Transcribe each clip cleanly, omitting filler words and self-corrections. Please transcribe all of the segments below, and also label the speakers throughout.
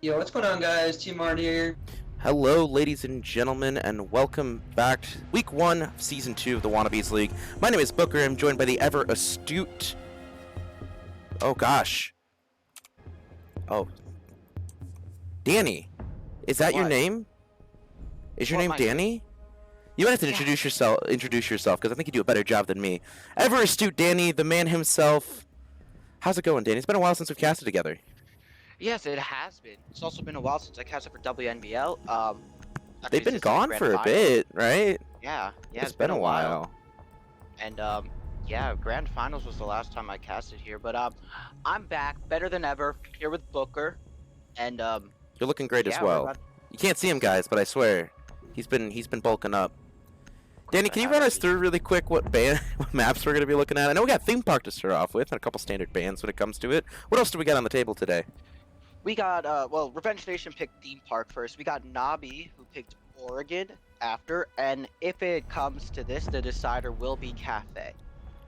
Speaker 1: Yo, what's going on, guys? Team Art here.
Speaker 2: Hello, ladies and gentlemen, and welcome back to Week 1 of Season 2 of the Wannabes League. My name is Booker. I'm joined by the ever-astute... Oh, gosh. Oh. Danny. Is that your
Speaker 3: What?
Speaker 2: name? Is your
Speaker 3: What
Speaker 2: name
Speaker 3: my
Speaker 2: Danny? You might have to introduce yourself, because I think you do a better job than me. Ever-astute Danny, the man himself. How's it going, Danny? It's been a while since we've casted together.
Speaker 3: Yes, it has been. It's also been a while since I casted for WNBL.
Speaker 2: They've been gone for a bit, right?
Speaker 3: Yeah,
Speaker 2: It's been a while.
Speaker 3: And yeah, Grand Finals was the last time I casted here, but I'm back, better than ever, here with Booker, and
Speaker 2: You're looking great as
Speaker 3: yeah,
Speaker 2: well. You can't see him, guys, but I swear, he's been bulking up. Danny, can you run us through really quick what maps we're gonna be looking at? I know we got theme park to start off with, and a couple standard bands when it comes to it. What else do we got on the table today?
Speaker 3: We got well, Revenge Nation picked Theme Park first. We got Nabi, who picked Oregon after, and if it comes to this, the decider will be Cafe.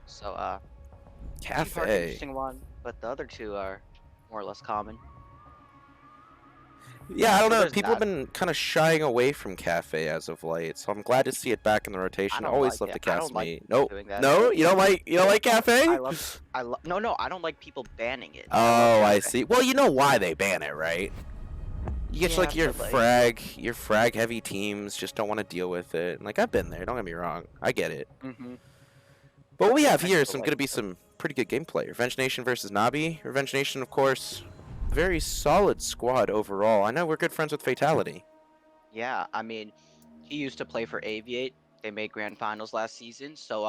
Speaker 3: So Theme Park,
Speaker 2: Cafe.
Speaker 3: interesting one, but the other two are more or less common.
Speaker 2: Yeah, I don't
Speaker 3: So
Speaker 2: know.
Speaker 3: there's
Speaker 2: People have
Speaker 3: that.
Speaker 2: been kind of shying away from Cafe as of late, so I'm glad to see it back in the rotation. Always love to cast me. Nope.
Speaker 3: doing that.
Speaker 2: No, you don't like Cafe?
Speaker 3: No, I don't like people banning it.
Speaker 2: Oh, I see. Well, you know why they ban it, right? You get
Speaker 3: Yeah,
Speaker 2: like your
Speaker 3: but, like-
Speaker 2: frag heavy teams just don't want to deal with it. And, like, I've been there. Don't get me wrong. I get it.
Speaker 3: Mm-hmm.
Speaker 2: But what we have
Speaker 3: I
Speaker 2: here is
Speaker 3: still
Speaker 2: gonna be some pretty good gameplay. Revenge Nation versus Nabi. Revenge Nation, of course, very solid squad overall. I know we're good friends with Fatality.
Speaker 3: Yeah, I mean, he used to play for Aviate. They made Grand Finals last season, so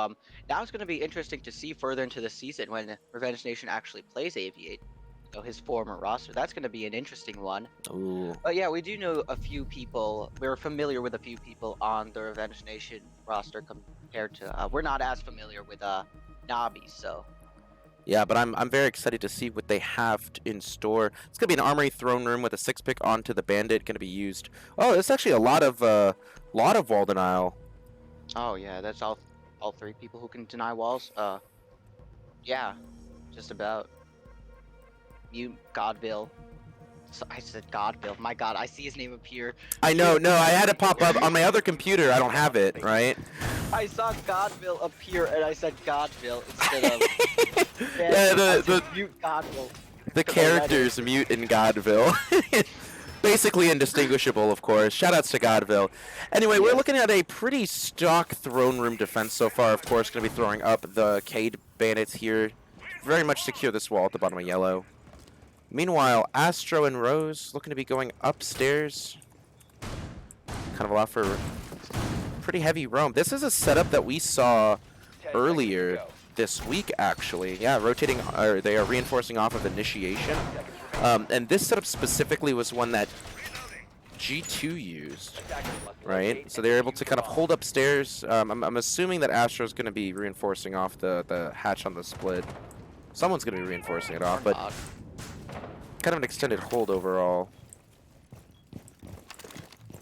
Speaker 3: now it's going to be interesting to see further into the season when Revenge Nation actually plays Aviate. So his former roster. That's going to be an interesting one.
Speaker 2: Ooh.
Speaker 3: But yeah, we do know a few people. We're familiar with a few people on the Revenge Nation roster compared to. We're not as familiar with Nabi, so.
Speaker 2: Yeah, but I'm very excited to see what they have in store. It's gonna be an Armory Throne Room with a 6-pick onto the Bandit. Gonna be used. Oh, there's actually a lot of wall denial.
Speaker 3: Oh yeah, that's all three people who can deny walls. Yeah, just about. Mute Godville. So I said Godville. My God, I see his name appear.
Speaker 2: I know. No, I had it pop up on my other computer. I don't have it, right?
Speaker 3: I saw Godville appear, and I said Godville instead of.
Speaker 2: Yeah, the
Speaker 3: Mute Godville.
Speaker 2: the characters mute in Godville. Basically indistinguishable, of course. Shoutouts to Godville. Anyway, we're looking at a pretty stock throne room defense so far. Of course, going to be throwing up the Cade Bandits here. Very much secure this wall at the bottom of yellow. Meanwhile, Astro and Rose looking to be going upstairs. Kind of allow for pretty heavy roam. This is a setup that we saw earlier this week, actually. Yeah, rotating, or they are reinforcing off of initiation. And this setup specifically was one that G2 used, right? So they're able to kind of hold upstairs. I'm assuming that Astro's going to be reinforcing off the hatch on the split. Someone's going to be reinforcing it off, but kind of an extended hold overall.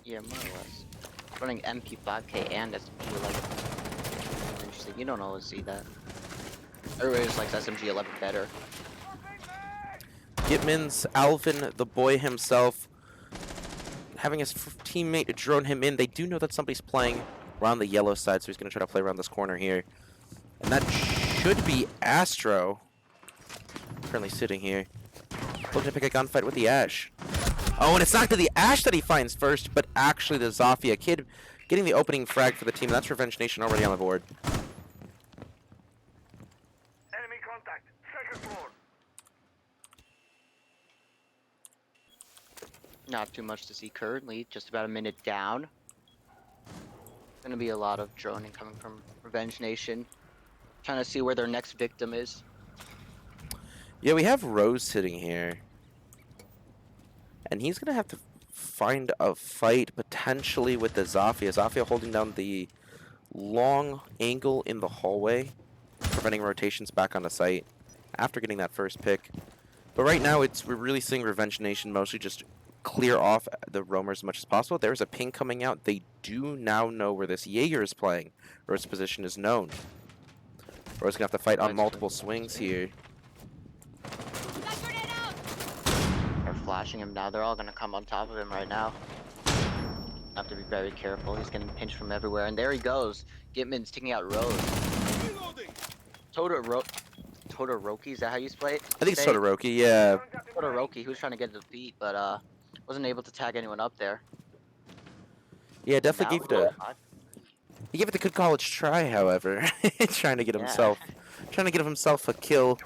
Speaker 3: Yeah, more or less. Running MP5K and SMG11. Interesting. You don't always see that. Everybody just likes SMG11 better.
Speaker 2: Gitman's Alvin, the boy himself, having his teammate drone him in. They do know that somebody's playing around the yellow side, so he's going to try to play around this corner here. And that should be Astro. Currently sitting here. Looking to pick a gunfight with the Ash. Oh, and it's not the Ash that he finds first, but actually the Zafia kid getting the opening frag for the team. That's Revenge Nation already on the board.
Speaker 4: Enemy contact, second floor.
Speaker 3: Not too much to see currently. Just about a minute down. Gonna be a lot of droning coming from Revenge Nation. Trying to see where their next victim is.
Speaker 2: Yeah, we have Rose sitting here. And he's going to have to find a fight potentially with the Zafia. Zafia holding down the long angle in the hallway, preventing rotations back on the site after getting that first pick. But right now, we're really seeing Revenge Nation mostly just clear off the roamers as much as possible. There's a ping coming out. They do now know where this Jaeger is playing. Rose's position is known. Rose's going to have to fight on multiple swings here.
Speaker 3: Our flashing him now. They're all gonna come on top of him right now. Have to be very careful. He's getting pinched from everywhere, and there he goes. Gitman's taking out Rose. Todoroki, is that how you play it?
Speaker 2: I think it's Todoroki, yeah.
Speaker 3: Todoroki, who's trying to get the beat, but wasn't able to tag anyone up there.
Speaker 2: Yeah, definitely gave it he gave it the good college try, however. trying to get himself a kill.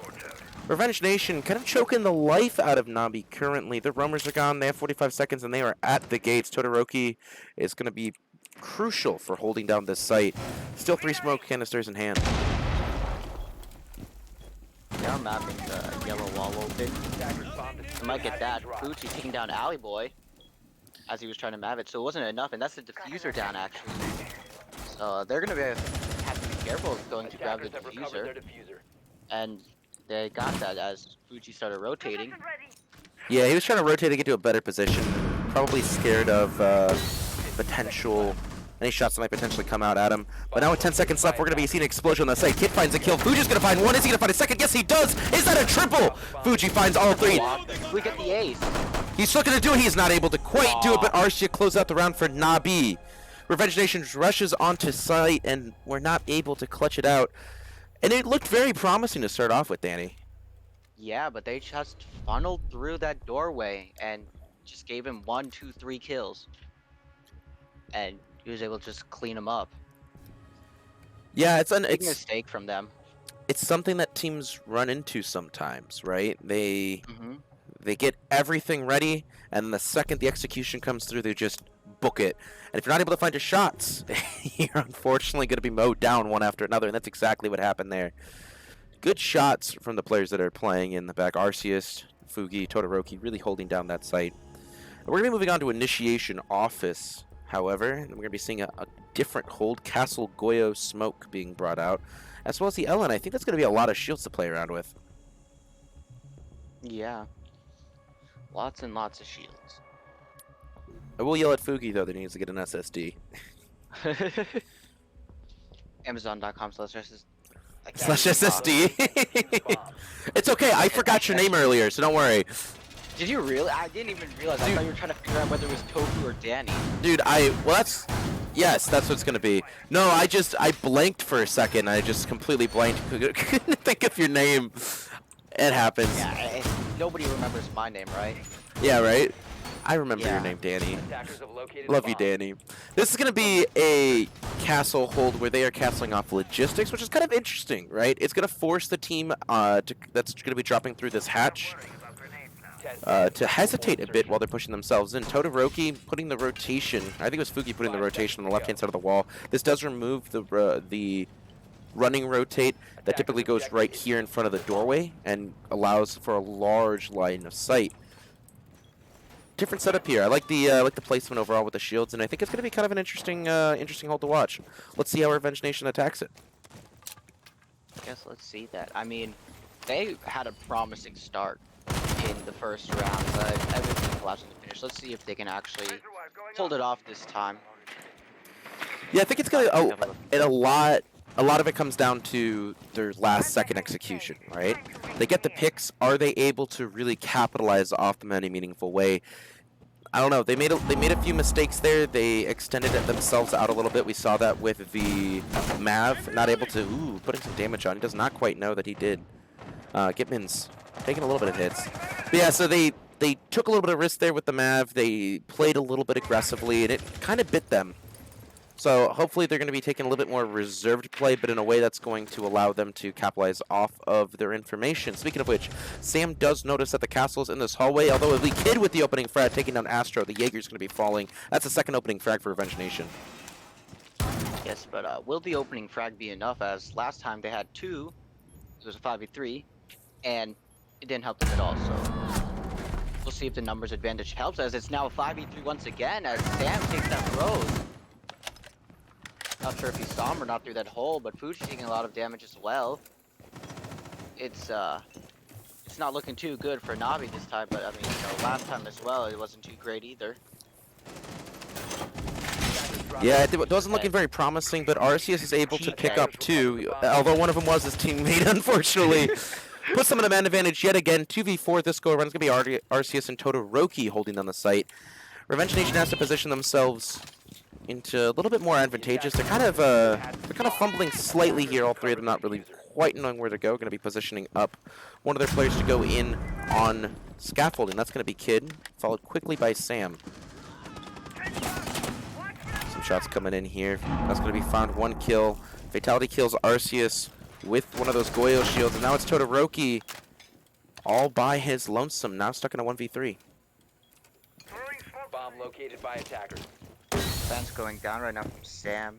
Speaker 2: Revenge Nation kind of choking the life out of Nabi currently. The roamers are gone. They have 45 seconds, and they are at the gates. Todoroki is going to be crucial for holding down this site. Still 3 smoke canisters in hand.
Speaker 3: They are mapping the yellow wall open. I might get that. Fuji taking down Alley Boy as he was trying to map it, so it wasn't enough, and that's the diffuser down, actually. So they're going to have to be careful going to grab the diffuser. And they got that as Fuji started rotating.
Speaker 2: Yeah, he was trying to rotate to get to a better position. Probably scared of potential any shots that might potentially come out at him. But now with 10 seconds left, we're going to be seeing an explosion on the site. Kid finds a kill. Fuji's going to find one. Is he going to find a second? Yes, he does. Is that a triple? Fuji finds all 3.
Speaker 3: We get the ace.
Speaker 2: He's looking to do it. He's not able to quite do it, but Arcia close out the round for Nabi. Revenge Nation rushes onto site, and we're not able to clutch it out. And it looked very promising to start off with, Danny.
Speaker 3: Yeah, but they just funneled through that doorway and just gave him 1, 2, 3 kills. And he was able to just clean him up.
Speaker 2: Yeah, it's
Speaker 3: Big mistake from them.
Speaker 2: It's something that teams run into sometimes, right? They get everything ready, and the second the execution comes through, they just book it. And if you're not able to find your shots, you're unfortunately going to be mowed down one after another, and that's exactly what happened there. Good shots from the players that are playing in the back. Arceus, Fugi, Todoroki really holding down that site. And we're going to be moving on to Initiation Office, however, and we're going to be seeing a different hold. Castle Goyo Smoke being brought out, as well as the Ellen. I think that's going to be a lot of shields to play around with.
Speaker 3: Yeah. Lots and lots of shields.
Speaker 2: I will yell at Fugi, though, that he needs to get an SSD.
Speaker 3: Amazon.com/SSD.
Speaker 2: It's okay, I forgot your name earlier, so don't worry.
Speaker 3: Did you really? I didn't even realize. I thought you were trying to figure out whether it was Tofu or Danny.
Speaker 2: Dude, yes, that's what it's gonna be. No, I blanked for a second. I just completely blanked. Couldn't think of your name. It happens.
Speaker 3: Yeah, nobody remembers my name, right?
Speaker 2: Yeah, right? I remember your name, Danny. Love you, Danny. This is going to be a castle hold where they are castling off logistics, which is kind of interesting, right? It's going to force the team that's going to be dropping through this hatch to hesitate a bit while they're pushing themselves in. Todoroki putting the rotation, I think it was Fugi putting the rotation on the left-hand side of the wall. This does remove the running rotate that typically goes right here in front of the doorway and allows for a large line of sight. Different setup here. I like the placement overall with the shields, and I think it's going to be kind of an interesting hold to watch. Let's see how Revenge Nation attacks it.
Speaker 3: Yes, let's see that. I mean, they had a promising start in the first round, but everything collapsed in the finish. Let's see if they can actually hold it off this time.
Speaker 2: Yeah, I think it's going to a lot of it comes down to their last second execution, right? They get the picks. Are they able to really capitalize off them in any meaningful way? I don't know. They made a few mistakes there. They extended it themselves out a little bit. We saw that with the Mav, not able to putting some damage on. He does not quite know that he did. Gitman's taking a little bit of hits. But yeah, so they took a little bit of risk there with the Mav. They played a little bit aggressively, and it kind of bit them. So hopefully they're going to be taking a little bit more reserved play, but in a way that's going to allow them to capitalize off of their information. Speaking of which, Sam does notice that the castle is in this hallway, although the Kid with the opening frag taking down Astro, the Jaeger's going to be falling. That's the second opening frag for Revenge Nation.
Speaker 3: Yes, but will the opening frag be enough, as last time they had 2, it was a 5v3, and it didn't help them at all, so we'll see if the numbers advantage helps, as it's now a 5v3 once again, as Sam takes that Rose. Not sure if he saw him or not through that hole, but Fuji's taking a lot of damage as well. It's not looking too good for Nabi this time, but I mean, last time as well, it wasn't too great either.
Speaker 2: Yeah, it wasn't looking very promising, but Arceus is able to pick up 2, although one of them was his teammate, unfortunately. puts them in a man advantage yet again. 2v4 this go around. It's going to be Arceus and Todoroki holding on the site. Revenge Nation has to position themselves into a little bit more advantageous. They're kind of fumbling slightly here. All three of them not really quite knowing where to go. Going to be positioning up one of their players to go in on scaffolding. That's going to be Kid, followed quickly by Sam. Some shots coming in here. That's going to be found. One kill. Fatality kills Arceus with one of those Goyo shields, and now it's Todoroki all by his lonesome. Now stuck in a 1v3.
Speaker 5: Bomb located by attackers.
Speaker 3: Defense going down right now from Sam.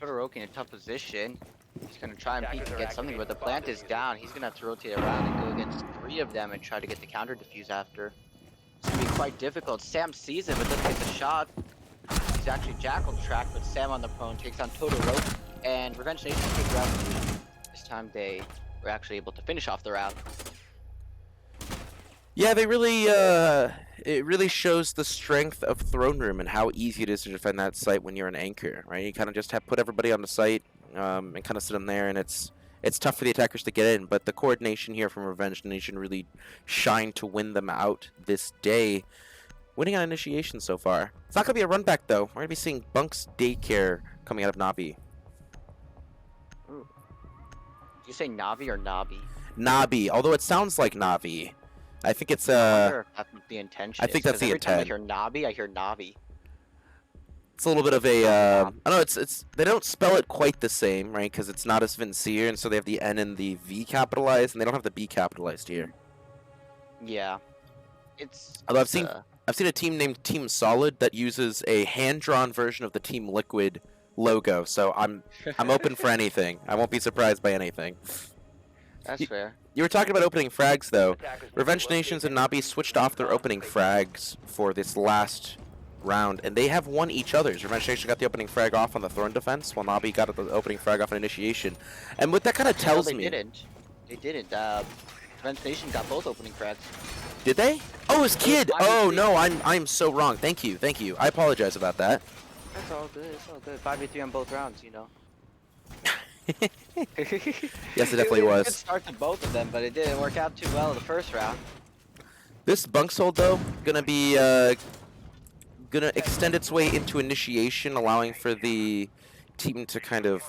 Speaker 3: Todoroki in a tough position. He's going to try and peek and get something, but the plant is down. He's going to have to rotate around and go against 3 of them and try to get the counter defuse after. It's going to be quite difficult. Sam sees it, but doesn't get the shot. He's actually Jackal track, but Sam on the prone takes on Todoroki, and Revenge Nation takes round 2. This time they were actually able to finish off the round.
Speaker 2: Yeah, they really, it really shows the strength of Throne Room and how easy it is to defend that site when you're an anchor, right? You kind of just have put everybody on the site and kind of sit them there, and it's tough for the attackers to get in. But the coordination here from Revenge Nation really shined to win them out this day, winning on initiation so far. It's not going to be a run back though. We're going to be seeing Bunk's Daycare coming out of Nabi.
Speaker 3: Ooh. Did you say Navi or Nabi?
Speaker 2: Nabi, although it sounds like Navi. I think it's
Speaker 3: I wonder if that's the intention.
Speaker 2: I think that's the
Speaker 3: every time I
Speaker 2: intent.
Speaker 3: hear Nabi, I hear Navi.
Speaker 2: It's a little bit of a I don't know, it's they don't spell it quite the same, right? Because it's not as sincere, and so they have the N and the V capitalized, and they don't have the B capitalized here.
Speaker 3: Yeah. It's
Speaker 2: Although I've seen a team named Team Solid that uses a hand-drawn version of the Team Liquid logo, so I'm open for anything. I won't be surprised by anything.
Speaker 3: That's fair.
Speaker 2: You were talking about opening frags, though.
Speaker 5: Attackers
Speaker 2: Revenge
Speaker 5: located
Speaker 2: Nations and Nabi switched off their opening frags for this last round, and they have won each other's. Revenge Nation got the opening frag off on the Thorn defense, while Nabi got the opening frag off on initiation. And what that kind of tells
Speaker 3: They
Speaker 2: me...
Speaker 3: didn't. They didn't. Revenge Nation got both opening frags.
Speaker 2: Did they? Oh, it was Kid!
Speaker 3: I
Speaker 2: Oh,
Speaker 3: think-
Speaker 2: no, I'm so wrong. Thank you. I apologize about that.
Speaker 3: That's all good. It's all good. 5v3 on both rounds, you know.
Speaker 2: Yes, it definitely
Speaker 3: Good
Speaker 2: was.
Speaker 3: start to both of them, but it didn't work out too well the first round.
Speaker 2: This Bunk's hold, though, gonna be gonna extend its way into initiation, allowing for the team to kind of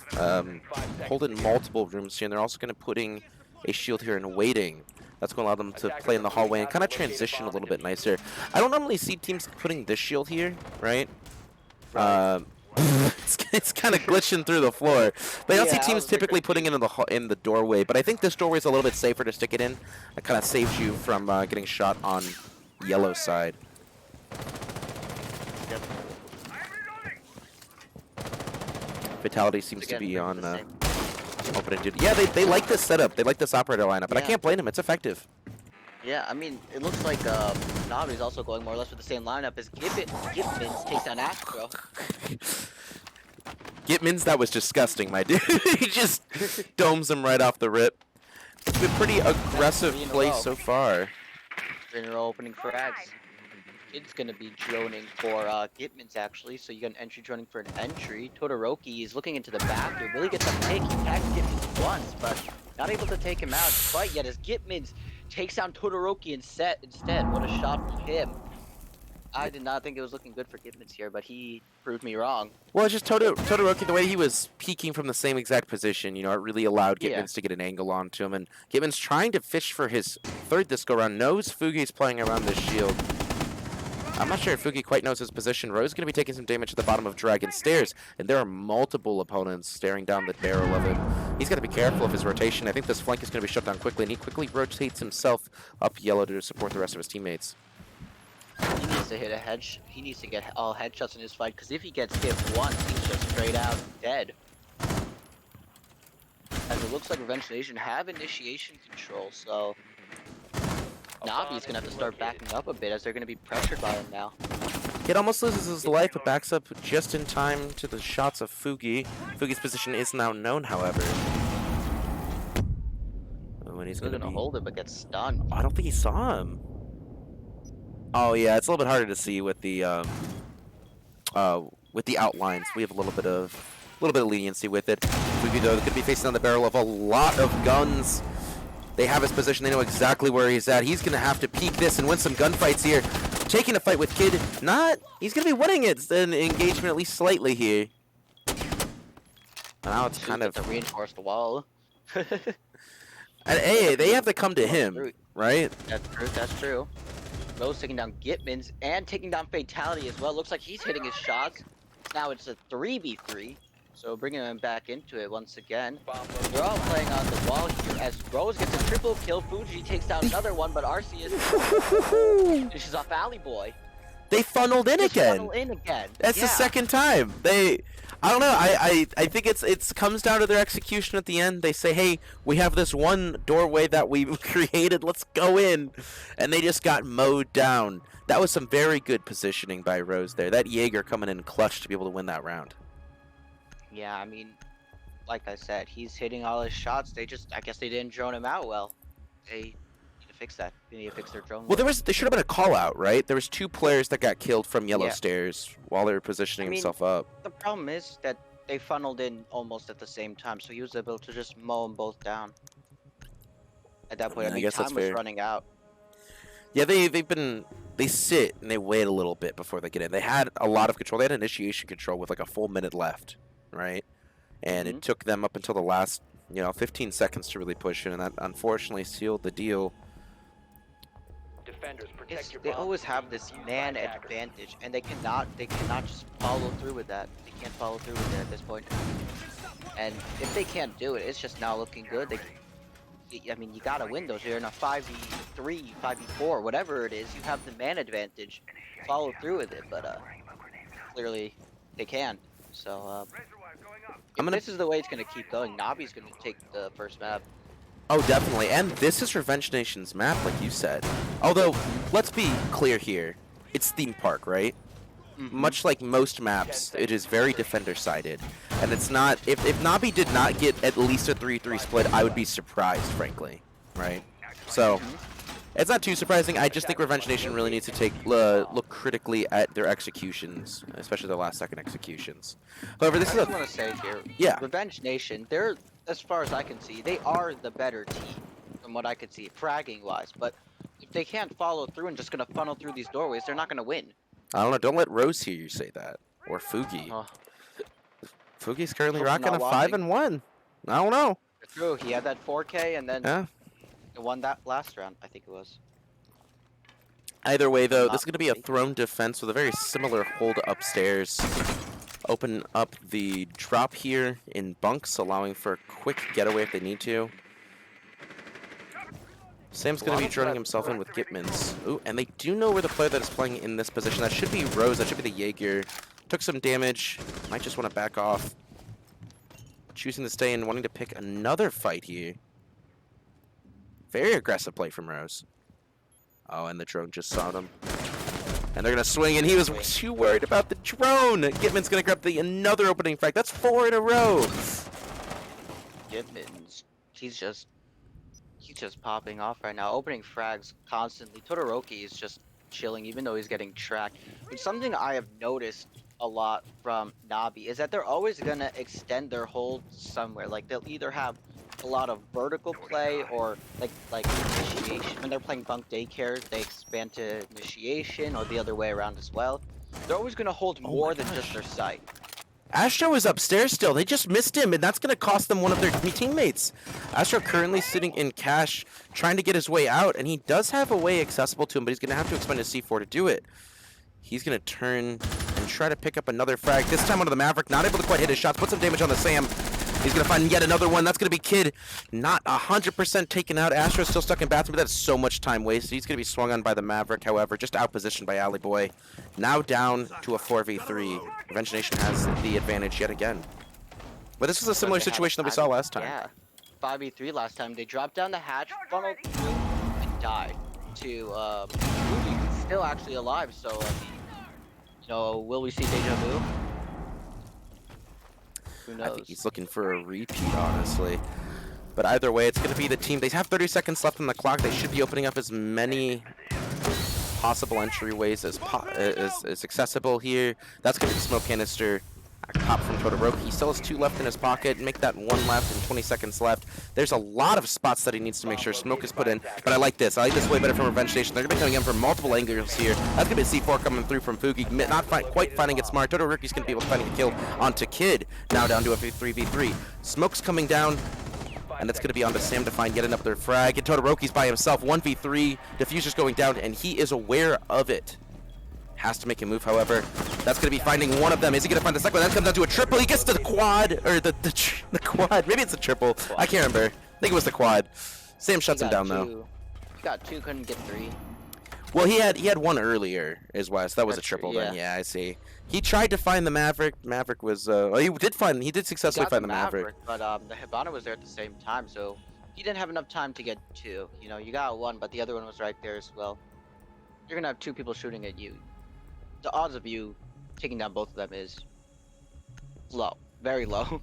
Speaker 2: hold it in multiple rooms here, and they're also gonna putting a shield here in waiting. That's gonna allow them to play in the hallway and kind of transition a little bit nicer. I don't normally see teams putting this shield here, right? It's kind of glitching through the floor. But I don't see
Speaker 3: Yeah, I
Speaker 2: teams
Speaker 3: was
Speaker 2: typically putting it in the doorway. But I think this doorway is a little bit safer to stick it in. It kind of saves you from getting shot on yellow side. Fatality seems to
Speaker 3: Again,
Speaker 2: be
Speaker 3: they're
Speaker 2: on
Speaker 3: the same.
Speaker 2: opening duty. Yeah, they like this setup. They like this operator lineup. But I
Speaker 3: Yeah.
Speaker 2: can't blame them. It's effective.
Speaker 3: Yeah, I mean, it looks like Navi's also going more or less with the same lineup as Gipmins takes on Astro.
Speaker 2: Gitmans, that was disgusting, my dude. He just domes him right off the rip. It's been pretty aggressive
Speaker 3: 3 in a
Speaker 2: play
Speaker 3: row.
Speaker 2: so far.
Speaker 3: 3 in a row opening frags. Kid's gonna be droning for Gitmins actually, so you got an entry droning for an entry. Todoroki is looking into the bathroom, really gets a pick. He tags Gitmins once, but not able to take him out quite yet as Gitmins takes down Todoroki instead. What a shot from him. I did not think it was looking good for Gitmins here, but he proved me wrong.
Speaker 2: Well, it's just Todoroki, the way he was peeking from the same exact position, you know, it really allowed Gitmins
Speaker 3: Yeah.
Speaker 2: to get an angle onto him. And Gitmins trying to fish for his third this go round, knows Fugi's playing around this shield. I'm not sure if Fugi quite knows his position. Rose is going to be taking some damage at the bottom of Dragon Stairs, and there are multiple opponents staring down the barrel of him. He's got to be careful of his rotation. I think this flank is going to be shut down quickly, and he quickly rotates himself up yellow to support the rest of his teammates.
Speaker 3: He needs to hit a he needs to get all headshots in his fight, because if he gets hit once, he's just straight out dead. As it looks like Revenge Nation have initiation control, so Nabi's gonna have to start backing up a bit as they're gonna be pressured by him now.
Speaker 2: Kid almost loses his life, but backs up just in time to the shots of Fugi. Fugi's position is now known, however. Oh, and he's
Speaker 3: He's
Speaker 2: going
Speaker 3: gonna
Speaker 2: to be...
Speaker 3: hold it, but gets stunned.
Speaker 2: I don't think he saw him. Oh yeah, it's a little bit harder to see with the outlines. We have a little bit of leniency with it. Fugi though could be facing on the barrel of a lot of guns. They have his position. They know exactly where he's at. He's going to have to peek this and win some gunfights here. Taking a fight with Kid. He's going to be winning it. An engagement at least slightly here. Now it's kind of
Speaker 3: a reinforced wall.
Speaker 2: And hey, they have to come to him, right?
Speaker 3: That's true. That's true. Rose taking down Gitmans and taking down Fatality as well. Looks like he's hitting his shots. Now it's a 3v3. So bringing him back into it once again. They're all playing on the wall here as Rose gets a triple kill. Fuji takes down another one, but Arceus finishes off Alley Boy.
Speaker 2: They funneled in again.
Speaker 3: Funnel in again.
Speaker 2: That's the second time. I don't know. I think it comes down to their execution at the end. They say, hey, we have this one doorway that we've created. Let's go in. And they just got mowed down. That was some very good positioning by Rose there. That Jaeger coming in clutch to be able to win that round.
Speaker 3: Yeah, I mean, like I said, he's hitting all his shots. I guess they didn't drone him out well. They need to fix that. They need to fix their drone.
Speaker 2: Well, there should have been a call out, right? There was 2 players that got killed from yellow stairs while they were positioning himself up.
Speaker 3: The problem is that they funneled in almost at the same time, so he was able to just mow them both down. At that point, I mean,
Speaker 2: guess
Speaker 3: time
Speaker 2: that's
Speaker 3: was
Speaker 2: fair.
Speaker 3: running out.
Speaker 2: Yeah, they sit and they wait a little bit before they get in. They had a lot of control. They had initiation control with like a full minute left, right? And it took them up until the last, 15 seconds to really push in, and that unfortunately sealed the deal.
Speaker 3: They always have this man advantage, and they cannot just follow through with that. They can't follow through with it at this point. And if they can't do it, it's just not looking good. I mean, you gotta win those. You're in a 5v3, 5v4, whatever it is. You have the man advantage. Follow through with it, but clearly they can. So this is the way it's gonna keep going. Nabi's gonna take the first map.
Speaker 2: Oh, definitely. And this is Revenge Nation's map, like you said. Although, let's be clear here. It's theme park, right? Much like most maps, it is very defender-sided. And it's not... If Nabi did not get at least a 3-3 split, I would be surprised, frankly. Right? So, it's not too surprising. I just think Revenge Nation really needs to look critically at their executions, especially their last-second executions. However, this is
Speaker 3: I want to say here, Revenge Nation, they're, as far as I can see, they are the better team, from what I can see, fragging-wise. But if they can't follow through and just going to funnel through these doorways, they're not going to win.
Speaker 2: I don't know. Don't let Rose hear you say that. Or Fugi. Fugi's currently rocking a 5-1. I don't know.
Speaker 3: True. He had that 4K and then won that last round, I think it was.
Speaker 2: Either way, though, this is going to be a throne defense with a very similar hold upstairs. Open up the drop here in bunks, allowing for a quick getaway if they need to. Sam's going to be droning himself in with Gitmans. Ooh, and they do know where the player that is playing in this position. That should be Rose. That should be the Jaeger. Took some damage. Might just want to back off. Choosing to stay and wanting to pick another fight here. Very aggressive play from Rose. Oh, and the drone just saw them. And they're going to swing, and he was too worried about the drone. Gitman's going to grab another opening frag. That's 4 in a row.
Speaker 3: Gitmans, he's just popping off right now. Opening frags constantly. Todoroki is just chilling, even though he's getting tracked. But something I have noticed a lot from Nabi is that they're always going to extend their hold somewhere. Like, they'll either have a lot of vertical play or like initiation. When they're playing bunk daycares, they expand to initiation, or the other way around as well. They're always going to hold more than just their sight.
Speaker 2: Astro is upstairs still. They just missed him, and that's going to cost them one of their teammates. Astro currently sitting in cash, trying to get his way out, and he does have a way accessible to him, but he's going to have to expend his C4 to do it. He's going to turn and try to pick up another frag. This time onto the Maverick, not able to quite hit his shots. Put some damage on the Sam. He's going to find yet another one. That's going to be Kid. Not 100% taken out. Astro's still stuck in bathroom, but that's so much time wasted. He's going to be swung on by the Maverick, however, just outpositioned by Alley Boy. Now down to a 4v3. Revenge Nation has the advantage yet again. But this was a similar situation that we saw last time.
Speaker 3: Yeah. 5v3 last time. They dropped down the hatch, funneled through, and died to Ruby, who's still actually alive. So, will we see deja vu? Who knows?
Speaker 2: I think he's looking for a repeat, honestly. But either way, it's going to be the team. They have 30 seconds left on the clock. They should be opening up as many possible entryways as accessible here. That's going to be the smoke canister. A cop from Todoroki. He still has 2 left in his pocket. Make that 1 left and 20 seconds left. There's a lot of spots that he needs to make sure smoke is put in. But I like this. I like this way better from Revenge Nation. They're going to be coming in from multiple angles here. That's going to be C4 coming through from Fugi. Not quite finding it smart. Todoroki's going to be able to find a kill onto Kid. Now down to a 3v3. Smoke's coming down. And it's going to be on to Sam to find yet another frag. And Todoroki's by himself. 1v3. Diffuser's going down, and he is aware of it. Has to make a move, however. That's going to be finding one of them. Is he going to find the second one? That comes down to a triple. He gets to the quad, or the quad. Maybe it's a triple. I can't remember. I think it was the quad. Sam shuts him down, though.
Speaker 3: He got 2, couldn't get 3.
Speaker 2: Well, he had 1 earlier, as well. So that was a triple then. Yeah, I see. He tried to find the Maverick. Maverick was. He did successfully find the Maverick.
Speaker 3: But the Hibana was there at the same time, so he didn't have enough time to get 2. You know, you got 1, but the other one was right there as well. You're gonna have 2 people shooting at you. The odds of you taking down both of them is low, very low.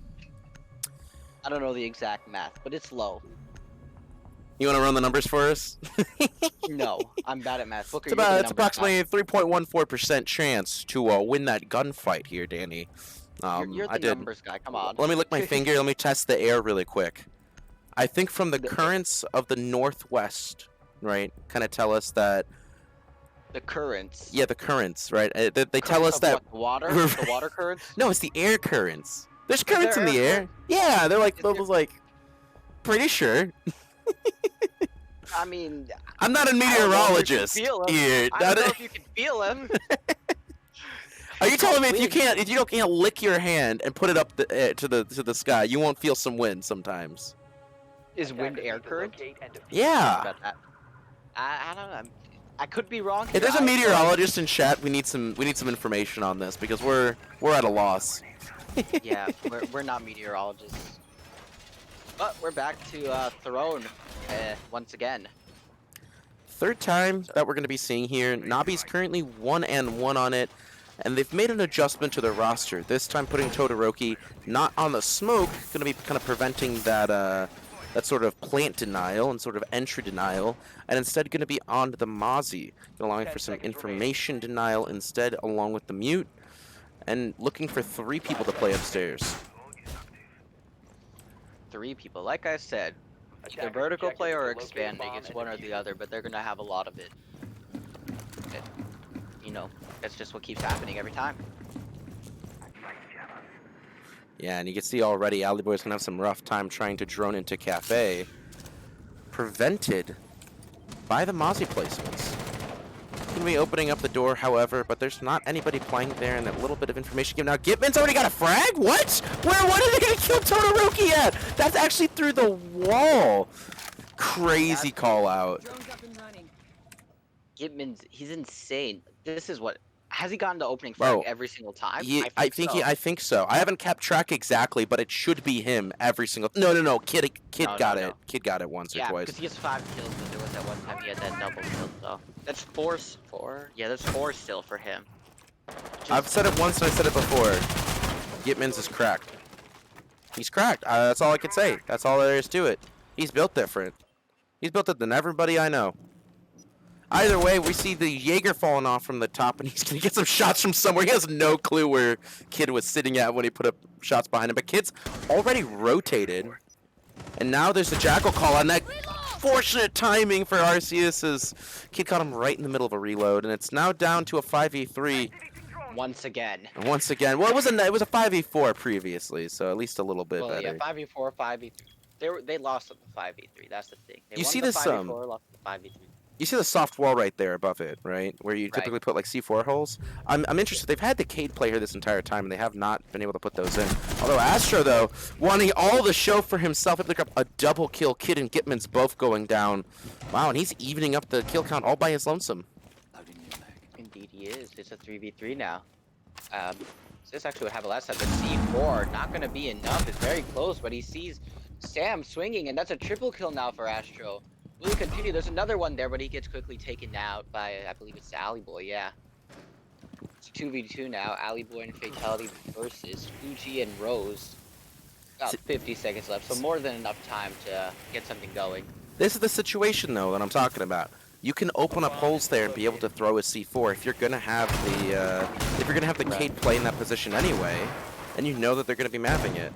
Speaker 3: I don't know the exact math, but it's low.
Speaker 2: You want to run the numbers for us?
Speaker 3: No, I'm bad at math. Booker,
Speaker 2: It's approximately a 3.14% chance to win that gunfight here, Danny.
Speaker 3: You're the numbers guy. Come on.
Speaker 2: Let me lick my finger. Let me test the air really quick. I think from the currents of the northwest, right, kind of tell us that.
Speaker 3: The currents.
Speaker 2: Yeah, the currents, right? They tell us that
Speaker 3: what, the water currents.
Speaker 2: No, it's the air currents. There's currents in the air. Yeah, they're like those like. Pretty sure.
Speaker 3: I mean,
Speaker 2: I'm not a meteorologist here.
Speaker 3: I don't know if you can feel them.
Speaker 2: Are you telling me if you can't lick your hand and put it up to the sky, you won't feel some wind sometimes?
Speaker 3: Is wind air current?
Speaker 2: Yeah.
Speaker 3: I don't know. I could be wrong.
Speaker 2: If there's a meteorologist in chat, we need some information on this because we're at a loss.
Speaker 3: Yeah, we're not meteorologists. But we're back to Throne once again.
Speaker 2: Third time that we're going to be seeing here. Nabi's currently 1-1 on it, and they've made an adjustment to their roster. This time putting Todoroki not on the smoke, going to be kind of preventing that sort of plant denial and sort of entry denial, and instead going to be on the Mozzie, allowing for some information denial instead, along with the mute, and looking for 3 people to play upstairs.
Speaker 3: 3 people. Like I said, either vertical play or expanding. It's one or the other, but they're gonna have a lot of it. You know, that's just what keeps happening every time.
Speaker 2: Yeah, and you can see already Ali Boy's gonna have some rough time trying to drone into Cafe. Prevented by the Mozzie placements. Gonna be opening up the door, however, but there's not anybody playing there, and that little bit of information given. Now Gitman's already got a frag? What? What are they gonna kill Todoroki at? That's actually through the wall. Crazy call out.
Speaker 3: Gitman's, he's insane. This is what. Has he gotten the opening frag every single time?
Speaker 2: I think so. I haven't kept track exactly, but it should be him every single. No. Kid got it. Kid got it once or twice.
Speaker 3: Yeah, because he has 5 kills, but there was that one time he had that double kill. So that's 4. Yeah, there's 4 still for him.
Speaker 2: I've said it once and I said it before. Gitman's is cracked. He's cracked. That's all I can say. That's all there is to it. He's built different. He's built it than everybody I know. Either way, we see the Jaeger falling off from the top, and he's going to get some shots from somewhere. He has no clue where Kid was sitting at when he put up shots behind him. But Kid's already rotated. And now there's the Jackal call, and that fortunate timing for Arceus as Kid caught him right in the middle of a reload. And it's now down to a 5v3.
Speaker 3: Once again.
Speaker 2: Well, it was a 5v4 previously, so at least a little bit better.
Speaker 3: Yeah, 5v4, 5v3. They lost at the 5v3. That's the thing. They
Speaker 2: you
Speaker 3: won
Speaker 2: see
Speaker 3: the
Speaker 2: this
Speaker 3: 5v4, lost the 5v3.
Speaker 2: You see the soft wall right there above it, right? Where you typically put like C4 holes. I'm interested. They've had the Cade play here this entire time, and they have not been able to put those in. Although Astro, though, wanting all the show for himself, he picked up a double kill. Kid and Gitman's both going down. Wow, and he's evening up the kill count all by his lonesome.
Speaker 3: Indeed he is. It's a 3v3 now. This actually would have a last time, but C4 not going to be enough. It's very close, but he sees Sam swinging, and that's a triple kill now for Astro. Will he continue? There's another one there, but he gets quickly taken out by, I believe it's Alley Boy, yeah. It's 2v2 now. Alley Boy and Fatality versus Fuji and Rose. About 50 seconds left, so more than enough time to get something going.
Speaker 2: This is the situation, though, that I'm talking about. You can open up holes there and be able to throw a C4 if you're gonna have the Cade play in that position anyway. and you know that they're going to be mapping it.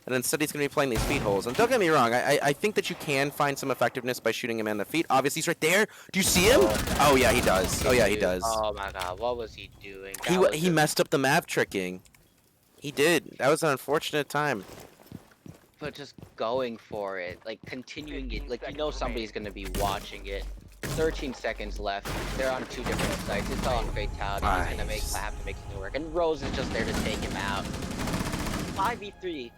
Speaker 2: And instead he's going to be playing these feet holes. And don't get me wrong, I think that you can find some effectiveness by shooting him in the feet. Obviously, he's right there. Do you see him? Oh, yeah, he does. Oh, yeah, he does.
Speaker 3: Oh my god, what was he doing?
Speaker 2: He messed up the map tricking. He did. That was an unfortunate time.
Speaker 3: But just going for it, like continuing it, like you know somebody's gonna be watching it. 13 seconds left. They're on 2 different sites. It's all on fatality. He's gonna have to make it work. And Rose is just there to take him out. 5v3.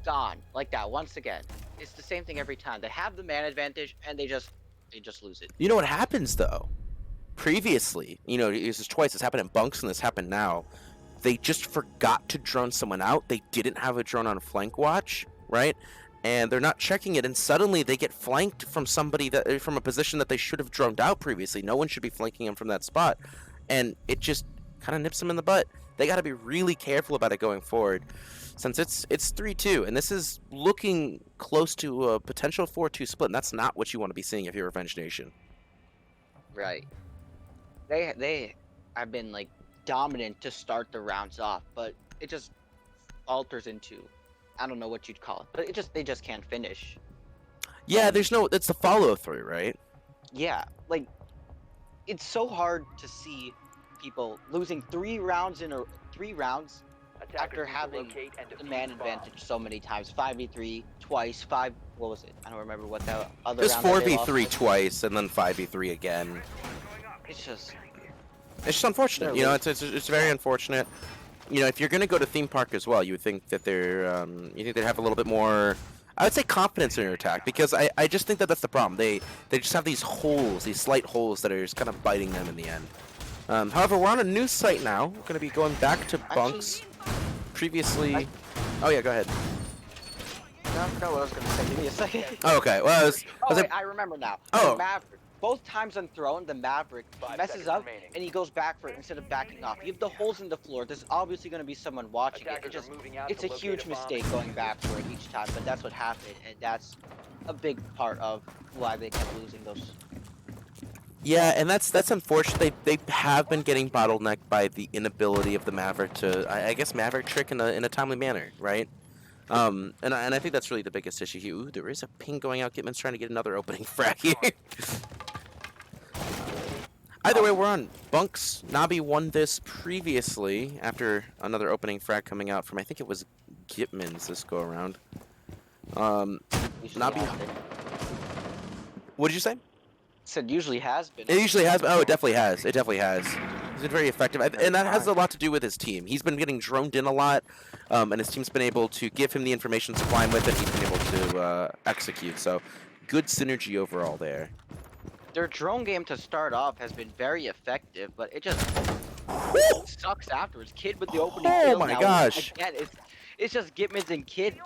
Speaker 3: Gone like that once again. It's the same thing every time. They have the man advantage and they just lose it.
Speaker 2: You know what happens though? Previously, you know, this is twice. This happened in Bunks and this happened now. They just forgot to drone someone out. They didn't have a drone on flank watch, right? And they're not checking it, and suddenly they get flanked from somebody from a position that they should have droned out previously. No one should be flanking them from that spot, and it just kind of nips them in the butt. They got to be really careful about it going forward, since it's 3-2, and this is looking close to a potential 4-2 split. And that's not what you want to be seeing if you're Revenge Nation.
Speaker 3: Right. They have been like dominant to start the rounds off, but it just alters into, I don't know what you'd call it, but they just can't finish.
Speaker 2: Yeah, it's the follow through, right?
Speaker 3: Yeah, like it's so hard to see people losing 3 rounds after having the man advantage so many times. 5v3 twice, what was it? I don't remember what the other
Speaker 2: It was
Speaker 3: round that they
Speaker 2: 4v3
Speaker 3: lost.
Speaker 2: twice and then 5v3 again.
Speaker 3: It's just
Speaker 2: unfortunate, you know. It's very unfortunate. You know, if you're gonna go to theme park as well, you would think that you think they'd have a little bit more, I would say, confidence in your attack, because I just think that that's the problem. They just have these holes, these slight holes that are just kind of biting them in the end. However, we're on a new site now. We're gonna be going back to Bunks. Previously, oh yeah, go ahead.
Speaker 3: I forgot what I was gonna say. Give me a second.
Speaker 2: Oh, okay, well,
Speaker 3: I remember now.
Speaker 2: Oh.
Speaker 3: The Maverick. Both times on Throne, the Maverick messes up and he goes back for it instead of backing off. You have the holes in the floor. There's obviously going to be someone watching it. It's a huge mistake going back for it each time, but that's what happened, and that's a big part of why they kept losing those.
Speaker 2: Yeah, and that's unfortunate. They have been getting bottlenecked by the inability of the Maverick to, I guess, Maverick trick in a timely manner, right? And I think that's really the biggest issue here. Ooh, there is a ping going out. Gitman's trying to get another opening frag here. Either way, we're on Bunks. Nabi won this previously after another opening frag coming out from, I think it was Gitman's this go around. Nabi. What did you say?
Speaker 3: Said usually has been.
Speaker 2: It usually has been. Oh, it definitely has. It definitely has. He's been very effective, and that has a lot to do with his team. He's been getting droned in a lot, and his team's been able to give him the information, supply him with it. He's been able to execute. So, good synergy overall there.
Speaker 3: Their drone game to start off has been very effective, but it just sucks afterwards. Kid with the opening kill.
Speaker 2: Oh my
Speaker 3: now.
Speaker 2: gosh!
Speaker 3: Again, it's just Gitman's and Kid.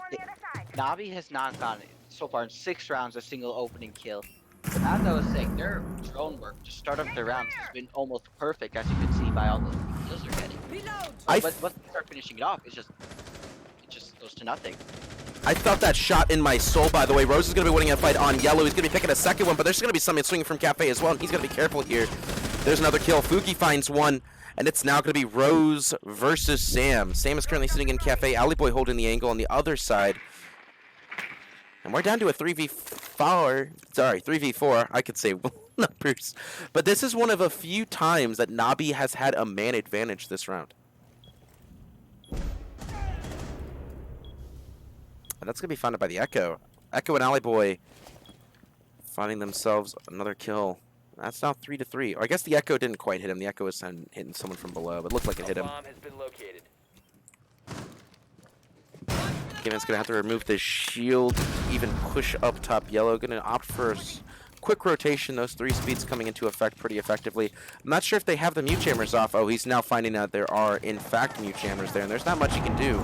Speaker 3: Nabi has not gotten so far in 6 rounds a single opening kill. But as I was saying, their drone work to start off the rounds has been almost perfect, as you can see by all those kills they're getting. But once they start finishing it off, it just goes to nothing.
Speaker 2: I felt that shot in my soul, by the way. Rose is going to be winning a fight on yellow. He's going to be picking a second one, but there's going to be somebody swinging from Cafe as well, and he's going to be careful here. There's another kill. Fuki finds one, and it's now going to be Rose versus Sam. Sam is currently sitting in Cafe. Alley Boy holding the angle on the other side. And we're down to a 3v4. Sorry, 3v4. I could say numbers. But this is one of a few times that Nabi has had a man advantage this round. And that's going to be founded by the Echo. Echo and Alley Boy finding themselves another kill. That's now 3-3. Or I guess the Echo didn't quite hit him. The Echo was hitting someone from below, but it looked like it hit him. Gitman's going to have to remove the shield, even push up top yellow. Going to opt for a quick rotation. Those 3 speeds coming into effect pretty effectively. I'm not sure if they have the mute jammers off. Oh, he's now finding out there are, in fact, mute jammers there. And there's not much he can do,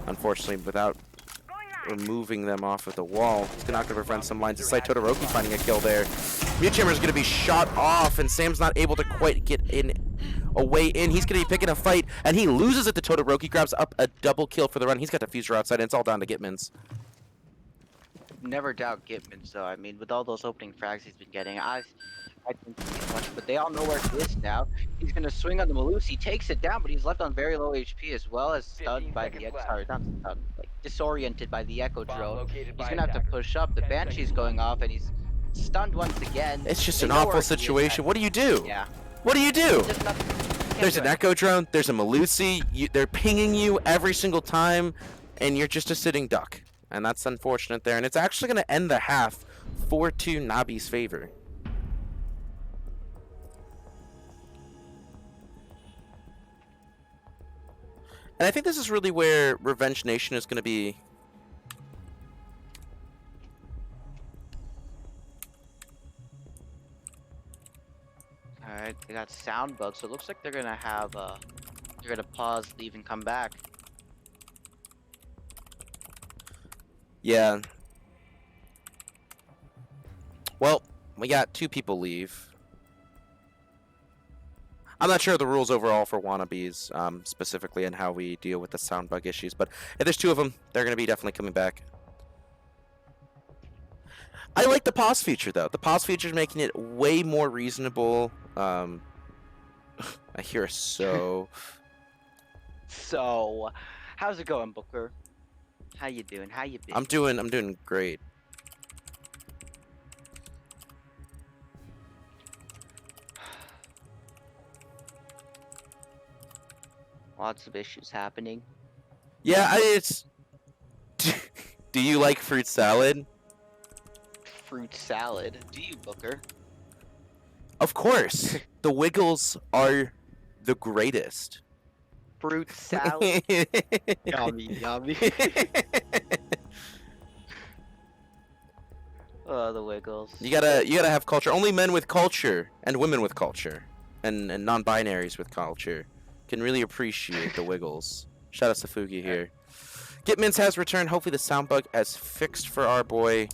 Speaker 2: unfortunately, without removing them off of the wall. He's not going to prevent some lines of sight. Todoroki finding a kill there. Mute jammer is going to be shot off, and Sam's not able to quite get in a way in. He's going to be picking a fight, and he loses it to Todoroki. Grabs up a double kill for the run. He's got Diffuser outside, and it's all down to Gitman's.
Speaker 3: Never doubt Gitman's, though. I mean, with all those opening frags he's been getting, I think he's much, but they all know where it is now. He's gonna swing on the Malus. He takes it down, but he's left on very low HP as well as
Speaker 4: 15
Speaker 3: stunned by the
Speaker 4: seconds
Speaker 3: Echo.
Speaker 4: left.
Speaker 3: Sorry, not stunned, like disoriented by the Echo
Speaker 4: Bomb
Speaker 3: drone.
Speaker 4: located
Speaker 3: He's
Speaker 4: by
Speaker 3: gonna have to
Speaker 4: attackers.
Speaker 3: push up. The
Speaker 4: 10
Speaker 3: Banshee's
Speaker 4: seconds
Speaker 3: going
Speaker 4: left.
Speaker 3: off, and he's stunned once again.
Speaker 2: It's just
Speaker 3: They
Speaker 2: an
Speaker 3: know where
Speaker 2: awful
Speaker 3: he is
Speaker 2: situation.
Speaker 3: at-
Speaker 2: What do you do?
Speaker 3: Yeah.
Speaker 2: What do you do?
Speaker 3: There's nothing. Can't
Speaker 2: There's
Speaker 3: do
Speaker 2: an
Speaker 3: it.
Speaker 2: Echo drone. There's a Malusi. They're pinging you every single time, and you're just a sitting duck. And that's unfortunate there. And it's actually going to end the half 4-2 Nabi's favor. And I think this is really where Revenge Nation is going to be.
Speaker 3: Alright, they got sound bugs, so it looks like they're gonna have they're gonna pause, leave, and come back.
Speaker 2: Yeah. Well, we got 2 people leave. I'm not sure of the rules overall for wannabes, specifically and how we deal with the sound bug issues, but if there's 2 of them, they're going to be definitely coming back. I like the pause feature, though. The pause feature is making it way more reasonable. I hear a so.
Speaker 3: So, how's it going, Booker? How you doing? How you been?
Speaker 2: I'm doing great.
Speaker 3: Lots of issues happening.
Speaker 2: Yeah, it's. Do you like fruit salad?
Speaker 3: Fruit salad. Do you, Booker?
Speaker 2: Of course. The Wiggles are the greatest.
Speaker 3: Fruit salad. Yummy, yummy. Oh, the Wiggles.
Speaker 2: You gotta have culture. Only men with culture and women with culture, and non-binaries with culture can really appreciate the Wiggles. Shout out to Fugi here. Gitmins has returned. Hopefully the sound bug has fixed for our boy.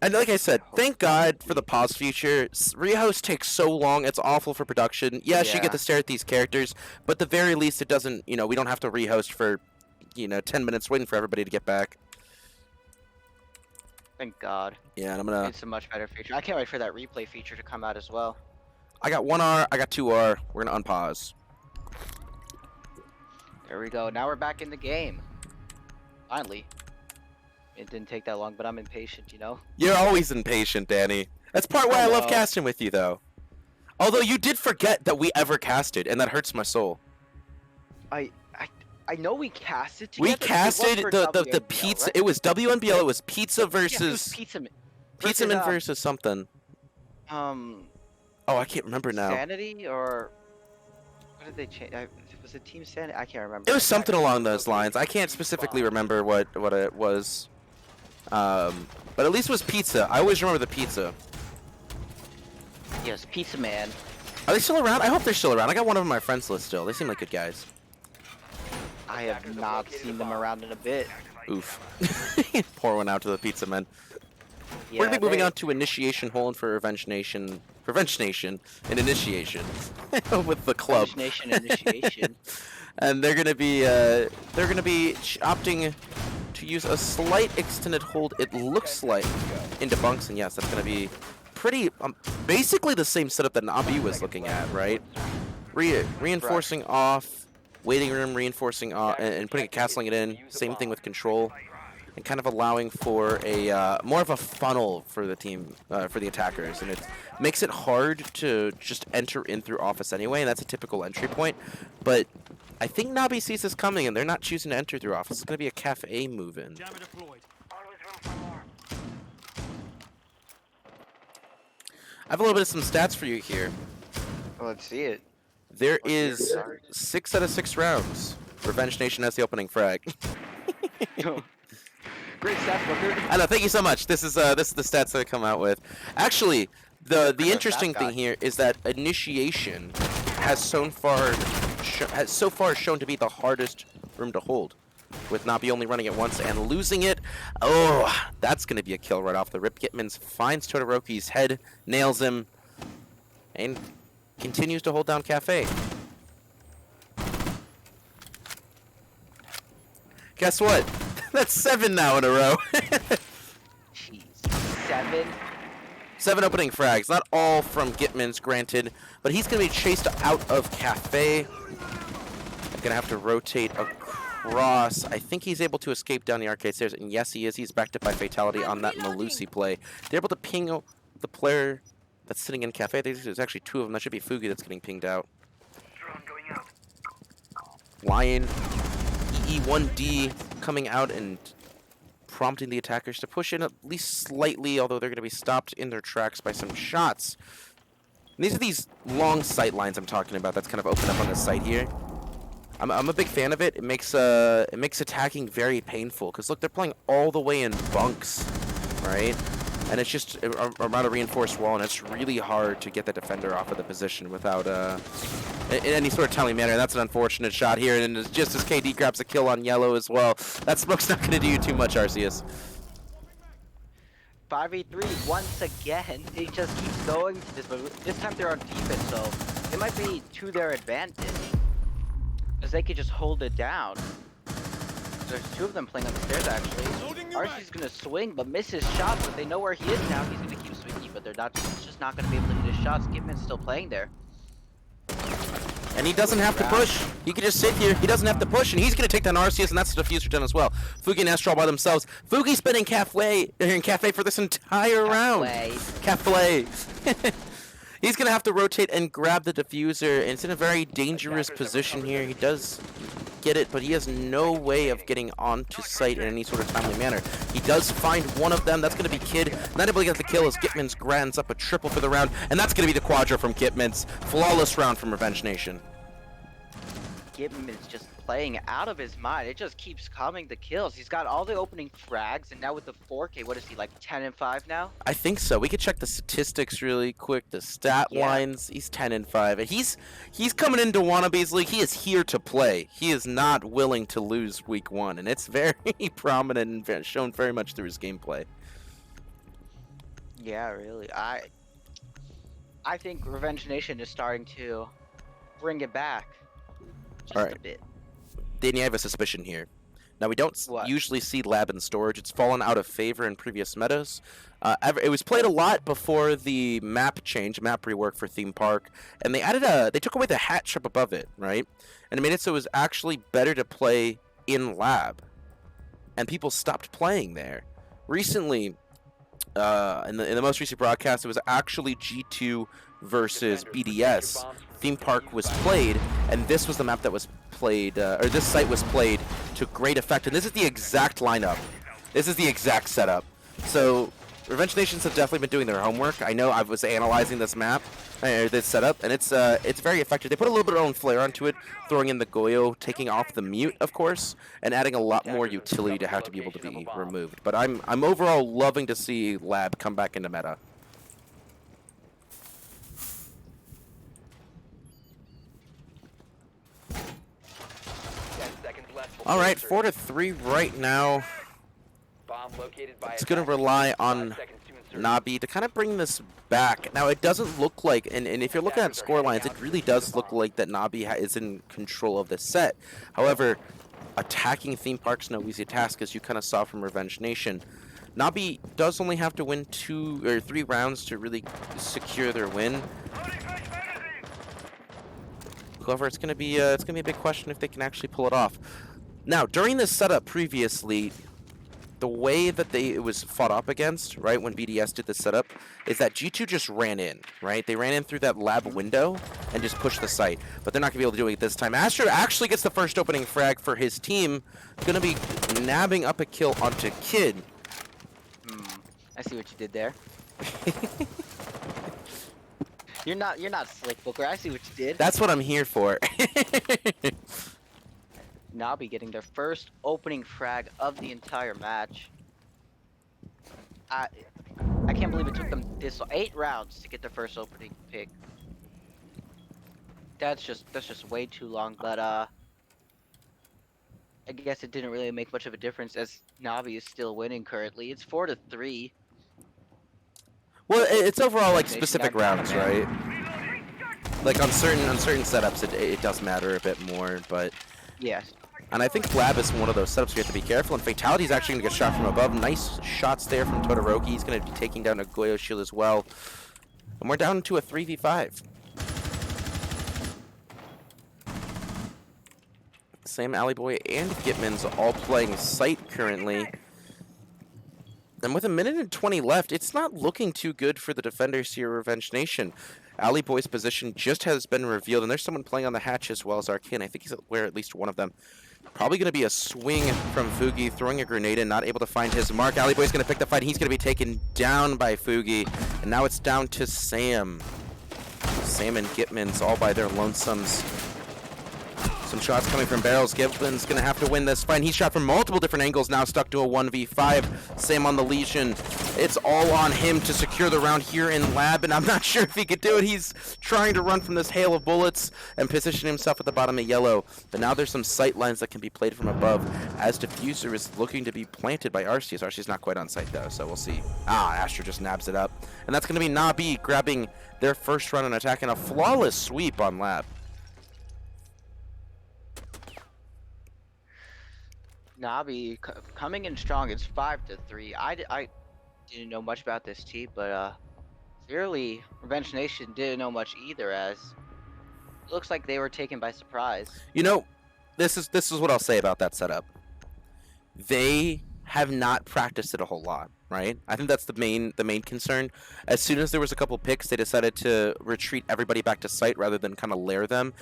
Speaker 2: And like I said, thank God for the pause feature. Rehost takes so long; it's awful for production. Yes, you
Speaker 3: Yeah.
Speaker 2: get to stare at these characters, but at the very least, it doesn't. You know, we don't have to rehost for, 10 minutes waiting for everybody to get back.
Speaker 3: Thank God.
Speaker 2: Yeah, and I'm gonna.
Speaker 3: It's a much better feature. I can't wait for that replay feature to come out as well.
Speaker 2: I got 1R. I got 2R. We're gonna unpause.
Speaker 3: There we go. Now we're back in the game. Finally. It didn't take that long, but I'm impatient, you know?
Speaker 2: You're always impatient, Danny. That's part why I love
Speaker 3: know.
Speaker 2: casting with you, though. Although you did forget that we ever casted, and that hurts my soul.
Speaker 3: I know we casted
Speaker 2: We
Speaker 3: together.
Speaker 2: casted
Speaker 3: It was
Speaker 2: the
Speaker 3: for WNBL,
Speaker 2: pizza.
Speaker 3: right?
Speaker 2: It was WNBL. It was pizza
Speaker 3: Yeah, it was
Speaker 2: versus
Speaker 3: Pizza Man
Speaker 2: Pizza versus something.
Speaker 3: um
Speaker 2: Oh, I can't remember now.
Speaker 3: Sanity or what did they change? Was it Team Sanity? I can't remember.
Speaker 2: It was something
Speaker 3: exactly.
Speaker 2: along those lines. I can't specifically remember what it was. But at least it was pizza. I always remember the pizza.
Speaker 3: Yes, Pizza Man.
Speaker 2: Are they still around? I hope they're still around. I got one of them on my friends list still. They seem like good guys.
Speaker 3: I have not seen them around in a bit.
Speaker 2: Oof. Pour one out to the pizza men.
Speaker 3: Yeah,
Speaker 2: We're gonna be moving
Speaker 3: they-
Speaker 2: on to Initiation Hole and for Revenge Nation. Revenge Nation and Initiation with the club.
Speaker 3: French Nation Initiation.
Speaker 2: And they're gonna be opting to use a slight extended hold. It looks like into bunks, and yes, that's gonna be pretty basically the same setup that Nabi was looking at, right? Reinforcing off, waiting room, reinforcing off, and putting a castling it in. Same thing with control. And kind of allowing for a more of a funnel for the team, for the attackers, and it makes it hard to just enter in through office anyway, and that's a typical entry point. But I think Nabi sees this coming, and they're not choosing to enter through office. It's going to be a cafe move-in.
Speaker 4: Always room for more.
Speaker 2: I have a little bit of some stats for you here.
Speaker 3: Let's see it.
Speaker 2: There is 6 out of 6 rounds. Revenge Nation has the opening frag.
Speaker 3: Great stats, Booker.
Speaker 2: I know. Thank you so much. This is the stats that I come out with. Actually, the interesting thing here is that Initiation has so far shown to be the hardest room to hold, with Nabi only running it once and losing it. Oh, that's gonna be a kill right off the rip. Gitmans finds Todoroki's head, nails him, and continues to hold down Cafe. Guess what? That's 7 now in a row.
Speaker 3: Jeez. 7?
Speaker 2: 7 opening frags, not all from Gitmans, granted, but he's going to be chased out of Cafe. Going to have to rotate across. I think he's able to escape down the arcade stairs, and yes, he is. He's backed up by Fatality on that Malusi play. They're able to ping the player that's sitting in Cafe. There's actually 2 of them. That should be Fugi that's getting pinged out.
Speaker 4: Drone going out.
Speaker 2: Lion, EE1D coming out and prompting the attackers to push in at least slightly, although they're going to be stopped in their tracks by some shots. And these are these long sight lines I'm talking about that's kind of opened up on the site here. I'm a big fan of it. It makes attacking very painful, because look, they're playing all the way in bunks, right? And it's just around a reinforced wall, and it's really hard to get the defender off of the position without in any sort of timely manner. That's an unfortunate shot here, and it's just as KD grabs a kill on yellow as well. That smoke's not going to do you too much, Arceus.
Speaker 3: 5v3 once again. He just keeps going to this, but this time they're on defense, so it might be to their advantage, as they could just hold it down. There's 2 of them playing on the stairs, actually. Arceus gonna swing, but miss his shots, but they know where he is now. He's gonna keep swinging, but they're not. He's just not gonna be able to hit his shots. Gitman's still playing there.
Speaker 2: And he doesn't have to push. He can just sit here. He doesn't have to push, and he's going to take down Arceus, and that's the diffuser done as well. Fugi and Astral by themselves. Fugi spinning Cafe for this entire round. Cafe. He's going to have to rotate and grab the diffuser, and it's in a very dangerous position here. He does get it, but he has no way of getting onto site in any sort of timely manner. He does find one of them. That's going to be Kid. Not able to get the kill as Gitmans grinds up a triple for the round, and that's going to be the quadra from Gitmans. Flawless round from Revenge Nation.
Speaker 3: Gitman's just playing out of his mind. It just keeps coming, the kills. He's got all the opening frags, and now with the 4K, what is he, like 10-5 now?
Speaker 2: I think so. We could check the statistics really quick. The stat lines. He's 10-5. And he's coming into Wannabe's league. He is here to play. He is not willing to lose week 1, and it's very prominent and shown very much through his gameplay.
Speaker 3: Yeah, really. I think Revenge Nation is starting to bring it back. Just a bit.
Speaker 2: Danny, I have a suspicion here. Now, we don't usually see lab and storage. It's fallen out of favor in previous metas. It was played a lot before the map change, map rework for Theme Park, and they took away the hat strip above it, right? And it made it so it was actually better to play in lab, and people stopped playing there. Recently, in the most recent broadcast, it was actually G2 versus BDS. Theme Park was played, and this was the map that was played, or this site was played to great effect. And this is the exact lineup. This is the exact setup. So, Revenge Nations have definitely been doing their homework. I know I was analyzing this map, or this setup, and it's very effective. They put a little bit of their own flair onto it, throwing in the Goyo, taking off the mute, of course, and adding a lot more utility to have to be able to be removed. But I'm overall loving to see Lab come back into meta. All right, 4-3 right now. It's going to rely on Nabi to kind of bring this back. Now, it doesn't look like, and if you're looking at score lines, it really does look like that Nabi is in control of this set. However, attacking Theme Park's no easy task, as you kind of saw from Revenge Nation. Nabi does only have to win 2 or 3 rounds to really secure their win. However, it's going to be a big question if they can actually pull it off. Now, during this setup previously, the way that it was fought up against, right, when BDS did this setup, is that G2 just ran in, right? They ran in through that lab window and just pushed the site. But they're not going to be able to do it this time. Astro actually gets the first opening frag for his team. Going to be nabbing up a kill onto Kid.
Speaker 3: I see what you did there. You're not slick, Booker. I see what you did.
Speaker 2: That's what I'm here for.
Speaker 3: Nabi getting their first opening frag of the entire match. I can't believe it took them 8 rounds to get their first opening pick. That's just way too long, but I guess it didn't really make much of a difference, as Nabi is still winning currently. It's 4-3.
Speaker 2: Well, it's overall like specific rounds, right? Like on certain setups, it does matter a bit more, but
Speaker 3: yes.
Speaker 2: And I think Lab is one of those setups we have to be careful. And Fatality is actually going to get shot from above. Nice shots there from Todoroki. He's going to be taking down a Goyo shield as well. And we're down to a 3v5. Sam, Alley Boy, and Gitman's all playing site currently. And with 1:20 left, it's not looking too good for the defenders here, Revenge Nation. Alley Boy's position just has been revealed, and there's someone playing on the hatch as well as Arcane. I think he's aware at least one of them. Probably going to be a swing from Fugi, throwing a grenade and not able to find his mark. Alley Boy's going to pick the fight. He's going to be taken down by Fugi, and now it's down to Sam. Sam and Gitman's all by their lonesomes. Some shots coming from barrels. Gitman's going to have to win this fight. He's shot from multiple different angles, now stuck to a 1v5. Sam on the Legion. It's all on him to secure the round here in Lab, and I'm not sure if he could do it. He's trying to run from this hail of bullets and position himself at the bottom of yellow. But now there's some sight lines that can be played from above as Diffuser is looking to be planted by Arceus. Arceus not quite on site, though, so we'll see. Astra just nabs it up. And that's going to be Nabi grabbing their first run and attacking a flawless sweep on Lab.
Speaker 3: Nabi coming in strong. It's 5-3. I didn't know much about this team, but clearly Revenge Nation didn't know much either, as it looks like they were taken by surprise.
Speaker 2: You know, this is what I'll say about that setup. They have not practiced it a whole lot, right? I think that's the main concern. As soon as there was a couple picks, they decided to retreat everybody back to site rather than kind of lair them.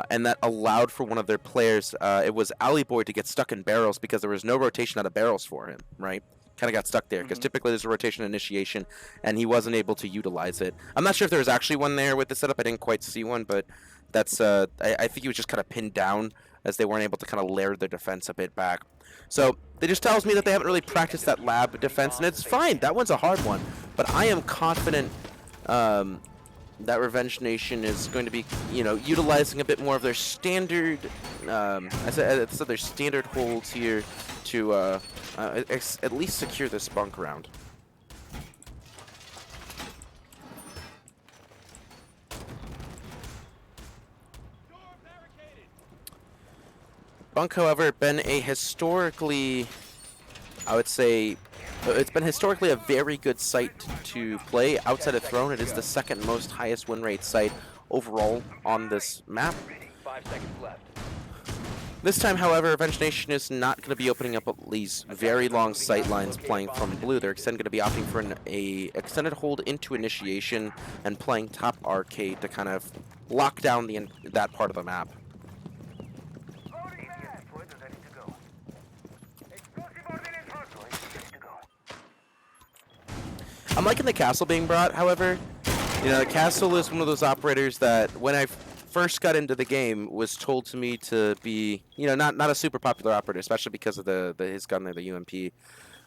Speaker 2: And that allowed for one of their players, it was Alley Boy, to get stuck in barrels because there was no rotation out of barrels for him, right? Kind of got stuck there because typically there's a rotation initiation, and he wasn't able to utilize it. I'm not sure if there was actually one there with the setup. I didn't quite see one, but that's I think he was just kind of pinned down as they weren't able to kind of layer their defense a bit back. So it just tells me that they haven't really practiced that Lab defense, and it's fine. That one's a hard one, but I am confident that Revenge Nation is going to be, utilizing a bit more of their standard, I said their standard holds here to at least secure this bunk round. Bunk, however, been a historically, I would say, it's been historically a very good site to play. Outside of Throne, it is the second most highest win rate site overall on this map.
Speaker 4: 5 seconds left.
Speaker 2: This time, however, Revenge Nation is not going to be opening up these very long sight lines playing from blue. They're going to be opting for an extended hold into initiation and playing top arcade to kind of lock down that part of the map. I'm liking the castle being brought, however. The castle is one of those operators that, when I first got into the game, was told to me to be, not a super popular operator, especially because of his gun there, the UMP.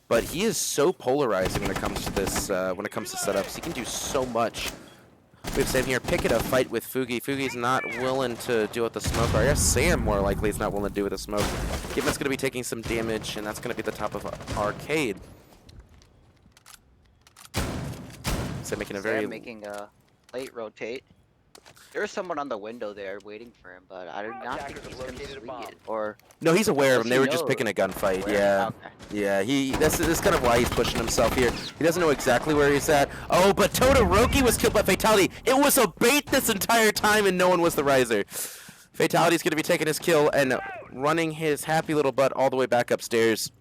Speaker 2: But he is so polarizing when it comes to this, when it comes to setups. He can do so much. We have Sam here picking a fight with Fugi. Fugi's not willing to deal with the smoke, or I guess Sam more likely is not willing to deal with the smoke. Gitman's going to be taking some damage, and that's going to be the top of arcade. So making
Speaker 3: a late rotate. There's someone on the window there waiting for him, but I do not think he's going to swing it. Or
Speaker 2: no, he's aware of him. They were just picking a gunfight. Yeah,
Speaker 3: okay.
Speaker 2: Yeah. This kind of why he's pushing himself here. He doesn't know exactly where he's at. Oh, but Todoroki was killed by Fatality. It was a bait this entire time, and no one was the riser. Fatality's going to be taking his kill and running his happy little butt all the way back upstairs.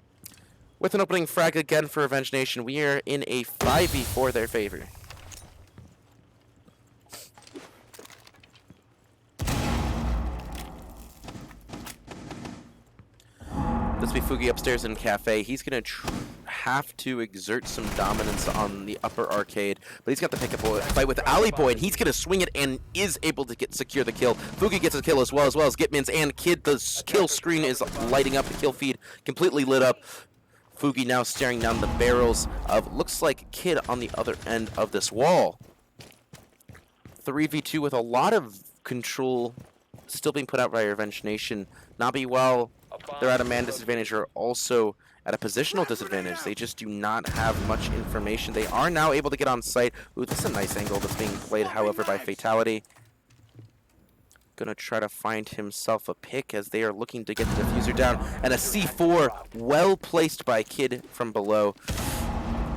Speaker 2: With an opening frag again for Revenge Nation, we are in a 5v4 their favor. This will be Fugi upstairs in Cafe. He's going to have to exert some dominance on the upper arcade, but he's got the pickup fight with Alley Boy, and he's going to swing it and is able to secure the kill. Fugi gets a kill as well as Gitman's and Kid. The kill screen is lighting up, the kill feed completely lit up. Fugi now staring down the barrels of, looks like, Kid on the other end of this wall. 3v2 with a lot of control still being put out by Revenge Nation. Nabi, while they're at a man disadvantage, are also at a positional disadvantage. They just do not have much information. They are now able to get on site. Ooh, this is a nice angle that's being played, however, by Fatality. Gonna try to find himself a pick as they are looking to get the diffuser down. And a C4, well placed by Kid from below,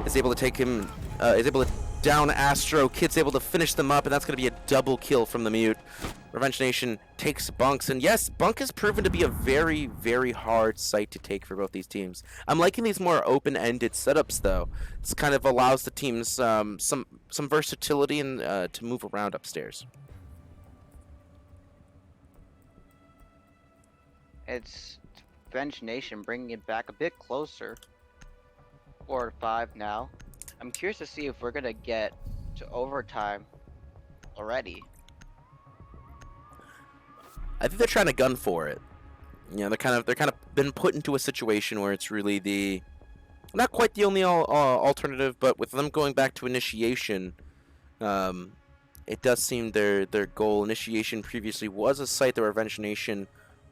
Speaker 2: is able to take him, is able to down Astro. Kid's able to finish them up, and that's gonna be a double kill from the Mute. Revenge Nation takes Bunks, and yes, Bunk has proven to be a very, very hard site to take for both these teams. I'm liking these more open-ended setups, though. This kind of allows the teams some versatility and to move around upstairs.
Speaker 3: It's Revenge Nation bringing it back a bit closer. 4-5 now. I'm curious to see if we're gonna get to overtime already.
Speaker 2: I think they're trying to gun for it. You know, they're kind of been put into a situation where it's really the not quite the only alternative, but with them going back to initiation, it does seem their goal. Initiation previously was a site that Revenge Nation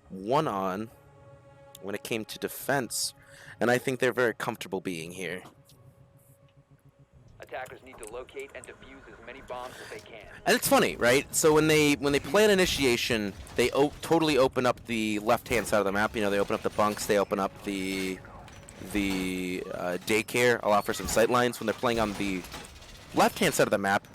Speaker 2: won on when it came to defense, and I think they're very comfortable being here.
Speaker 5: Attackers need to locate and defuse as many bombs as they can.
Speaker 2: And it's funny, right? So when they plan initiation, they totally open up the left-hand side of the map. You know, they open up the bunks, they open up the daycare, allow for some sight lines. When they're playing on the left-hand side of the map,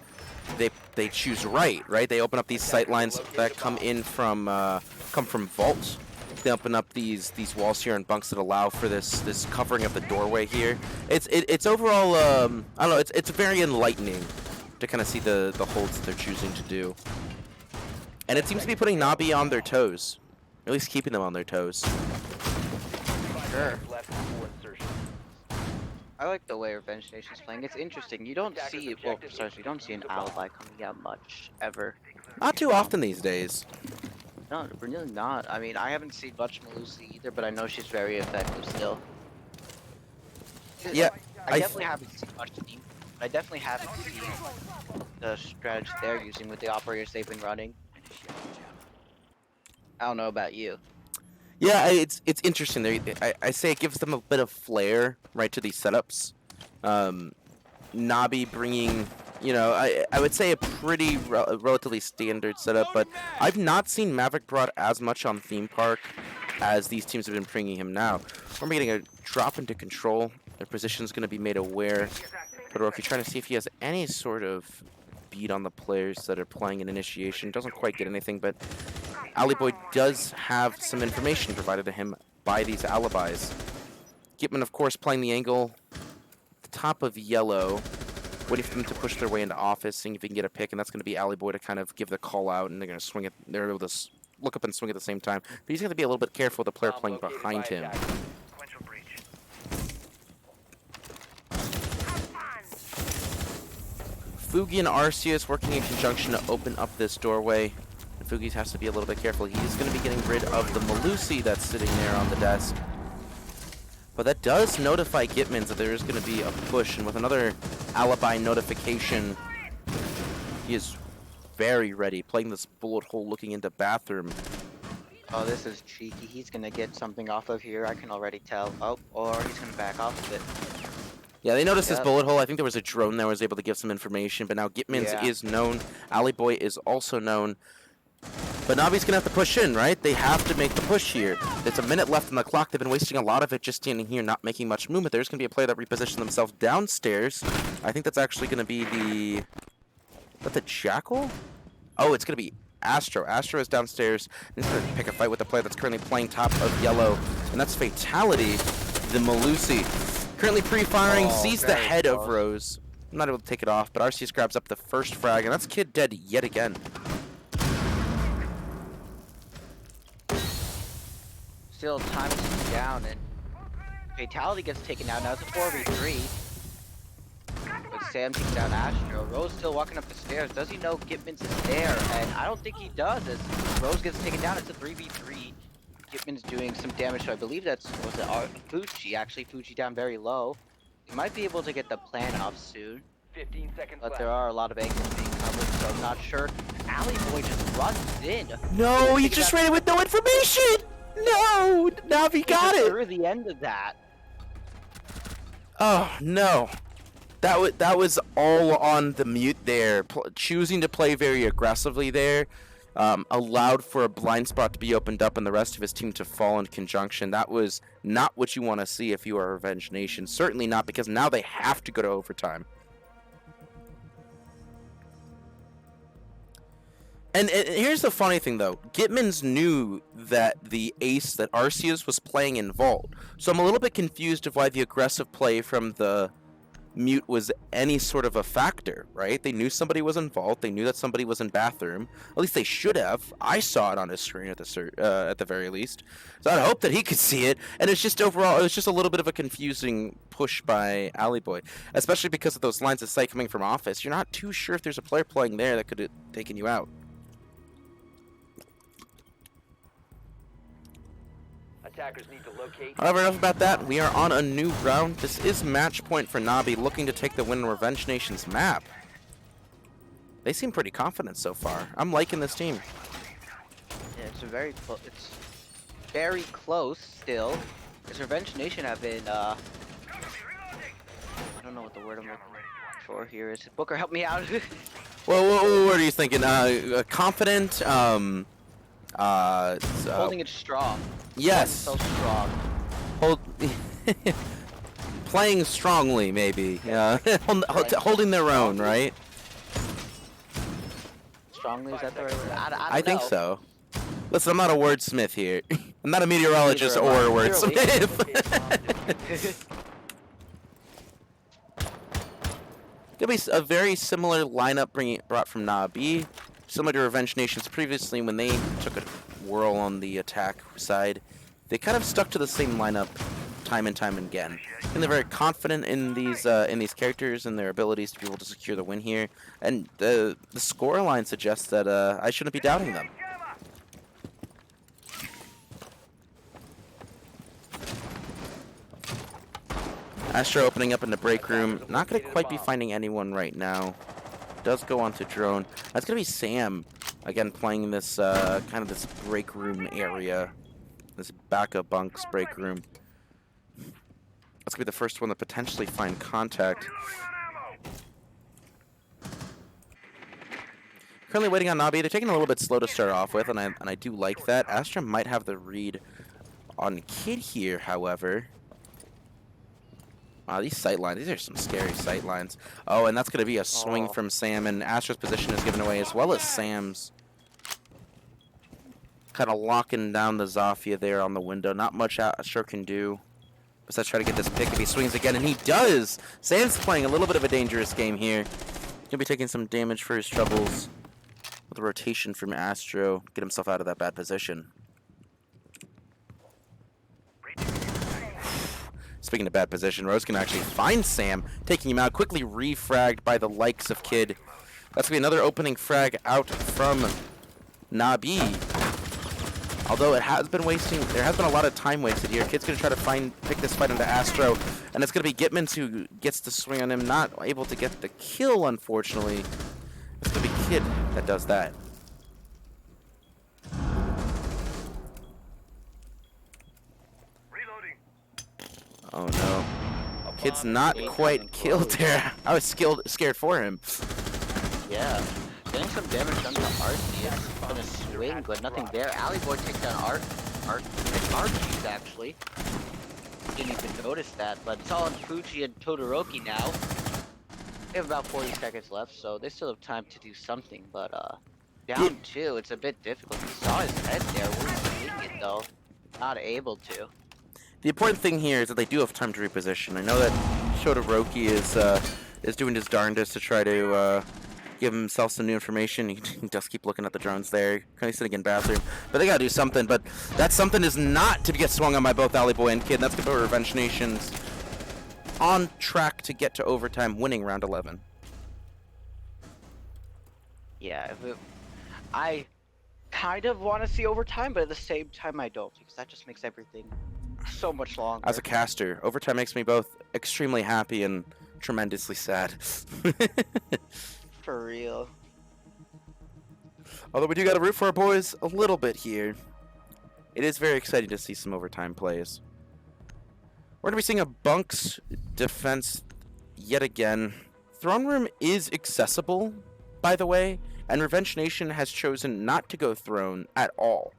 Speaker 2: they choose right? They open up these sight lines that come from vaults. They open up these walls here and bunks that allow for this covering of the doorway here. It's overall I don't know, it's very enlightening to kind of see the holds that they're choosing to do. And it seems to be putting Nabi on their toes. At least keeping them on their toes.
Speaker 3: Sure.
Speaker 5: Left before insertion.
Speaker 3: I like the way Revenge Nation's playing. It's interesting. You don't see you don't see an alibi coming out much ever.
Speaker 2: Not too often these days.
Speaker 3: No, really not. I mean, I haven't seen much Malusi either, but I know she's very effective still.
Speaker 2: Yeah,
Speaker 3: I definitely haven't seen much team. I definitely haven't seen the strategy they're using with the operators they've been running. I don't know about you.
Speaker 2: Yeah, it's interesting. I say it gives them a bit of flair, right, to these setups. Nabi bringing, you know, I would say a pretty relatively standard setup, but I've not seen Maverick brought as much on Theme Park as these teams have been bringing him now. We're getting a drop into control. Their position's going to be made aware. Todoroki trying to see if he has any sort of beat on the players that are playing in initiation. Doesn't quite get anything, but Boy does have some information provided to him by these alibis. Gitman, of course, playing the angle at the top of yellow, waiting for them to push their way into office, seeing if he can get a pick, and that's going to be Boy to kind of give the call out, and they're going to swing it. They're able to look up and swing at the same time. But he's going to be a little bit careful with the player playing behind him. Fugi and Arceus working in conjunction to open up this doorway. And Fugi has to be a little bit careful. He's going to be getting rid of the Malusi that's sitting there on the desk. But that does notify Gitmans that there is going to be a push. And with another alibi notification, he is very ready. Playing this bullet hole looking into bathroom.
Speaker 3: Oh, this is cheeky. He's going to get something off of here. I can already tell. Oh, or he's going to back off of it.
Speaker 2: Yeah, they noticed this bullet hole. I think there was a drone that was able to give some information, but now Gitmans is known. Boy is also known. But Navi's going to have to push in, right? They have to make the push here. There's a minute left on the clock. They've been wasting a lot of it just standing here, not making much movement. There's going to be a player that repositions themselves downstairs. I think that's actually going to be the... Is that the Jackal? Oh, it's going to be Astro. Astro is downstairs. He's going to pick a fight with the player that's currently playing top of yellow. And that's Fatality, the Malusi. Currently pre-firing, sees the head of Rose. I'm not able to take it off, but Arceus grabs up the first frag, and that's Kid dead yet again.
Speaker 3: Still time is down, and Fatality gets taken out. Now it's a 4v3. But Sam takes down Astro. Rose still walking up the stairs. Does he know Gitman's is there? And I don't think he does, as Rose gets taken down. It's a 3v3. Gitman's doing some damage, so I believe that's, was it Fuji? Actually, Fuji down very low. He might be able to get the plan off soon.
Speaker 5: 15 seconds
Speaker 3: But
Speaker 5: left.
Speaker 3: there are a lot of angles being covered, so I'm not sure. Boy just runs in.
Speaker 2: No, he just ran in with no information! No! Navi got it!
Speaker 3: Through the end of that.
Speaker 2: Oh, no. That was all on the Mute there. Choosing to play very aggressively there. allowed for a blind spot to be opened up and the rest of his team to fall in conjunction. That was not what you want to see if you are Revenge Nation. Certainly not, because now they have to go to overtime. And here's the funny thing, though. Gitmans knew that the ace that Arceus was playing in Vault. So I'm a little bit confused of why the aggressive play from the Mute was any sort of a factor, right? They knew somebody was in Vault. They knew that somebody was in Bathroom. At least they should have. I saw it on his screen at the very least. So I'd hope that he could see it. And it's just overall, it was just a little bit of a confusing push by Alley Boy. Especially because of those lines of sight coming from Office. You're not too sure if there's a player playing there that could have taken you out.
Speaker 5: Attackers need to locate.
Speaker 2: However, enough about that. We are on a new round. This is match point for Nabi, looking to take the win on Revenge Nation's map. They seem pretty confident so far. I'm liking this team.
Speaker 3: Yeah, it's very close still. Because Revenge Nation have been, I don't know what the word I'm looking for here is. Booker, help me out.
Speaker 2: Well, what are you thinking? Confident?
Speaker 3: Holding it strong.
Speaker 2: Yes.
Speaker 3: So strong.
Speaker 2: Playing strongly, maybe. Holding their own, right?
Speaker 3: Strongly, is that the right word?
Speaker 2: I think so. Listen, I'm not a wordsmith here. I'm not a meteorologist or a wordsmith. Gonna be a very similar lineup brought from Nabi, similar to Revenge Nations previously when they took a whirl on the attack side. They kind of stuck to the same lineup time and time again, and they're very confident in these characters and their abilities to be able to secure the win here. And the score line suggests that I shouldn't be doubting them. Astro opening up in the break room. Not going to quite be finding anyone right now. Does go on to drone. That's going to be Sam, again, playing this kind of this break room area. This backup bunks break room. That's going to be the first one to potentially find contact. Currently waiting on Nabi. They're taking a little bit slow to start off with, and I do like that. Astra might have the read on Kid here, however. Wow, these sight lines, these are some scary sight lines. Oh, and that's going to be a swing from Sam, and Astra's position is given away as well as Sam's. Kind of locking down the Zafia there on the window. Not much Astra can do. Besides try to get this pick if he swings again, and he does! Sam's playing a little bit of a dangerous game here. He'll be taking some damage for his troubles with a rotation from Astro. Get himself out of that bad position. Speaking of bad position, Rose can actually find Sam, taking him out, quickly refragged by the likes of Kid. That's going to be another opening frag out from Nabi. Although it has been there has been a lot of time wasted here. Kid's going to try to pick this fight into Astro, and it's going to be Gitmans who gets the swing on him, not able to get the kill, unfortunately. It's going to be Kid that does that. Oh no. Kid's not quite killed there. I was scared for him.
Speaker 3: Yeah. Getting some damage done to Arceus. It's gonna swing, but nothing there. Alley Boy takes down Arceus actually. Didn't even notice that, but it's all on Fuji and Todoroki now. They have about 40 seconds left, so they still have time to do something, but down two, it's a bit difficult. You saw his head there. We're swinging it though. Not able to.
Speaker 2: The important thing here is that they do have time to reposition. I know that Todoroki is doing his darndest to try to give himself some new information. He does keep looking at the drones there. Currently sitting in bathroom. But they gotta do something. But that something is not to get swung on by both Alley Boy and Kid. And that's gonna be Revenge Nation's on track to get to overtime, winning round 11.
Speaker 3: Yeah, I kind of want to see overtime, but at the same time I don't, because that just makes everything so much longer.
Speaker 2: As a caster, overtime makes me both extremely happy and tremendously sad.
Speaker 3: For real.
Speaker 2: Although we do got to root for our boys a little bit here. It is very exciting to see some overtime plays. We're going to be seeing a bunks defense yet again. Throne room is accessible, by the way. and Revenge Nation has chosen not to go throne at all.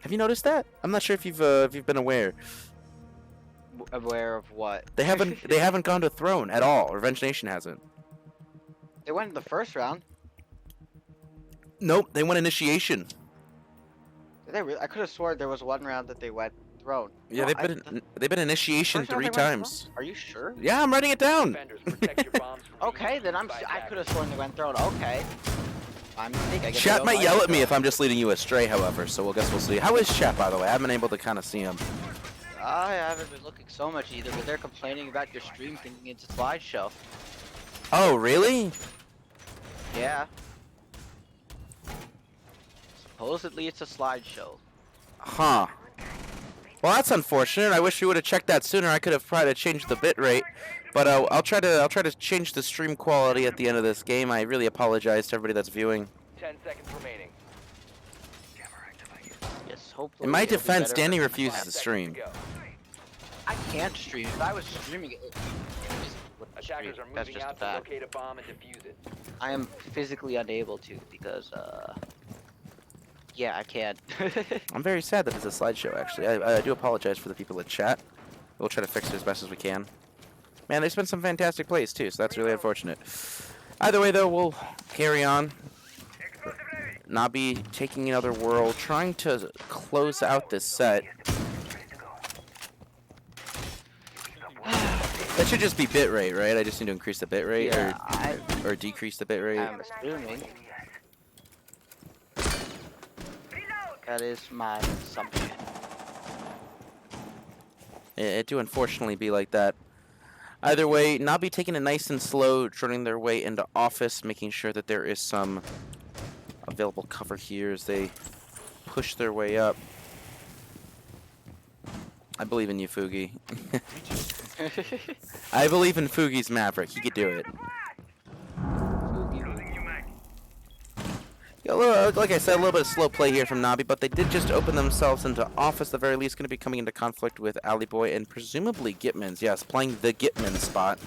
Speaker 2: Have you noticed that? I'm not sure if you've been aware.
Speaker 3: Aware of what?
Speaker 2: They haven't gone to throne at all. Revenge Nation hasn't.
Speaker 3: They went in the first round.
Speaker 2: Nope, they went initiation.
Speaker 3: Did they really? I could have sworn there was one round that they went throne.
Speaker 2: Yeah,
Speaker 3: No,
Speaker 2: they've been initiation
Speaker 3: first round
Speaker 2: 3
Speaker 3: they went
Speaker 2: times.
Speaker 3: throne? Are you sure?
Speaker 2: Yeah, I'm writing it down.
Speaker 5: Defenders, protect your bombs from
Speaker 3: Okay, then
Speaker 5: being used by
Speaker 3: I could have
Speaker 5: attackers.
Speaker 3: sworn they went throne. Okay. I'm mistaken. I guess
Speaker 2: Chat
Speaker 3: they
Speaker 2: might
Speaker 3: don't
Speaker 2: yell
Speaker 3: like
Speaker 2: at me
Speaker 3: throne.
Speaker 2: if I'm just leading you astray, however, so we'll guess we'll see. How is chat, by the way? I haven't been able to kind of see him.
Speaker 3: I haven't been looking so much either, but they're complaining about your stream thinking it's a slideshow.
Speaker 2: Oh, really?
Speaker 3: Yeah. Supposedly it's a slideshow.
Speaker 2: Huh. Well, that's unfortunate. I wish we would have checked that sooner. I could have tried to change the bit rate, but I'll try to change the stream quality at the end of this game. I really apologize to everybody that's viewing.
Speaker 5: 10 seconds remaining.
Speaker 3: Yes, hopefully.
Speaker 2: In my
Speaker 3: it'll be
Speaker 2: defense,
Speaker 3: better
Speaker 2: Danny
Speaker 3: for-
Speaker 2: refuses
Speaker 5: 5
Speaker 2: to
Speaker 5: seconds
Speaker 2: stream.
Speaker 5: go.
Speaker 3: I can't stream. If I was streaming it,
Speaker 5: Attackers are
Speaker 3: that's
Speaker 5: moving
Speaker 3: just a
Speaker 5: out to
Speaker 3: fact.
Speaker 5: locate a bomb and defuse it.
Speaker 3: I am physically unable to because yeah, I can't.
Speaker 2: I'm very sad that it's a slideshow, actually. I do apologize for the people in chat. We'll try to fix it as best as we can. Man, there's been some fantastic plays, too, so that's really unfortunate. Either way, though, we'll carry on. Nabi taking another whirl, trying to close out this set. That should just be bit rate, right? I just need to increase the bit rate
Speaker 3: Yeah,
Speaker 2: or decrease the bit rate.
Speaker 3: I'm assuming. That is my assumption.
Speaker 2: It do unfortunately be like that. Either way, Nabi taking it nice and slow, turning their way into office, making sure that there is some available cover here as they push their way up. I believe in you, Fugi. I believe in Fugi's Maverick. He could do it. Yeah, like I said, a little bit of slow play here from Nabi, but they did just open themselves into office. At the very least, going to be coming into conflict with Ali Boy and presumably Gitman's. Yes, playing the Gitman spot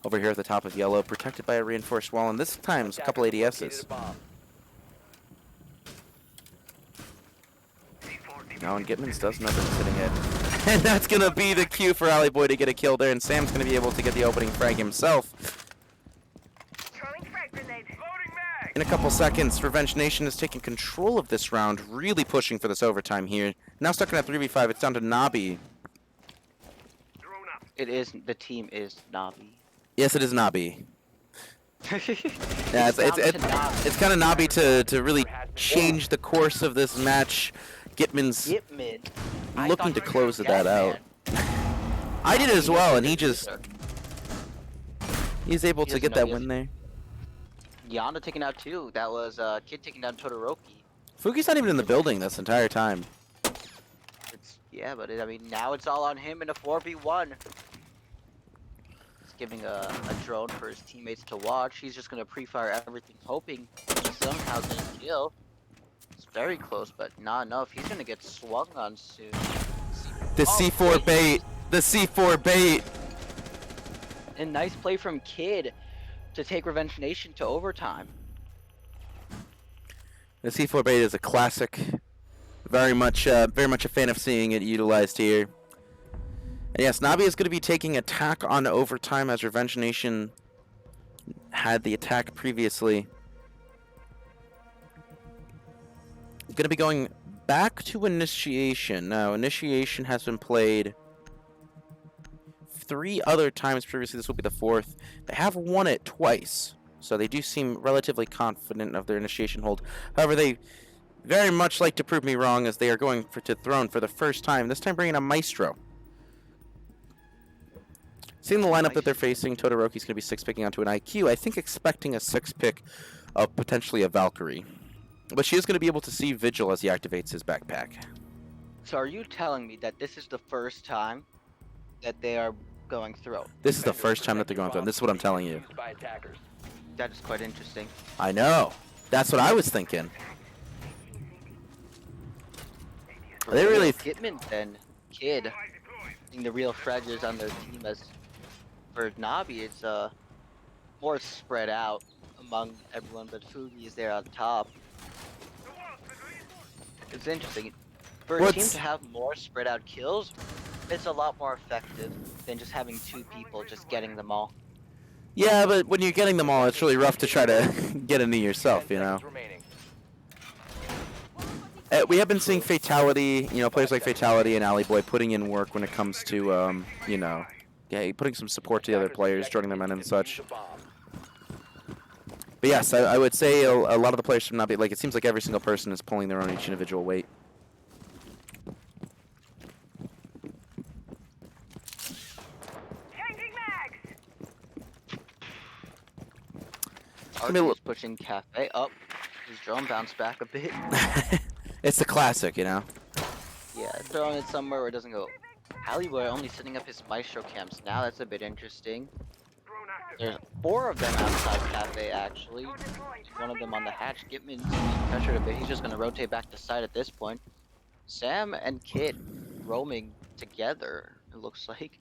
Speaker 2: over here at the top of yellow, protected by a reinforced wall, and this time's a couple
Speaker 5: Attackers located
Speaker 2: ADSs.
Speaker 5: a bomb.
Speaker 2: Now, and Gitman's does know that he's sitting it. And that's going to be the cue for Ali Boy to get a kill there, and Sam's going to be able to get the opening frag himself. In a couple seconds, Revenge Nation is taking control of this round, really pushing for this overtime here. Now stuck in a 3v5, it's down to Nabi.
Speaker 3: It is. The team is Nabi.
Speaker 2: Yes, it is Nabi. Yeah, it's
Speaker 3: Nabi.
Speaker 2: kind of Nabi to really change the course of this match. Gitman's
Speaker 3: Gitman. I
Speaker 2: looking
Speaker 3: thought
Speaker 2: to
Speaker 3: you were
Speaker 2: close that
Speaker 3: Gitman.
Speaker 2: out. I did as well, and he's able
Speaker 3: He
Speaker 2: to get
Speaker 3: doesn't
Speaker 2: that
Speaker 3: know
Speaker 2: win there.
Speaker 3: Yanda taking out two. That was Kid taking down Todoroki.
Speaker 2: Fugi's not even in the building this entire time.
Speaker 3: Yeah, but I mean now it's all on him in a 4v1. He's giving a drone for his teammates to watch. He's just gonna pre-fire everything, hoping he somehow gets a kill. It's very close, but not enough. He's gonna get swung on soon.
Speaker 2: The
Speaker 3: Oh,
Speaker 2: C4
Speaker 3: wait.
Speaker 2: bait. The C4 bait.
Speaker 3: And nice play from Kid to take Revenge Nation to overtime.
Speaker 2: The C4 bait is a classic. Very much a fan of seeing it utilized here. And yes, Nabi is going to be taking attack on overtime as Revenge Nation had the attack previously. Going to be going back to initiation. Now, initiation has been played 3 other times previously. This will be the 4th. They have won it twice, so they do seem relatively confident of their initiation hold. However, they very much like to prove me wrong as they are going to throne for the first time, this time bringing a Maestro. Seeing the lineup that they're facing, Todoroki's going to be 6-picking onto an IQ. I think expecting a 6-pick of potentially a Valkyrie. But she is going to be able to see Vigil as he activates his backpack.
Speaker 3: So are you telling me that this is the first time that they are going through?
Speaker 2: This is the first time that they're going through. This is what I'm telling you.
Speaker 5: Used by attackers.
Speaker 3: That is quite interesting.
Speaker 2: I know. That's what I was thinking.
Speaker 3: For
Speaker 2: They really-
Speaker 3: Gitman and Kid being the real fraggers on their team. As for Nabi, it's more spread out among everyone, but Fugi is there on top. It's interesting. For a team
Speaker 2: What's
Speaker 3: to have more spread out kills, it's a lot more effective than just having two people just getting them all.
Speaker 2: yeah, but when you're getting them all, it's really rough to try to get any yourself,
Speaker 5: 10
Speaker 2: you know.
Speaker 5: seconds remaining.
Speaker 2: We have been seeing Fatality, you know, players like Fatality and Alley Boy putting in work when it comes to, you know, yeah, putting some support to the other
Speaker 5: Attackers'
Speaker 2: players, joining them in
Speaker 5: objective
Speaker 2: and
Speaker 5: is to
Speaker 2: such.
Speaker 5: defuse a bomb.
Speaker 2: But yes, I would say a lot of the players should not be, like, it seems like every single person is pulling their own each individual weight.
Speaker 4: Changing mags.
Speaker 3: Archie's pushing Cafe up. His drone bounced back a bit.
Speaker 2: It's a classic, you know.
Speaker 3: Yeah, throwing it somewhere where it doesn't go. Hollywood only setting up his maestro camps now. That's a bit interesting.
Speaker 4: Drone active.
Speaker 3: There's 4 of them outside Cafe actually.
Speaker 4: Drone deployed.
Speaker 3: One of them on the hatch. Gitman's being pressured a bit. He's just gonna rotate back to side at this point. Sam and Kid roaming together. It looks like.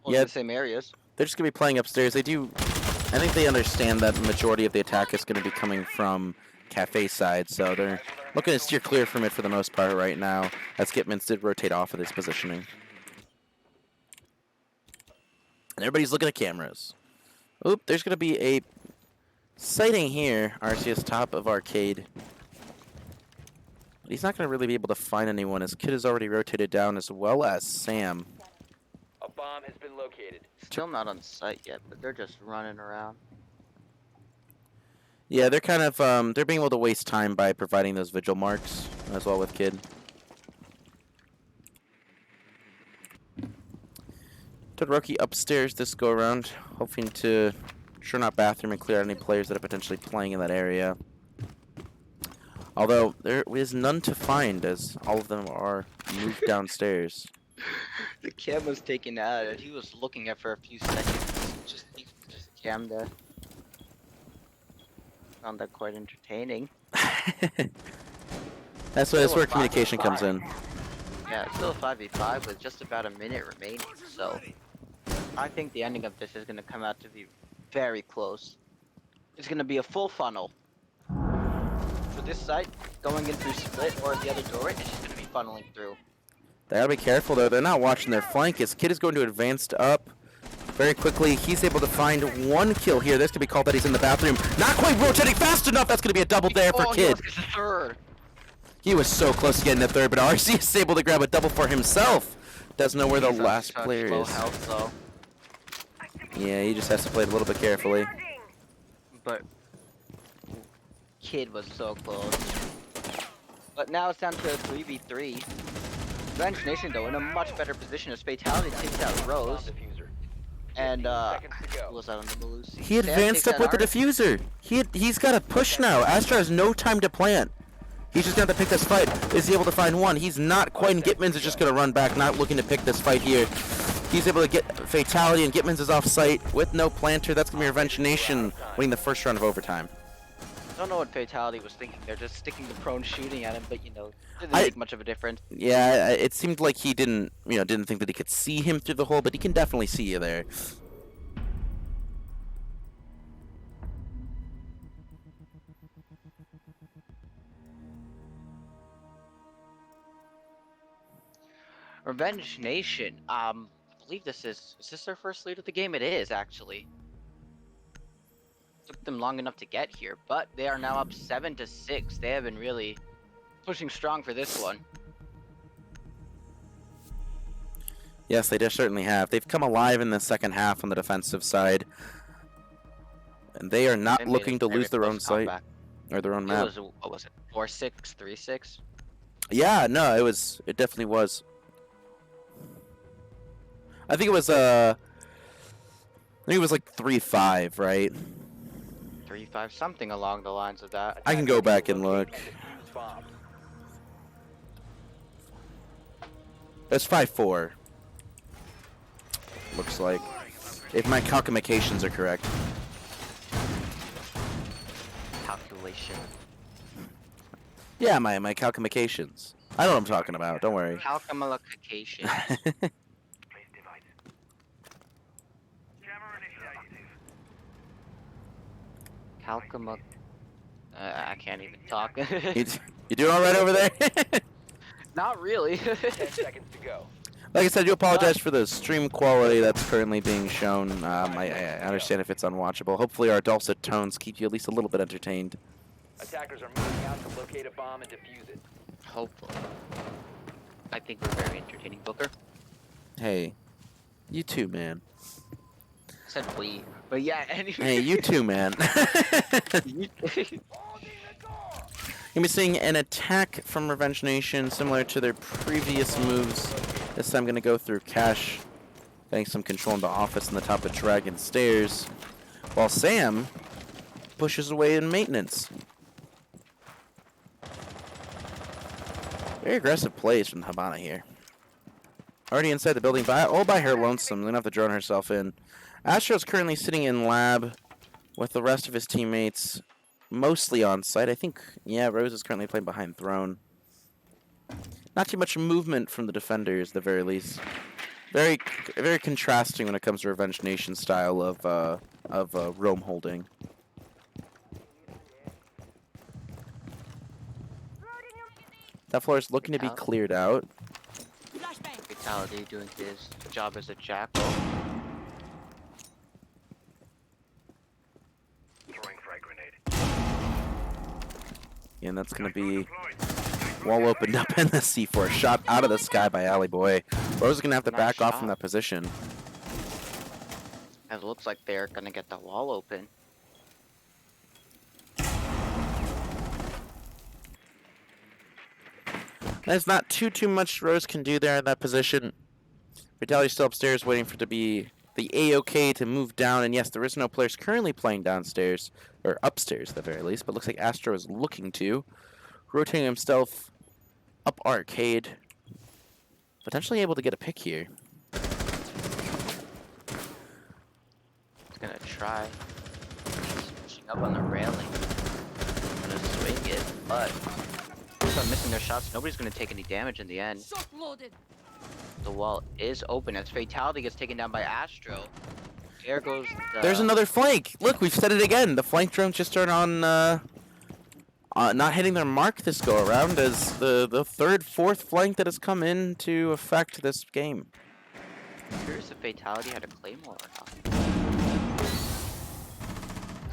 Speaker 3: Well,
Speaker 2: Yeah.
Speaker 3: in the same areas.
Speaker 2: They're just going to be playing upstairs. They do, I think they understand that the majority of the attack is going to be coming from Cafe side, so they're looking to steer clear from it for the most part right now, as Gitmans did rotate off of this positioning. And everybody's looking at cameras. Oop, there's going to be a sighting here, Arceus top of Arcade. But he's not going to really be able to find anyone, as Kid has already rotated down, as well as Sam.
Speaker 5: A bomb has been located.
Speaker 3: Still not on site yet, but they're just running around.
Speaker 2: Yeah, they're kind of, they're being able to waste time by providing those vigil marks, as well with Kid. Todoroki upstairs this go around, hoping to turn out bathroom and clear out any players that are potentially playing in that area. Although, there is none to find, as all of them are moved downstairs.
Speaker 3: The cam was taken out and he was looking at for a few seconds. Just cam there. Found that quite entertaining.
Speaker 2: That's where communication comes in.
Speaker 3: Yeah, it's still a 5v5 with just about a minute remaining, so I think the ending of this is going to come out to be very close. It's going to be a full funnel. For this site, going in through split or the other door, it's just going to be funneling through.
Speaker 2: They gotta be careful though, they're not watching their flank. As Kid is going to advance up very quickly. He's able to find 1 kill here. This could be called that he's in the bathroom. Not quite rotating fast enough. That's gonna be a double there for Kid.
Speaker 3: He was third.
Speaker 2: He was so close to getting the third, but RC is able to grab a double for himself. Doesn't know where the
Speaker 3: He's on
Speaker 2: last
Speaker 3: such
Speaker 2: player
Speaker 3: low
Speaker 2: is.
Speaker 3: health, though.
Speaker 2: Yeah, he just has to play it a little bit carefully.
Speaker 3: But Kid was so close. But now it's down to a 3v3. Revenge Nation, though, in a much better position as Fatality takes out
Speaker 5: Bomb
Speaker 3: Rose.
Speaker 5: diffuser.
Speaker 3: And,
Speaker 5: 15 seconds to go.
Speaker 3: who was that on the Malusi?
Speaker 2: He advanced up with the diffuser. He's got a push now. Astra has no time to plant. He's just going to have to pick this fight. Is he able to find 1? He's not quite, and Gitmans is just going to run back, not looking to pick this fight here. He's able to get Fatality, and Gitmans is off site with no planter. That's going to be Revenge Nation winning the first round of overtime.
Speaker 3: I don't know what Fatality was thinking. They're just sticking to prone shooting at him, but, you know, didn't make much of a difference.
Speaker 2: Yeah, it seemed like he didn't think that he could see him through the hole, but he can definitely see you there.
Speaker 3: Revenge Nation, I believe is this their first lead of the game? It is, actually. Took them long enough to get here, but they are now up 7-6. They have been really pushing strong for this one.
Speaker 2: Yes, they just certainly have. They've come alive in the second half on the defensive side. And they are not
Speaker 3: They made
Speaker 2: looking
Speaker 3: a
Speaker 2: to
Speaker 3: very
Speaker 2: lose their own
Speaker 3: close
Speaker 2: site
Speaker 3: comeback.
Speaker 2: or their own
Speaker 3: It
Speaker 2: map.
Speaker 3: was, what was it, 4-6, 3-6?
Speaker 2: Yeah, no, it definitely was. I think it was like 3-5, right?
Speaker 3: 3-5, something along the lines of that.
Speaker 2: I can go back and look.
Speaker 5: Locate and defuse bomb.
Speaker 2: It's 5-4. Looks like. If my calculations are correct.
Speaker 3: Calculation.
Speaker 2: Yeah, my calculations. I know what I'm talking about, don't worry.
Speaker 3: Calcumalification.
Speaker 4: Place device. Jammer initiated.
Speaker 3: Talcum. I can't even talk.
Speaker 2: You doing all right over there?
Speaker 3: Not really.
Speaker 5: 10 seconds to go.
Speaker 2: Like I said, I do apologize for the stream quality that's currently being shown. I understand if it's unwatchable. Hopefully our dulcet tones keep you at least a little bit entertained.
Speaker 5: Attackers are moving out to locate a bomb and defuse it.
Speaker 3: Hopefully. I think we're very entertaining, Booker.
Speaker 2: Hey, you too, man.
Speaker 3: I said we. But yeah, anyway.
Speaker 2: Hey, you too, man. You'll be seeing an attack from Revenge Nation similar to their previous moves. This time going to go through Cash, getting some control in the office on the top of Dragon Stairs, while Sam pushes away in maintenance. Very aggressive plays from Habana here. Already inside the building, all by her lonesome. Going to have to drone herself in. Astro's currently sitting in lab with the rest of his teammates, mostly on site. I think, yeah, Rose is currently playing behind Throne. Not too much movement from the defenders, at the very least. Very contrasting when it comes to Revenge Nation style of roam holding. That floor is looking to be cleared out.
Speaker 3: Fatality doing his job as a jackal.
Speaker 4: Throwing frag grenade.
Speaker 2: And that's going to be wall opened up in the C4. Shot out of the sky by Alley Boy. Rose is going to have to
Speaker 3: Nice
Speaker 2: back off
Speaker 3: shot.
Speaker 2: from that position.
Speaker 3: It looks like they're gonna get the wall open.
Speaker 2: There's not too much Rose can do there in that position. Vitality's still upstairs waiting for it to be the A-OK to move down. And yes, there is no players currently playing downstairs, or upstairs at the very least, but looks like Astro is looking to. Rotating himself up arcade. Potentially able to get a pick here.
Speaker 3: He's gonna try. He's pushing up on the railing. Gonna swing it, but I'm missing their shots. Nobody's gonna take any damage in the end.
Speaker 6: Shot loaded.
Speaker 3: The wall is open as Fatality gets taken down by Astro. There goes the...
Speaker 2: There's another flank. Look, we've said it again. The flank drones just turned on, not hitting their mark this go around as the third, fourth flank that has come into effect this game.
Speaker 3: Curious if Fatality had a claymore or not.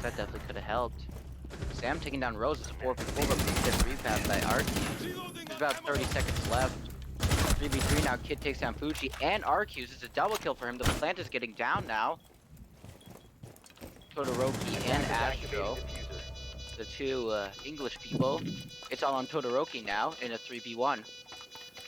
Speaker 3: That definitely could have helped. Sam taking down Rose is a 4v4, but he gets rebounded by Arceus. There's about 30 seconds left. 3v3 now. Kid takes down Fuji and Arceus. It's a double kill for him. The plant is getting down now. Todoroki and Astro, the two English people. It's all on Todoroki now in a 3v1.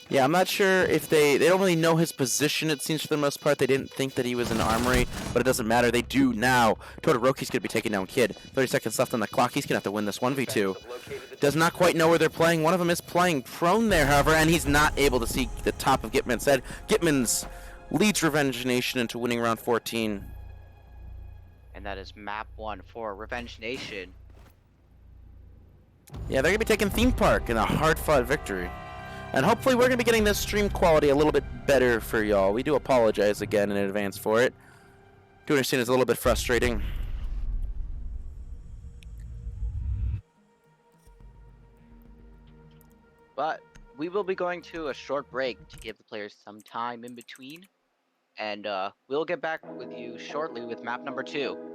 Speaker 2: Yeah, I'm not sure if they don't really know his position, it seems, for the most part. They didn't think that he was in armory, but it doesn't matter. They do now. Todoroki's going to be taking down Kid. 30 seconds left on the clock. He's going to have to win this 1v2. Does not quite know where they're playing. One of them is playing prone there, however, and he's not able to see the top of Gitman's head. Gitman's leads Revenge Nation into winning round 14.
Speaker 3: And that is map 1 for Revenge Nation.
Speaker 2: Yeah, they're going to be taking Theme Park in a hard-fought victory. And hopefully we're going to be getting this stream quality a little bit better for y'all. We do apologize again in advance for it. Do understand it's a little bit frustrating.
Speaker 3: But we will be going to a short break to give the players some time in between. And we'll get back with you shortly with map number 2.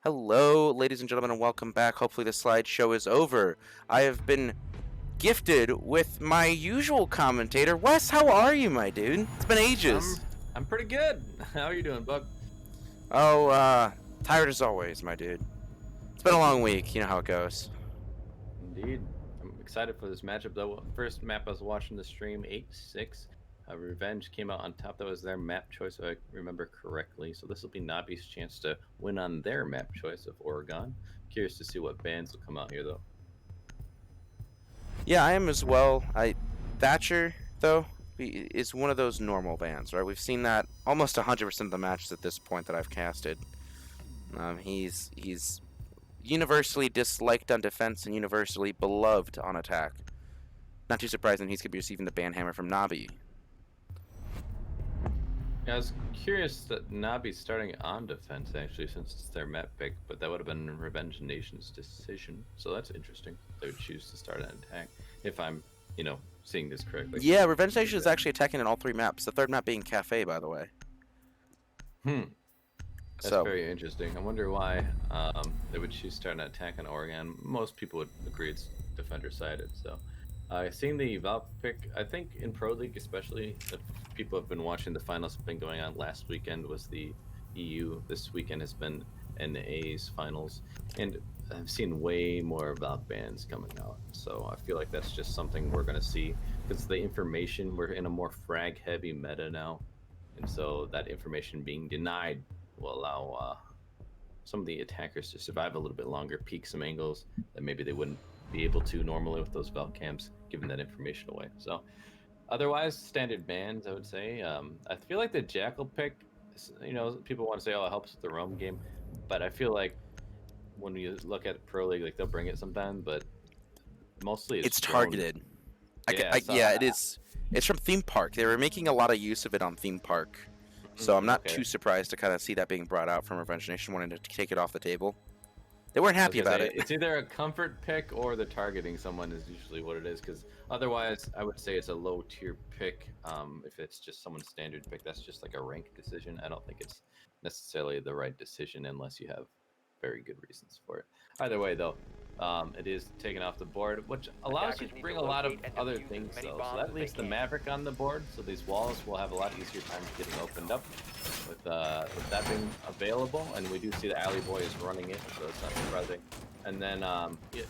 Speaker 2: Hello, ladies and gentlemen, and welcome back. Hopefully the slideshow is over. I have been gifted with my usual commentator. Wes, how are you, my dude? It's been ages.
Speaker 6: I'm pretty good. How are you doing, Bug?
Speaker 2: Oh, tired as always, my dude. It's been a long week. You know how it goes.
Speaker 6: Indeed. I'm excited for this matchup, though. First map I was watching the stream, 8-6. Revenge came out on top. That was their map choice, if I remember correctly. So this will be Nabi's chance to win on their map choice of Oregon. Curious to see what bands will come out here, though.
Speaker 2: Yeah, I am as well. Thatcher, though, is one of those normal bans, right? We've seen that almost 100% of the matches at this point that I've casted. He's universally disliked on defense and universally beloved on attack. Not too surprising he's going to be receiving the ban hammer from Nabi.
Speaker 6: Yeah, I was curious that Nabi's starting on defense, actually, since it's their map pick, but that would have been Revenge Nation's decision. So that's interesting. They would choose to start an attack, if I'm, seeing this correctly.
Speaker 2: Yeah, Revenge Nation is actually attacking in all 3 maps. The 3rd map being Cafe, by the way.
Speaker 6: That's very interesting. I wonder why they would choose to start an attack on Oregon. Most people would agree it's defender-sided, so... seeing the Valve pick, I think in Pro League especially, if people have been watching, the finals have been going on. Last weekend was the EU. This weekend has been NA's finals. And I've seen way more Valve bans coming out. So I feel like that's just something we're going to see. Because the information, we're in a more frag-heavy meta now. And so that information being denied will allow some of the attackers to survive a little bit longer, peek some angles that maybe they wouldn't be able to normally with those Valve camps, giving that information away. So otherwise, standard bans, I would say. I feel like the Jackal pick, people want to say, oh, it helps with the roam game, but I feel like when you look at Pro League, like they'll bring it sometime, but mostly it's
Speaker 2: targeted. Yeah, it is. It's from Theme Park. They were making a lot of use of it on Theme Park, so I'm not too surprised to kind of see that being brought out from Revenge Nation wanting to take it off the table. They weren't happy about it.
Speaker 6: It's either a comfort pick or the targeting someone is usually what it is, because otherwise I would say it's a low tier pick. If it's just someone's standard pick, that's just like a rank decision. I don't think it's necessarily the right decision unless you have very good reasons for it. Either way, though, it is taken off the board, which allows you to bring a lot of other things, though. So that leaves the Maverick on the board, so these walls will have a lot easier time getting opened up with that being available. And we do see the Alley Boy is running it, so it's not surprising. And then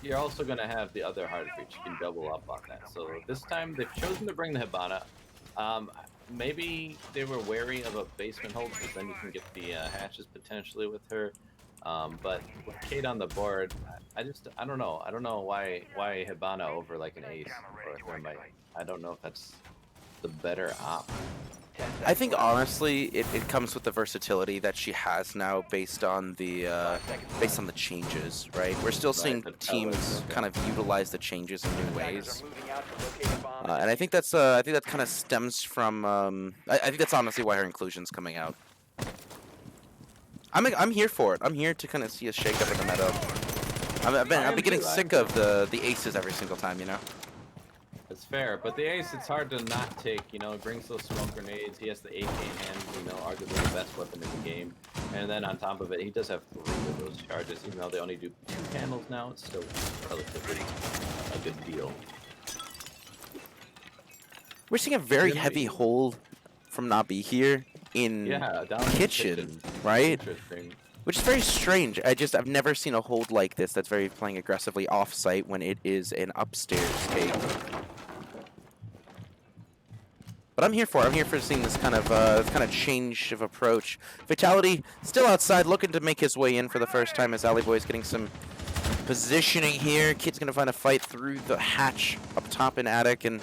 Speaker 6: you're also going to have the other hard breach. You can double up on that. So this time they've chosen to bring the Hibana. Maybe they were wary of a basement hold, because then you can get the hatches potentially with her. But with Kate on the board, I don't know. I don't know why Hibana over like an ace or a thermite. I don't know if that's the better op.
Speaker 2: I think honestly, it comes with the versatility that she has now, based on the changes, right? We're still seeing teams kind of utilize the changes in new ways, and I think that kind of stems from. I think that's honestly why her inclusion's coming out. I'm here for it. I'm here to kind of see a shake up in the meta. I've been getting sick of the aces every single time,
Speaker 6: It's fair, but the ace, it's hard to not take, it brings those smoke grenades, he has the AK in hand, arguably the best weapon in the game, and then on top of it, he does have 3 of those charges, even though they only do 2 panels now, it's still relatively a good deal.
Speaker 2: We're seeing a very heavy hold from Nabi here in kitchen, right? Which is very strange. I've never seen a hold like this that's very playing aggressively off-site when it is an upstairs take. But I'm here for it. I'm here for seeing this kind of change of approach. Fatality still outside, looking to make his way in for the first time as Alley Boy's getting some positioning here. Kid's gonna find a fight through the hatch up top in attic, and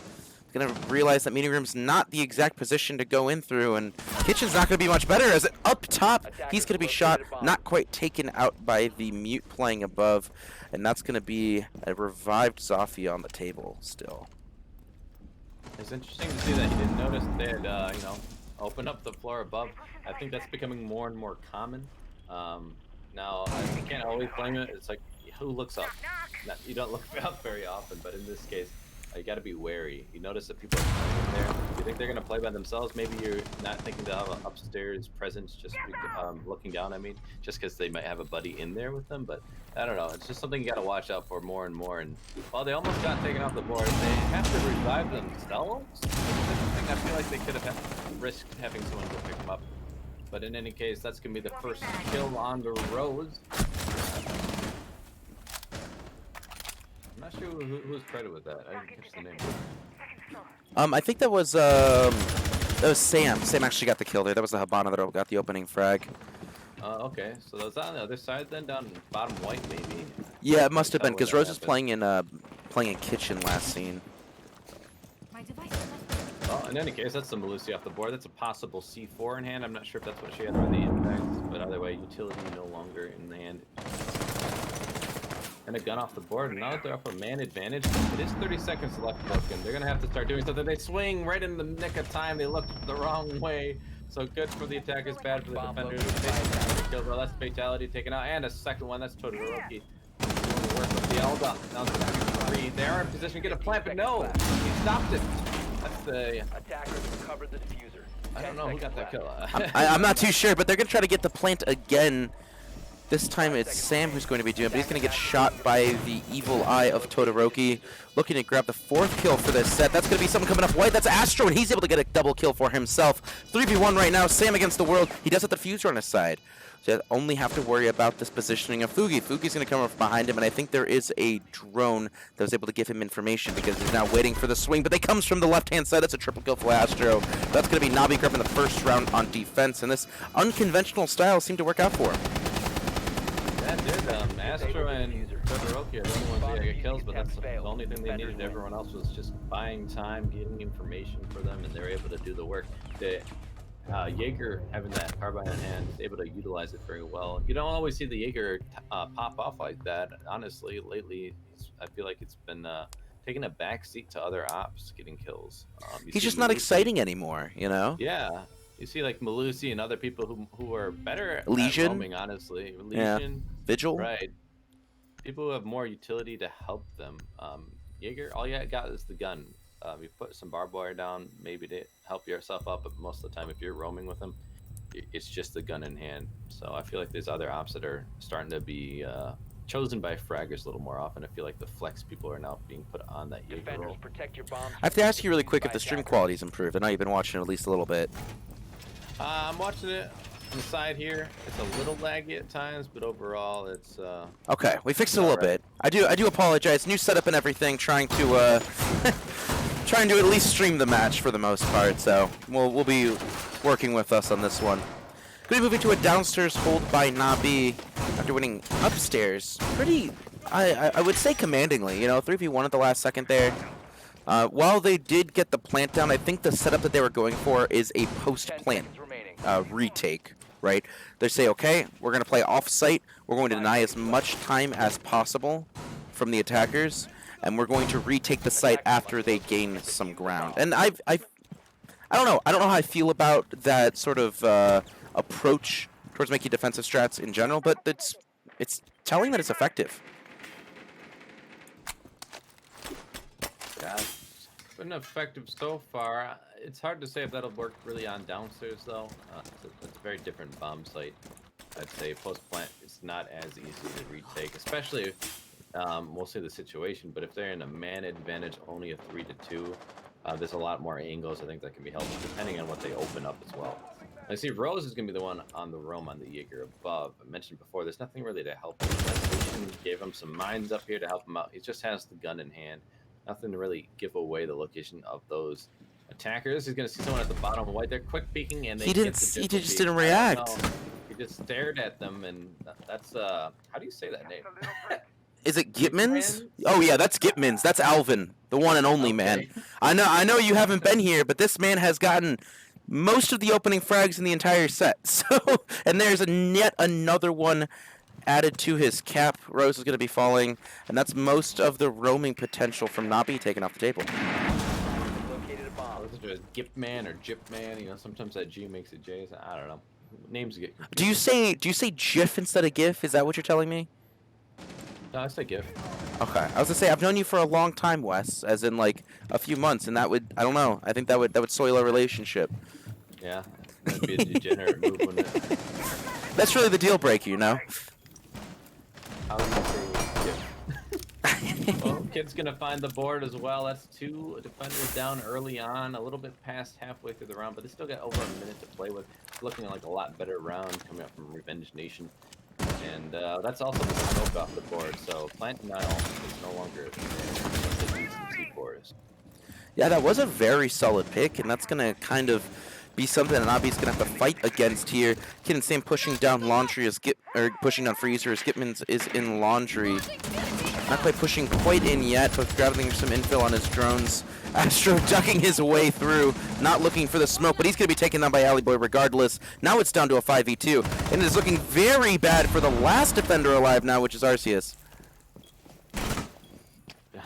Speaker 2: gonna realize that meeting room's not the exact position to go in through, and kitchen's not gonna be much better as up top he's gonna be shot, not quite taken out by the mute playing above, and that's gonna be a revived Zofia on the table still.
Speaker 6: It's interesting to see that he didn't notice they had opened up the floor above. I think that's becoming more and more common. Now I can't always blame it. It's like, who looks up? You don't look up very often, but in this case, you got to be wary. You notice that people are coming in there. you think they're gonna play by themselves? Maybe you're not thinking they'll have an upstairs presence, just looking down. I mean, just because they might have a buddy in there with them. But I don't know. It's just something you got to watch out for more and more. And while they almost got taken off the board, they have to revive themselves. I feel like they could have risked having someone go pick them up. But in any case, that's gonna be the first kill on the Rose. I'm not sure who's credited with that. I didn't catch the name.
Speaker 2: I think that was Sam. Sam actually got the kill there. That was the Habana that got the opening frag.
Speaker 6: Okay, so that was on the other side then, down bottom white maybe.
Speaker 2: Yeah, it must have been because Rose was
Speaker 6: happened.
Speaker 2: playing in kitchen last scene.
Speaker 6: Well, in any case, that's the Melusi off the board. That's a possible C4 in hand. I'm not sure if that's what she had on the impact, but either way, utility no longer in the hand. And a gun off the board, and now that they're up a man advantage, it is 30 seconds left, and they're gonna have to start doing something. They swing right in the nick of time. They look the wrong way, so good for the attackers, bad for the defenders. Kills, well, that's fatality taken out, and a second one. That's Todoroki. Work with the Elda. Now the 3. They are in position to get a plant, but no, he stopped it. That's the.
Speaker 5: Attackers recovered the diffuser.
Speaker 6: I don't know who got that kill.
Speaker 2: I'm not too sure, but they're gonna try to get the plant again. This time it's Sam who's going to be doing it, but he's going to get shot by the evil eye of Todoroki. Looking to grab the 4th kill for this set. That's going to be someone coming up white. That's Astro, and he's able to get a double kill for himself. 3v1 right now. Sam against the world. He does have the diffuser on his side. So you only have to worry about this positioning of Fugi. Fugi's going to come up behind him, and I think there is a drone that was able to give him information because he's now waiting for the swing. But they comes from the left-hand side. That's a triple kill for Astro. That's going to be Nabi grabbing the first round on defense, and this unconventional style seemed to work out for him.
Speaker 6: That did. Astro and Todoroki are the only ones that get kills, but that's the only thing they needed. Everyone else was just buying time, getting information for them, and they're able to do the work. Jaeger, having that carbine in hand, is able to utilize it very well. You don't always see the Jaeger pop off like that. Honestly, lately, I feel like it's been taking a backseat to other ops getting kills.
Speaker 2: He's just not exciting anymore, you know?
Speaker 6: Yeah. You see, like Melusi and other people who are better
Speaker 2: Legion?
Speaker 6: at roaming, honestly. Legion,
Speaker 2: Yeah. Vigil?
Speaker 6: right? People who have more utility to help them. Jaeger, all you got is the gun. You put some barbed wire down, maybe to help yourself up, but most of the time, if you're roaming with them, it's just the gun in hand. So I feel like there's other ops that are starting to be chosen by fraggers a little more often. I feel like the flex people are now being put on that Jaeger
Speaker 5: Defenders
Speaker 6: role.
Speaker 5: protect your bombs.
Speaker 2: I have to ask you really quick if the stream quality's improved. I know you've been watching it at least a little bit.
Speaker 6: I'm watching it on the side here. It's a little laggy at times, but overall, it's
Speaker 2: Okay, we fixed it a little bit. I do apologize. New setup and everything. Trying to trying to at least stream the match for the most part. So we'll be working with us on this one. Going to be moving to a downstairs hold by Nabi after winning upstairs. Pretty, I would say commandingly. You know, 3v1 at the last second there. While they did get the plant down, I think the setup that they were going for is a post-plant retake, right? They say, okay, we're going to play off-site. We're going to deny as much time as possible from the attackers, and we're going to retake the site after they gain some ground. And I don't know. I don't know how I feel about that sort of approach towards making defensive strats in general, but it's telling that it's effective.
Speaker 6: Yeah, it's been effective so far. It's hard to say if that'll work really on downstairs though. It's a very different bomb site. I'd say post-plant is not as easy to retake, especially if, we'll see the situation, but if they're in a man advantage, only a 3-2, there's a lot more angles I think that can be helpful depending on what they open up as well. I see Rose is going to be the one on the roam on the Jaeger above. I mentioned before, there's nothing really to help him. Gave him some mines up here to help him out. He just has the gun in hand. Nothing to really give away the location of those attackers. He's going to see someone at the bottom white. They're quick peeking, and
Speaker 2: He just didn't react.
Speaker 6: He just stared at them, and that's how do you say that name?
Speaker 2: Is it Gitmans? Oh yeah, that's Gitmans. That's Alvin, the one and only man. I know you haven't been here, but this man has gotten most of the opening frags in the entire set. So, and there's yet another one added to his cap. Rose is going to be falling, and that's most of the roaming potential from Nabi taken off the table.
Speaker 5: Located a bomb.
Speaker 6: Gipman or Jipman, you know, sometimes that G makes it J. So I don't know. Names get confusing.
Speaker 2: Do you say GIF instead of GIF? Is that what you're telling me?
Speaker 6: No, I say gift.
Speaker 2: Okay, I was gonna say I've known you for a long time, Wes, as in like a few months, and that would, I don't know, I think that would soil our relationship.
Speaker 6: Yeah, that'd be a degenerate move, wouldn't it?
Speaker 2: That's really the deal breaker, you know.
Speaker 6: How do you say gift? Well, kid's gonna find the board as well. That's 2 defenders down early on, a little bit past halfway through the round, but they still got over a minute to play with. It's looking like a lot better round coming up from Revenge Nation. And that's also the smoke off the board, so plant denial is no longer there. C4s.
Speaker 2: Yeah, that was a very solid pick, and that's gonna kind of be something that Nabi's gonna have to fight against here. Kid and Sam pushing down laundry as pushing down freezer as Gitman's is in laundry. Not quite pushing quite in yet, but grabbing some infill on his drones. Astro ducking his way through, not looking for the smoke, but he's going to be taken down by Alley Boy regardless. Now it's down to a 5v2, and it is looking very bad for the last defender alive now, which is Arceus.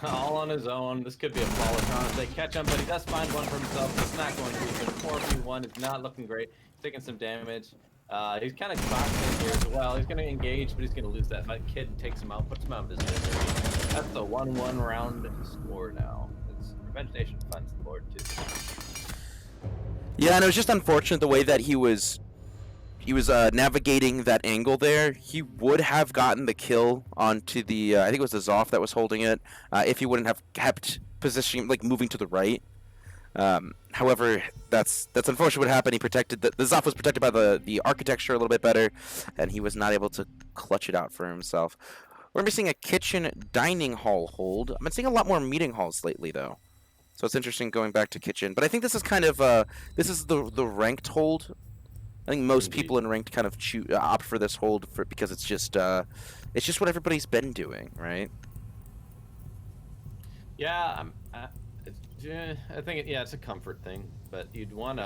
Speaker 6: All on his own. This could be a flawless round if they catch him, but he does find one for himself. It's not going to be good. 4v1 is not looking great. He's taking some damage. He's kind of boxing here as well. He's going to engage, but he's going to lose that fight. Kid takes him out, puts him out of his misery. That's the 1-1 round score now. It's Revenge Nation funds the board too.
Speaker 2: Yeah, and it was just unfortunate the way that he was navigating that angle there. He would have gotten the kill onto the, I think it was the Zoff that was holding it, if he wouldn't have kept positioning, like moving to the right. However, that's unfortunately what happened. He protected the Zoff was protected by the architecture a little bit better, and he was not able to clutch it out for himself. We're missing a kitchen dining hall hold. I've been seeing a lot more meeting halls lately, though, so it's interesting going back to kitchen. But I think this is kind of this is the ranked hold. I think most people in ranked kind of opt for this hold because it's just what everybody's been doing, right?
Speaker 6: Yeah, I think it's a comfort thing, but you'd want to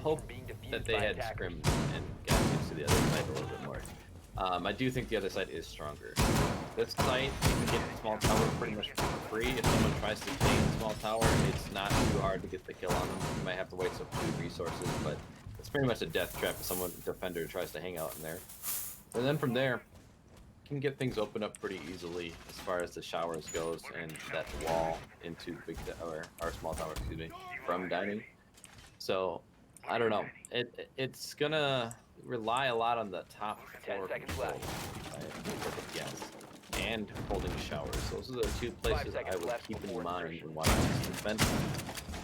Speaker 6: hope that they had scrimmed and got into the other side a little bit more. I do think the other side is stronger. This site, you can get the small tower pretty much for free. If someone tries to claim the small tower, it's not too hard to get the kill on them. You might have to waste a few resources, but it's pretty much a death trap if someone defender tries to hang out in there. And then from there, you can get things open up pretty easily as far as the showers goes and that wall into big our small tower, excuse me, from dining. So I don't know. It's gonna rely a lot on the top floor control, yes, and holding showers. Those are the 2 places I would keep in mind when watching this defense.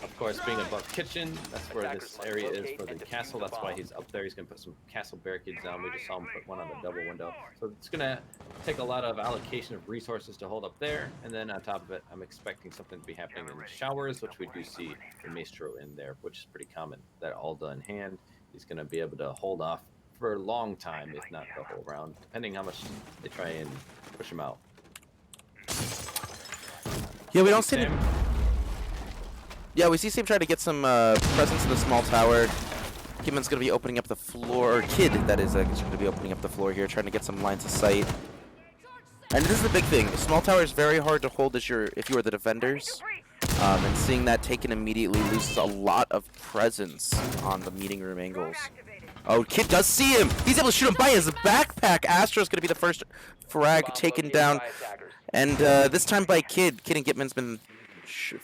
Speaker 6: Of course, being above kitchen, that's where this area is for the castle. That's why he's up there. He's going to put some castle barricades down. We just saw him put one on the double window. So it's going to take a lot of allocation of resources to hold up there. And then on top of it, I'm expecting something to be happening in the showers, which we do see the Maestro in there, which is pretty common. That all done in hand. He's going to be able to hold off for a long time, if not the whole round, depending how much they try and push him out.
Speaker 2: Yeah, we don't see him. Yeah, we see Sam trying to get some presence in the small tower. Gitman's going to be opening up the floor, or Kid, that is, going to be opening up the floor here, trying to get some lines of sight. And this is the big thing. The small tower is very hard to hold if you are the defenders. And seeing that taken immediately loses a lot of presence on the meeting room angles. Oh, Kid does see him. He's able to shoot him by his backpack. Astro's going to be the first frag taken down. And this time by Kid. Kid and Gitman's been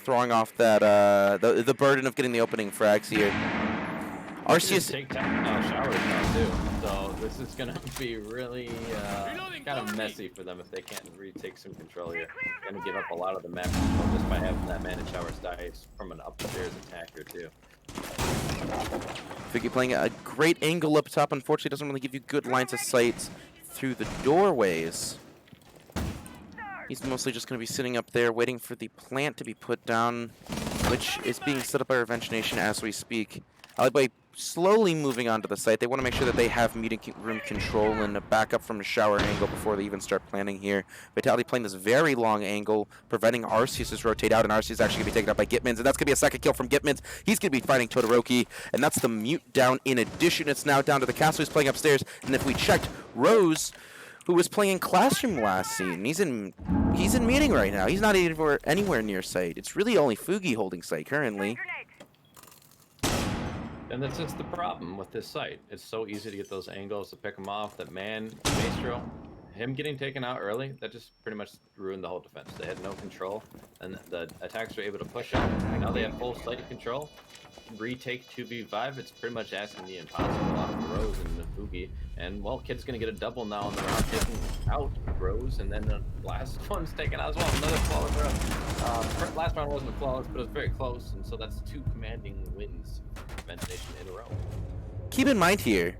Speaker 2: throwing off that the burden of getting the opening frags here. Arceus
Speaker 6: take showers now too. So this is going to be really kind of messy for them if they can't retake some control here. Going to give up a lot of the map just by having that man in showers die from an upstairs attacker too.
Speaker 2: Figgy playing a great angle up top. Unfortunately, doesn't really give you good lines of sight through the doorways. He's mostly just going to be sitting up there waiting for the plant to be put down, which is being set up by Revenge Nation as we speak. Alibi slowly moving onto the site. They want to make sure that they have meeting room control and a backup from a shower angle before they even start planning here. Vitality playing this very long angle, preventing Arceus to rotate out, and Arceus is actually going to be taken out by Gitman's, and that's going to be a second kill from Gitman's. He's going to be fighting Todoroki, and that's the mute down. In addition, it's now down to the castle who's playing upstairs, and if we checked, Rose, who was playing in Classroom last scene, he's in meeting right now. He's not anywhere near site. It's really only Fugi holding site currently.
Speaker 6: And that's just the problem with this site. It's so easy to get those angles to pick them off. That man, Maestro, him getting taken out early, that just pretty much ruined the whole defense. They had no control, and the attacks were able to push up. Now they have full site control. Retake 2v5, it's pretty much asking the impossible out of Rose and the Fugi. And, well, Kid's going to get a double now on the round, taking out Rose, and then the last one's taken out as well. Another flawless round. Last round wasn't flawless, but it was very close, and so that's 2 commanding wins for Revenge Nation in a row.
Speaker 2: Keep in mind here,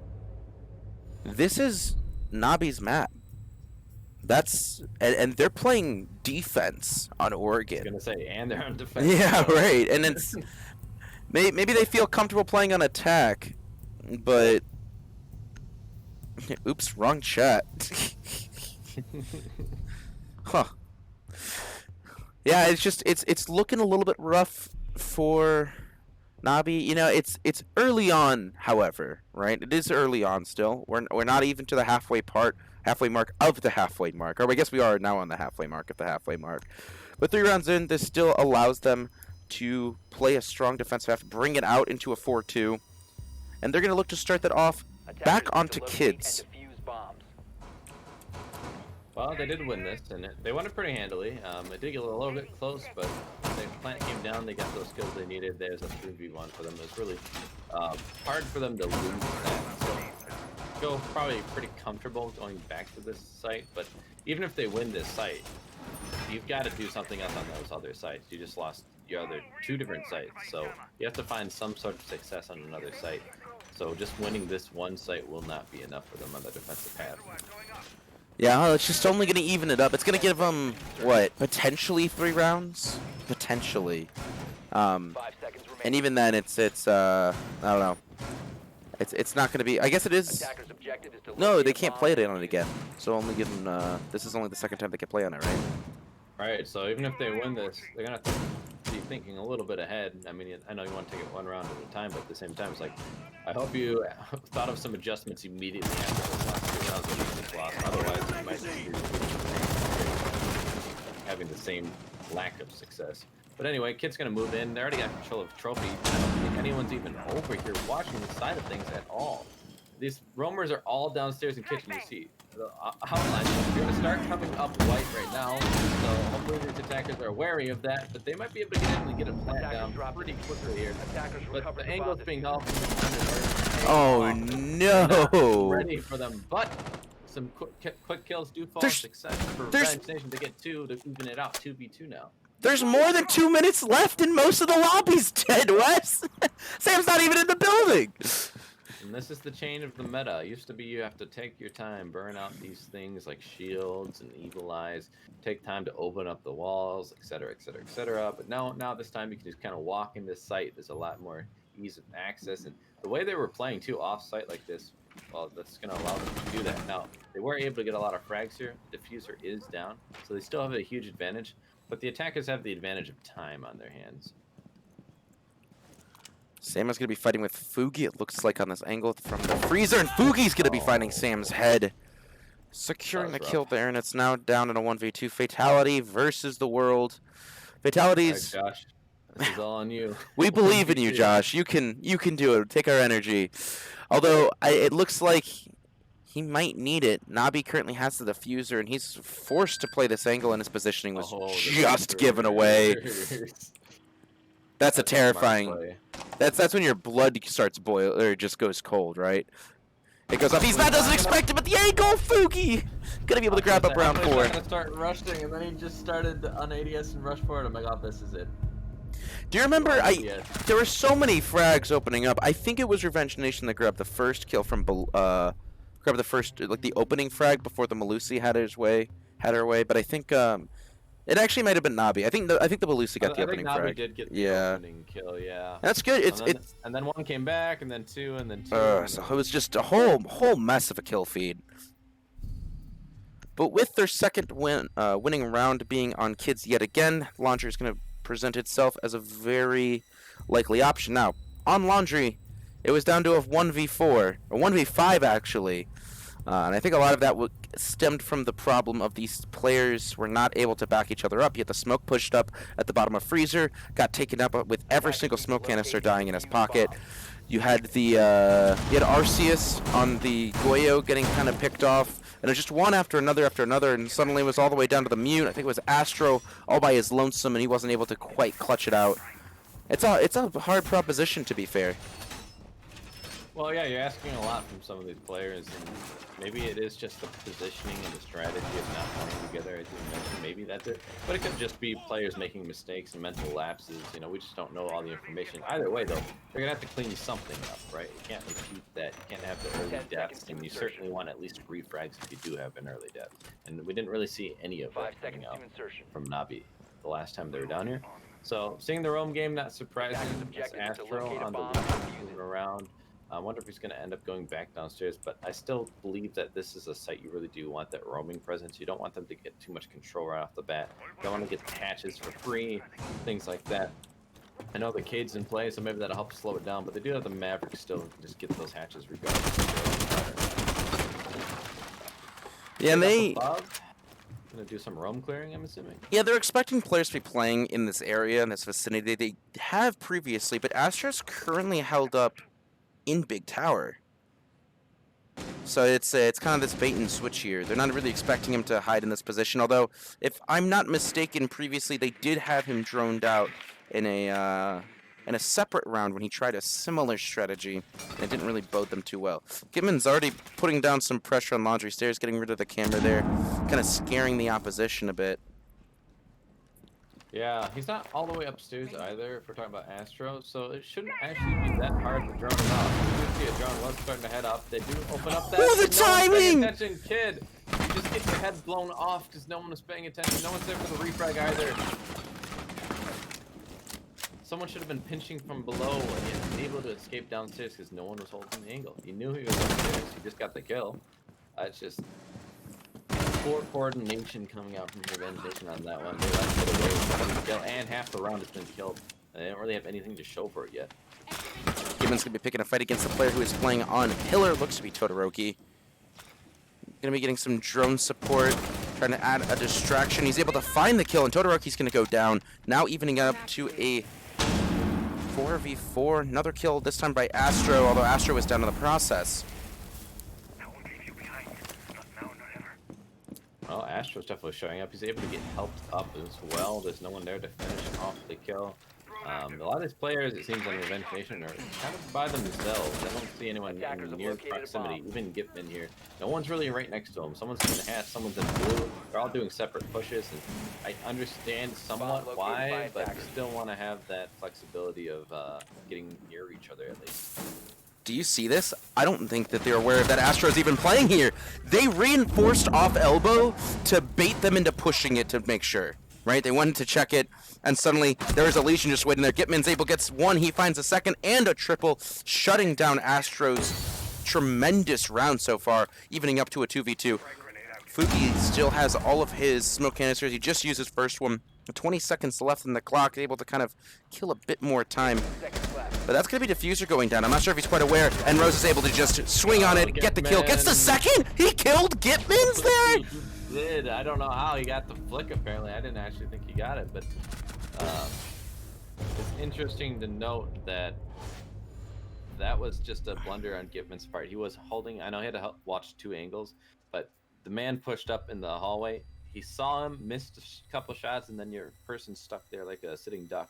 Speaker 2: this is Nabi's map. And they're playing defense on
Speaker 6: I was
Speaker 2: Oregon.
Speaker 6: going to say, and they're on defense.
Speaker 2: Yeah, right. And it's maybe they feel comfortable playing on attack, but oops, wrong chat. Huh. Yeah, it's looking a little bit rough for Nabi. You know, it's early on, however, right? It is early on still. We're not even to the halfway mark of the halfway mark. Or I guess we are now on the halfway mark of the halfway mark. But 3 rounds in, this still allows them to play a strong defensive half, bring it out into a 4-2. And they're going to look to start that off back onto Kids.
Speaker 6: Well, they did win this, and they won it pretty handily. It did get a little bit close, but the plant came down. They got those kills they needed. There's a 3v1 for them. It was really hard for them to lose that. So feel probably pretty comfortable going back to this site, but even if they win this site, you've got to do something else on those other sites. You just lost your other 2 different sites, so you have to find some sort of success on another site. So just winning this one site will not be enough for them on the defensive half.
Speaker 2: Yeah, it's just only going to even it up. It's going to give them, what, potentially 3 rounds? Potentially.
Speaker 5: 5 seconds remaining.
Speaker 2: And even then, it's I don't know. It's not going to be, I guess it is.
Speaker 5: Attacker's objective is to
Speaker 2: No,
Speaker 5: locate
Speaker 2: they
Speaker 5: a
Speaker 2: can't
Speaker 5: bomb
Speaker 2: play it
Speaker 5: and
Speaker 2: on it
Speaker 5: defuse
Speaker 2: again. So only give them, this is only the second time they can play on it, right?
Speaker 6: Right, so even if they win this, they're going to have to be thinking a little bit ahead. I mean, I know you want to take it 1 round at a time, but at the same time, it's like, I hope you thought of some adjustments immediately after those last 2 rounds that you just lost. Otherwise, you might be having the same lack of success. But anyway, Kid's going to move in. They already got control of Trophy. I don't think anyone's even over here watching the side of things at all. These roamers are all downstairs in kitchen. You see the outline. You're going to start coming up white right now. So hopefully these attackers are wary of that. But they might be able to get a plant down pretty quickly here.
Speaker 5: Attackers
Speaker 6: But
Speaker 5: recovered
Speaker 6: the
Speaker 5: the
Speaker 6: angle's
Speaker 5: bomb
Speaker 6: being
Speaker 5: diffuser.
Speaker 6: helped.
Speaker 2: Oh,
Speaker 6: Not
Speaker 2: no.
Speaker 6: ready for them, but some quick kills do fall
Speaker 2: There's-
Speaker 6: success for
Speaker 2: there's-
Speaker 6: Revenge Nation to get 2 to even it out. 2v2 now.
Speaker 2: There's more than 2 minutes left and most of the lobby's dead, Wes. Sam's not even in the building.
Speaker 6: And this is the chain of the meta. It used to be you have to take your time, burn out these things like shields and evil eyes, take time to open up the walls, etc., etc., etc. But now this time you can just kind of walk in this site. There's a lot more ease of access, and the way they were playing too off-site like this, well, that's going to allow them to do that. Now they were able to get a lot of frags here. Diffuser is down, so they still have a huge advantage. But the attackers have the advantage of time on their hands.
Speaker 2: Sam is going to be fighting with Fugi, it looks like, on this angle from the freezer, and Fugi's going to be finding Sam's head. Securing the
Speaker 6: That was
Speaker 2: kill
Speaker 6: rough.
Speaker 2: there, and it's now down in a 1v2 fatality versus the world. Fatalities,
Speaker 6: All right, Josh, this is all on you.
Speaker 2: we believe in you, Josh. You can do it. Take our energy. Although, it looks like he might need it. Nabi currently has the diffuser, and he's forced to play this angle, and his positioning was
Speaker 6: Oh,
Speaker 2: just given away. That's a
Speaker 6: smart
Speaker 2: terrifying.
Speaker 6: play.
Speaker 2: That's when your blood starts boil or just goes cold, right? It goes up. He's not doesn't expect it, but the angle, Fugi gonna be able to grab up round 4.
Speaker 7: Gonna start rushing, and then he just started on ADS and rushed forward. I'm like, oh, this is it.
Speaker 2: Do you remember?
Speaker 7: Yeah.
Speaker 2: There were so many frags opening up. I think it was Revenge Nation that grabbed the first kill from grabbed the first like the opening frag before the Malusi had her way. But I think it actually might have been Nabi. I think the Malusi got the
Speaker 6: I
Speaker 2: opening
Speaker 6: think Nabi
Speaker 2: frag.
Speaker 6: did get the
Speaker 2: Yeah.
Speaker 6: opening kill, yeah.
Speaker 2: That's good.
Speaker 6: And then 1 came back, and then 2, and then 2.
Speaker 2: So it was just a whole mess of a kill feed. But with their second winning round being on Kids yet again, Laundry is going to present itself as a very likely option. Now, on Laundry, it was down to a 1v4, or 1v5 actually. And I think a lot of that stemmed from the problem of these players were not able to back each other up. Yet the smoke pushed up at the bottom of Freezer, got taken up with every single smoke canister dying in his pocket. You had Arceus on the Goyo getting kind of picked off. And it was just one after another, and suddenly it was all the way down to the mute. I think it was Astro all by his lonesome, and he wasn't able to quite clutch it out. It's a hard proposition, to be fair.
Speaker 6: Well, yeah, you're asking a lot from some of these players, and maybe it is just the positioning and the strategy of not playing together, as you mentioned. Maybe that's it. But it could just be players making mistakes and mental lapses. You know, we just don't know all the information. Either way, though, they're going to have to clean something up, right? You can't repeat that. You can't have the early
Speaker 5: 10
Speaker 6: deaths,
Speaker 5: seconds to
Speaker 6: and you
Speaker 5: insertion.
Speaker 6: certainly want at least 3 frags if you do have an early death. And we didn't really see any of
Speaker 5: 5
Speaker 6: that coming
Speaker 5: seconds
Speaker 6: out
Speaker 5: to insertion.
Speaker 6: from Nabi the last time they were down here. So, seeing the roam game, not surprising.
Speaker 5: Attackers'
Speaker 6: It's
Speaker 5: objective is to
Speaker 6: Astro
Speaker 5: locate a
Speaker 6: on the
Speaker 5: bomb
Speaker 6: left,
Speaker 5: and defuse
Speaker 6: moving
Speaker 5: it.
Speaker 6: around. I wonder if he's going to end up going back downstairs, but I still believe that this is a site you really do want that roaming presence. You don't want them to get too much control right off the bat. You don't want to get hatches for free, things like that. I know the Cade's in play, so maybe that'll help slow it down, but they do have the Maverick still and can just get those hatches regardless.
Speaker 2: Yeah, and they...
Speaker 6: Gonna do some roam clearing, I'm assuming.
Speaker 2: Yeah, they're expecting players to be playing in this area, in this vicinity. They have previously, but Astro's currently held up in Big Tower. So it's kind of this bait and switch here. They're not really expecting him to hide in this position, although, if I'm not mistaken, previously they did have him droned out in a separate round when he tried a similar strategy, and it didn't really bode them too well. Gitman's already putting down some pressure on Laundry Stairs, getting rid of the camera there, kind of scaring the opposition a bit.
Speaker 6: Yeah, he's not all the way upstairs either, if we're talking about Astro, so it shouldn't actually be that hard to drone him out. You do see a drone was starting to head up. They do open up that.
Speaker 2: Oh, the timing!
Speaker 6: Attention, kid! You just get your head blown off because no one was paying attention. No one's there for the refrag either. Someone should have been pinching from below and able to escape downstairs because no one was holding the angle. He knew he was upstairs. He just got the kill. It's just poor coordination coming out from Revenge Nation on that one. They let it get away with the kill, and half the round has been killed. They don't really have anything to show for it yet.
Speaker 2: Gitman's going to be picking a fight against the player who is playing on Pillar. Looks to be Todoroki. Going to be getting some drone support, trying to add a distraction. He's able to find the kill, and Todoroki's going to go down. Now evening up to a 4v4. Another kill, this time by Astro, although Astro was down in the process.
Speaker 6: Well, Astro's definitely showing up. He's able to get helped up as well. There's no one there to finish off the kill. A lot of these players, it seems, on Revenge Nation are kind of by themselves. I don't see anyone in near proximity, even Gitman here. No one's really right next to him. Someone's in the hat, someone's in blue. They're all doing separate pushes, and I understand somewhat why, but I still want to have that flexibility of getting near each other at least.
Speaker 2: Do you see this? I don't think that they're aware that Astro's even playing here. They reinforced off elbow to bait them into pushing it to make sure, right? They wanted to check it, and suddenly there is a Legion just waiting there. Gitman's able gets one, he finds a second, and a triple, shutting down Astro's tremendous round so far, evening up to a 2v2. Fuki still has all of his smoke canisters. He just used his first one. 20 seconds left in the clock, able to kind of kill a bit more time. But that's going to be Diffuser going down. I'm not sure if he's quite aware. And Rose is able to just swing on it, get the kill. Gets the second! He killed Gitman's there!
Speaker 6: He did. I don't know how he got the flick, apparently. I didn't actually think he got it, but it's interesting to note that that was just a blunder on Gitman's part. He was holding, I know he had to watch 2 angles, but the man pushed up in the hallway. He saw him, missed a couple shots, and then your person stuck there like a sitting duck,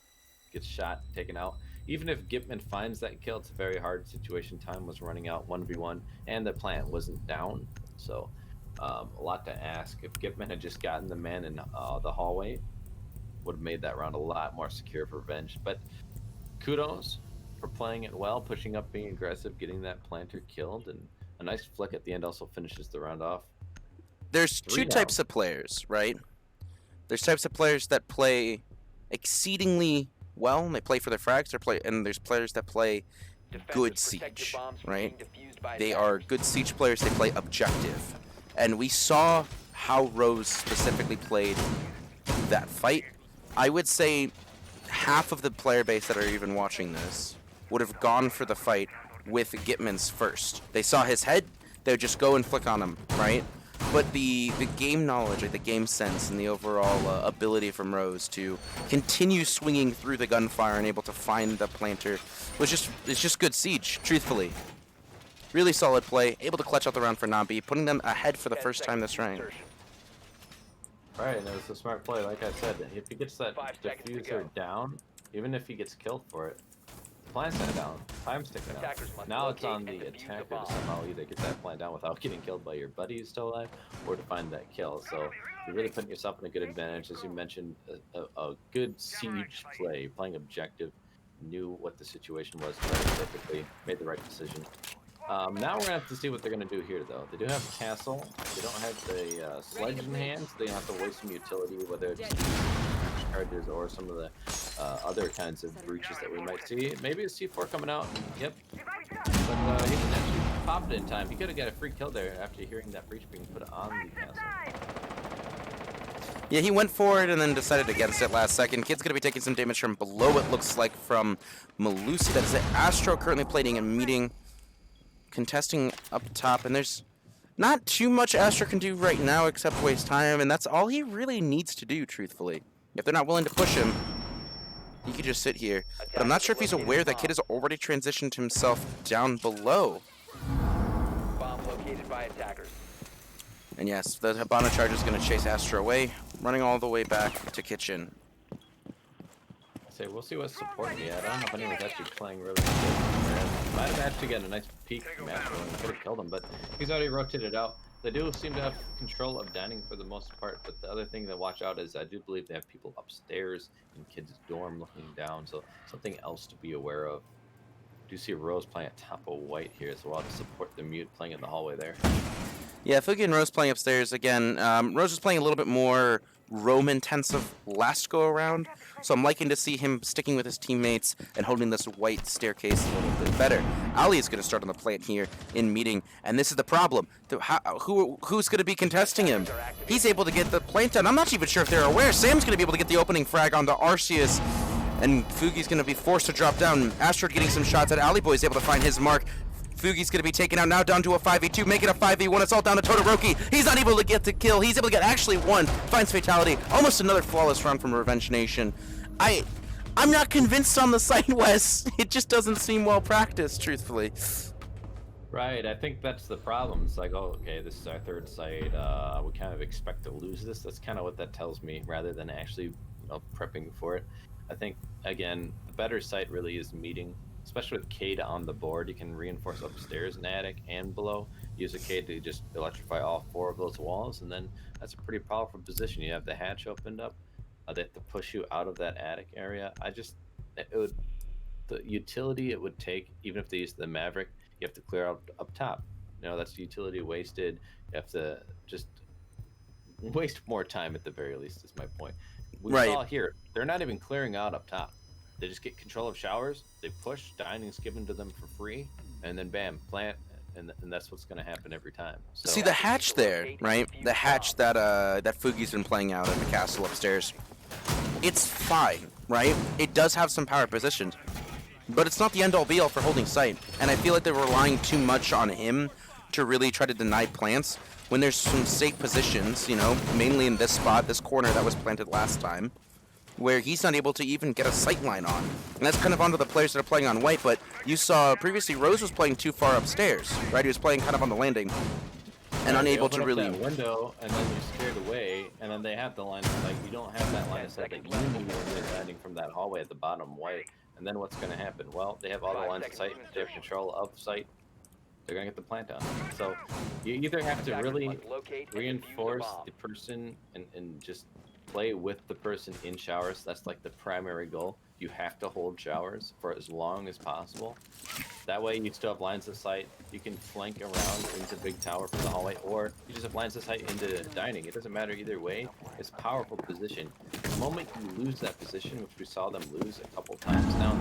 Speaker 6: gets shot, taken out. Even if Gitman finds that kill, it's a very hard situation. Time was running out, 1v1, and the plant wasn't down. So, a lot to ask. If Gitman had just gotten the man in the hallway, would have made that round a lot more secure for Revenge. But kudos for playing it well, pushing up, being aggressive, getting that planter killed, and a nice flick at the end also finishes the round off.
Speaker 2: There's 2 types of players, right? There's types of players that play exceedingly well, and they play for their frags, and there's players that play good siege, right? They are good siege players, they play objective. And we saw how Rose specifically played that fight. I would say half of the player base that are even watching this would have gone for the fight with Gitman's first. They saw his head, they would just go and flick on him, right? But the game knowledge, like the game sense, and the overall ability from Rose to continue swinging through the gunfire and able to find the planter it's just good siege, truthfully. Really solid play, able to clutch out the round for Nabi, putting them ahead for the
Speaker 5: 10
Speaker 2: first time
Speaker 5: seconds
Speaker 2: this
Speaker 5: to
Speaker 2: round.
Speaker 5: insertion.
Speaker 6: Right, and it was a smart play. Like I said, if he gets that
Speaker 5: 5 seconds to go.
Speaker 6: diffuser down, even if he gets killed for it, plant's down, time's ticking out.
Speaker 5: Attackers must
Speaker 6: Now it's
Speaker 5: locate
Speaker 6: on
Speaker 5: and
Speaker 6: the
Speaker 5: defuse the
Speaker 6: attacker
Speaker 5: bomb.
Speaker 6: to somehow either get that plant down without getting killed by your buddy who's still alive, or to find that kill. So you're really putting yourself in a good advantage. As you mentioned, a good siege play, playing objective, knew what the situation was very perfectly, made the right decision. Now we're gonna have to see what they're gonna do here, though. They do have a castle. They don't have the sledge in hand, so they have to waste some utility, whether it's charges or some of the other kinds of breaches that we might see. Maybe a C4 coming out. Yep. But he didn't actually pop it in time. He could have got a free kill there after hearing that breach being put on the castle.
Speaker 2: Yeah, he went for it and then decided against it last second. Kid's going to be taking some damage from below, it looks like, from Malusi. That is it. Astro currently playing a meeting, contesting up top, and there's not too much Astro can do right now except waste time, and that's all he really needs to do, truthfully. If they're not willing to push him, he could just sit here. But I'm not sure if he's aware that Kid has already transitioned himself down below.
Speaker 5: Bomb located by attackers.
Speaker 2: And yes, the Habana charge is going to chase Astro away, running all the way back to kitchen.
Speaker 6: So we'll see what support he had. I don't know if anyone's actually playing really good. Might have actually gotten a nice peek from Astro and could have killed him, but he's already rotated out. They do seem to have control of dining for the most part, but the other thing to watch out is I do believe they have people upstairs in Kid's dorm looking down, so something else to be aware of. I do see Rose playing at top of white here as well to support the mute playing in the hallway there.
Speaker 2: Yeah, Fugi and Rose playing upstairs again. Rose was playing a little bit more roam-intensive last go-around, so I'm liking to see him sticking with his teammates and holding this white staircase a little bit better. Ali is going to start on the plant here in meeting, and this is the problem. Who's going to be contesting him? He's able to get the plant done. I'm not even sure if they're aware. Sam's going to be able to get the opening frag on the Arceus, and Fugi's going to be forced to drop down. Asteroid getting some shots at Ali Boy is able to find his mark. Fugi's going to be taken out now, down to a 5v2, make it a 5v1. It's all down to Todoroki. He's not able to get the kill. He's able to get actually one. Finds Fatality. Almost another flawless run from Revenge Nation. I'm not convinced on the site, Wes. It just doesn't seem well practiced, truthfully.
Speaker 6: Right, I think that's the problem. It's like, oh, okay, this is our third site. We kind of expect to lose this. That's kind of what that tells me, rather than actually, prepping for it. I think, again, the better site really is meeting. Especially with Cade on the board, you can reinforce upstairs in attic and below. Use a Cade to just electrify all 4 of those walls, and then that's a pretty powerful position. You have the hatch opened up. They have to push you out of that attic area. The utility it would take, even if they use the Maverick, you have to clear out up top. That's utility wasted. You have to just waste more time at the very least, is my point. We saw here, they're not even clearing out up top. They just get control of showers, they push, dining's given to them for free, and then bam, plant, and that's what's going to happen every time. So,
Speaker 2: See the hatch there, right? The hatch that that Fugi's been playing out in the castle upstairs. It's fine, right? It does have some power positions, but it's not the end-all be-all for holding site. And I feel like they're relying too much on him to really try to deny plants when there's some safe positions, mainly in this spot, this corner that was planted last time, where he's not able to even get a sight line on. And that's kind of onto the players that are playing on white, but you saw previously Rose was playing too far upstairs, right? He was playing kind of on the landing and unable to really...
Speaker 6: that window, and then you're scared away, and then they have the line of sight. You don't have that line of sight that you need when you're landing from that hallway at the bottom white. And then what's going to happen? Well, they have all the lines of sight, they have control of sight. They're going to get the plant down. So you either have to really reinforce the person and just play with the person in showers. That's like the primary goal. You have to hold showers for as long as possible. That way you still have lines of sight. You can flank around into big tower from the hallway, or you just have lines of sight into dining. It doesn't matter either way. It's a powerful position. The moment you lose that position, which we saw them lose a couple times now,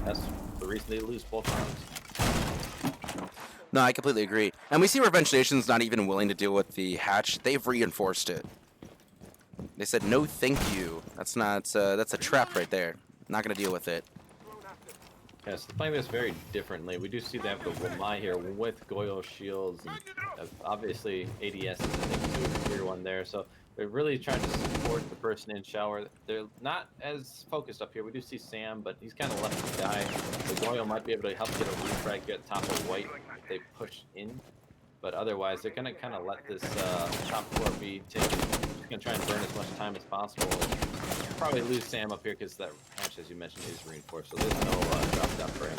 Speaker 6: that's the reason they lose both rounds.
Speaker 2: No, I completely agree. And we see Revenge Nation's not even willing to deal with the hatch. They've reinforced it. They said, no, thank you. That's not, that's a trap right there. Not going to deal with it.
Speaker 6: Yes, playing this very differently. We do see they have the Wamai here with Goyo shields, and obviously ADS is the thing too, tier 1 there. So They're really trying to support the person in shower. They're not as focused up here. We do see Sam, but he's kind of left to die. The Royal might be able to help get a refrag, get top of white if they push in. But otherwise, they're going to kind of let this top floor be taken. Just going to try and burn as much time as possible. And probably lose Sam up here because that hatch, as you mentioned, is reinforced. So there's no drop down for him.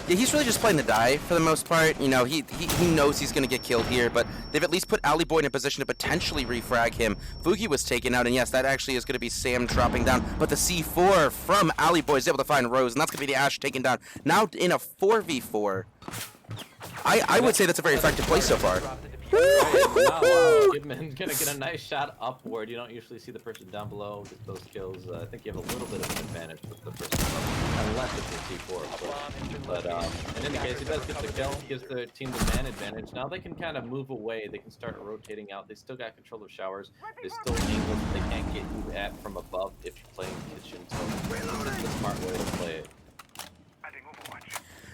Speaker 2: Yeah, he's really just playing the die for the most part. You know, he knows he's going to get killed here, but they've at least put Ali Boy in a position to potentially refrag him. Fugi was taken out, and yes, that actually is going to be Sam dropping down. But the C4 from Ali Boy is able to find Rose, and that's going to be the Ash taken down. Now in a 4v4. I would say that's a very effective play so far.
Speaker 6: Kidman gonna get a nice shot upward. You don't usually see the person down below get those kills. I think you have a little bit of an advantage with the person above, unless it's a C4, of course. But in any case, he does get the kill, gives the team the man advantage. Now they can kind of move away. They can start rotating out. They still got control of showers. There's still angles that they can't get you at from above if you're playing kitchen. So this is the smart way to play it.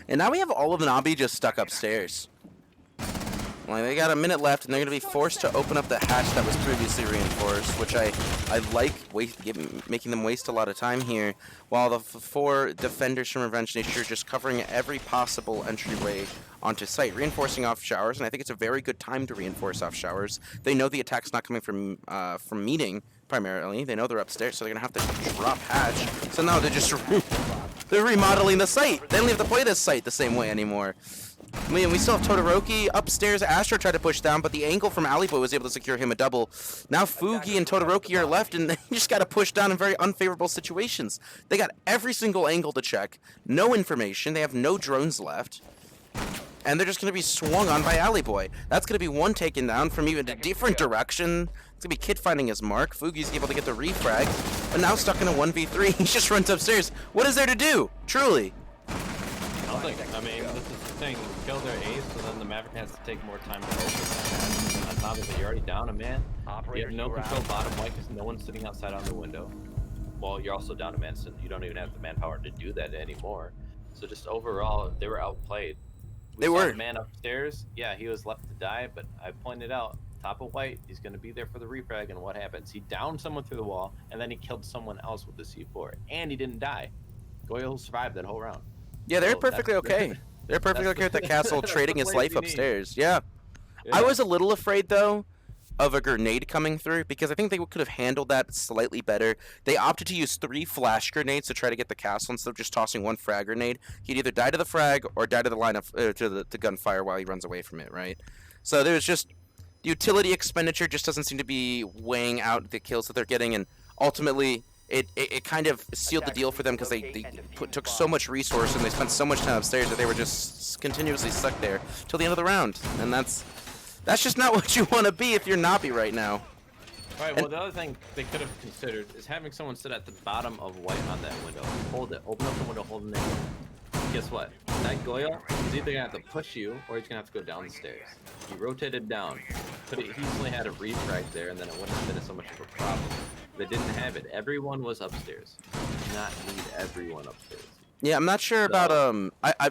Speaker 2: And now we have all of Nabi just stuck upstairs. Like, they got a minute left, and they're going to be forced to open up the hatch that was previously reinforced, which I like making them waste a lot of time here, while the four defenders from Revenge Nation are just covering every possible entryway onto site, reinforcing off showers, and I think it's a very good time to reinforce off showers. They know the attack's not coming from meeting, primarily. They know they're upstairs, so they're going to have to drop hatch. So now they're just they're remodeling the site. They don't have to play this site the same way anymore. I mean, we still have Todoroki upstairs. Astro tried to push down, but the angle from Aliboy was able to secure him a double. Now Fugi and Todoroki are left, and they just got to push down in very unfavorable situations. They got every single angle to check, no information. They have no drones left, and they're just going to be swung on by Aliboy. That's going to be one taken down from even a different direction. It's going to be Kid finding his mark. Fugi's able to get the refrag, but now stuck in a 1v3. He just runs upstairs. What is there to do? Truly.
Speaker 6: I mean, this is the thing. Kill their ace, so then the Maverick has to take more time to open. On top of it, you're already down a man. You have no control bottom white because no one's sitting outside on the window. Well, you're also down a man, so you don't even have the manpower to do that anymore. So just overall, they were outplayed. We saw the man upstairs. Yeah, he was left to die, but I pointed out, top of white, he's going to be there for the refrag, and what happens? He downed someone through the wall, and then he killed someone else with the C4, and he didn't die. Goyle survived that whole round.
Speaker 2: Yeah, they're perfectly okay. They're perfectly okay with the castle trading his life upstairs. Yeah. I was a little afraid, though, of a grenade coming through, because I think they could have handled that slightly better. They opted to use 3 flash grenades to try to get the castle instead of just tossing 1 frag grenade. He'd either die to the frag or die to the line of to the gunfire while he runs away from it, right? So there's just utility expenditure just doesn't seem to be weighing out the kills that they're getting, and ultimately it kind of sealed the deal for them because they took so much resource and they spent so much time upstairs that they were just continuously stuck there till the end of the round, and that's just not what you want to be if you're Nabi right now.
Speaker 6: Alright, well, the other thing they could have considered is having someone sit at the bottom of white on that window. Hold it. Open up the window, hold it in. Guess what? That Goyle is either going to have to push you or he's going to have to go down the stairs. He rotated down. Could have easily had a refrag there, and then it wouldn't have been so much of a problem. They didn't have it. Everyone was upstairs. You do not need everyone upstairs.
Speaker 2: Yeah, I'm not sure about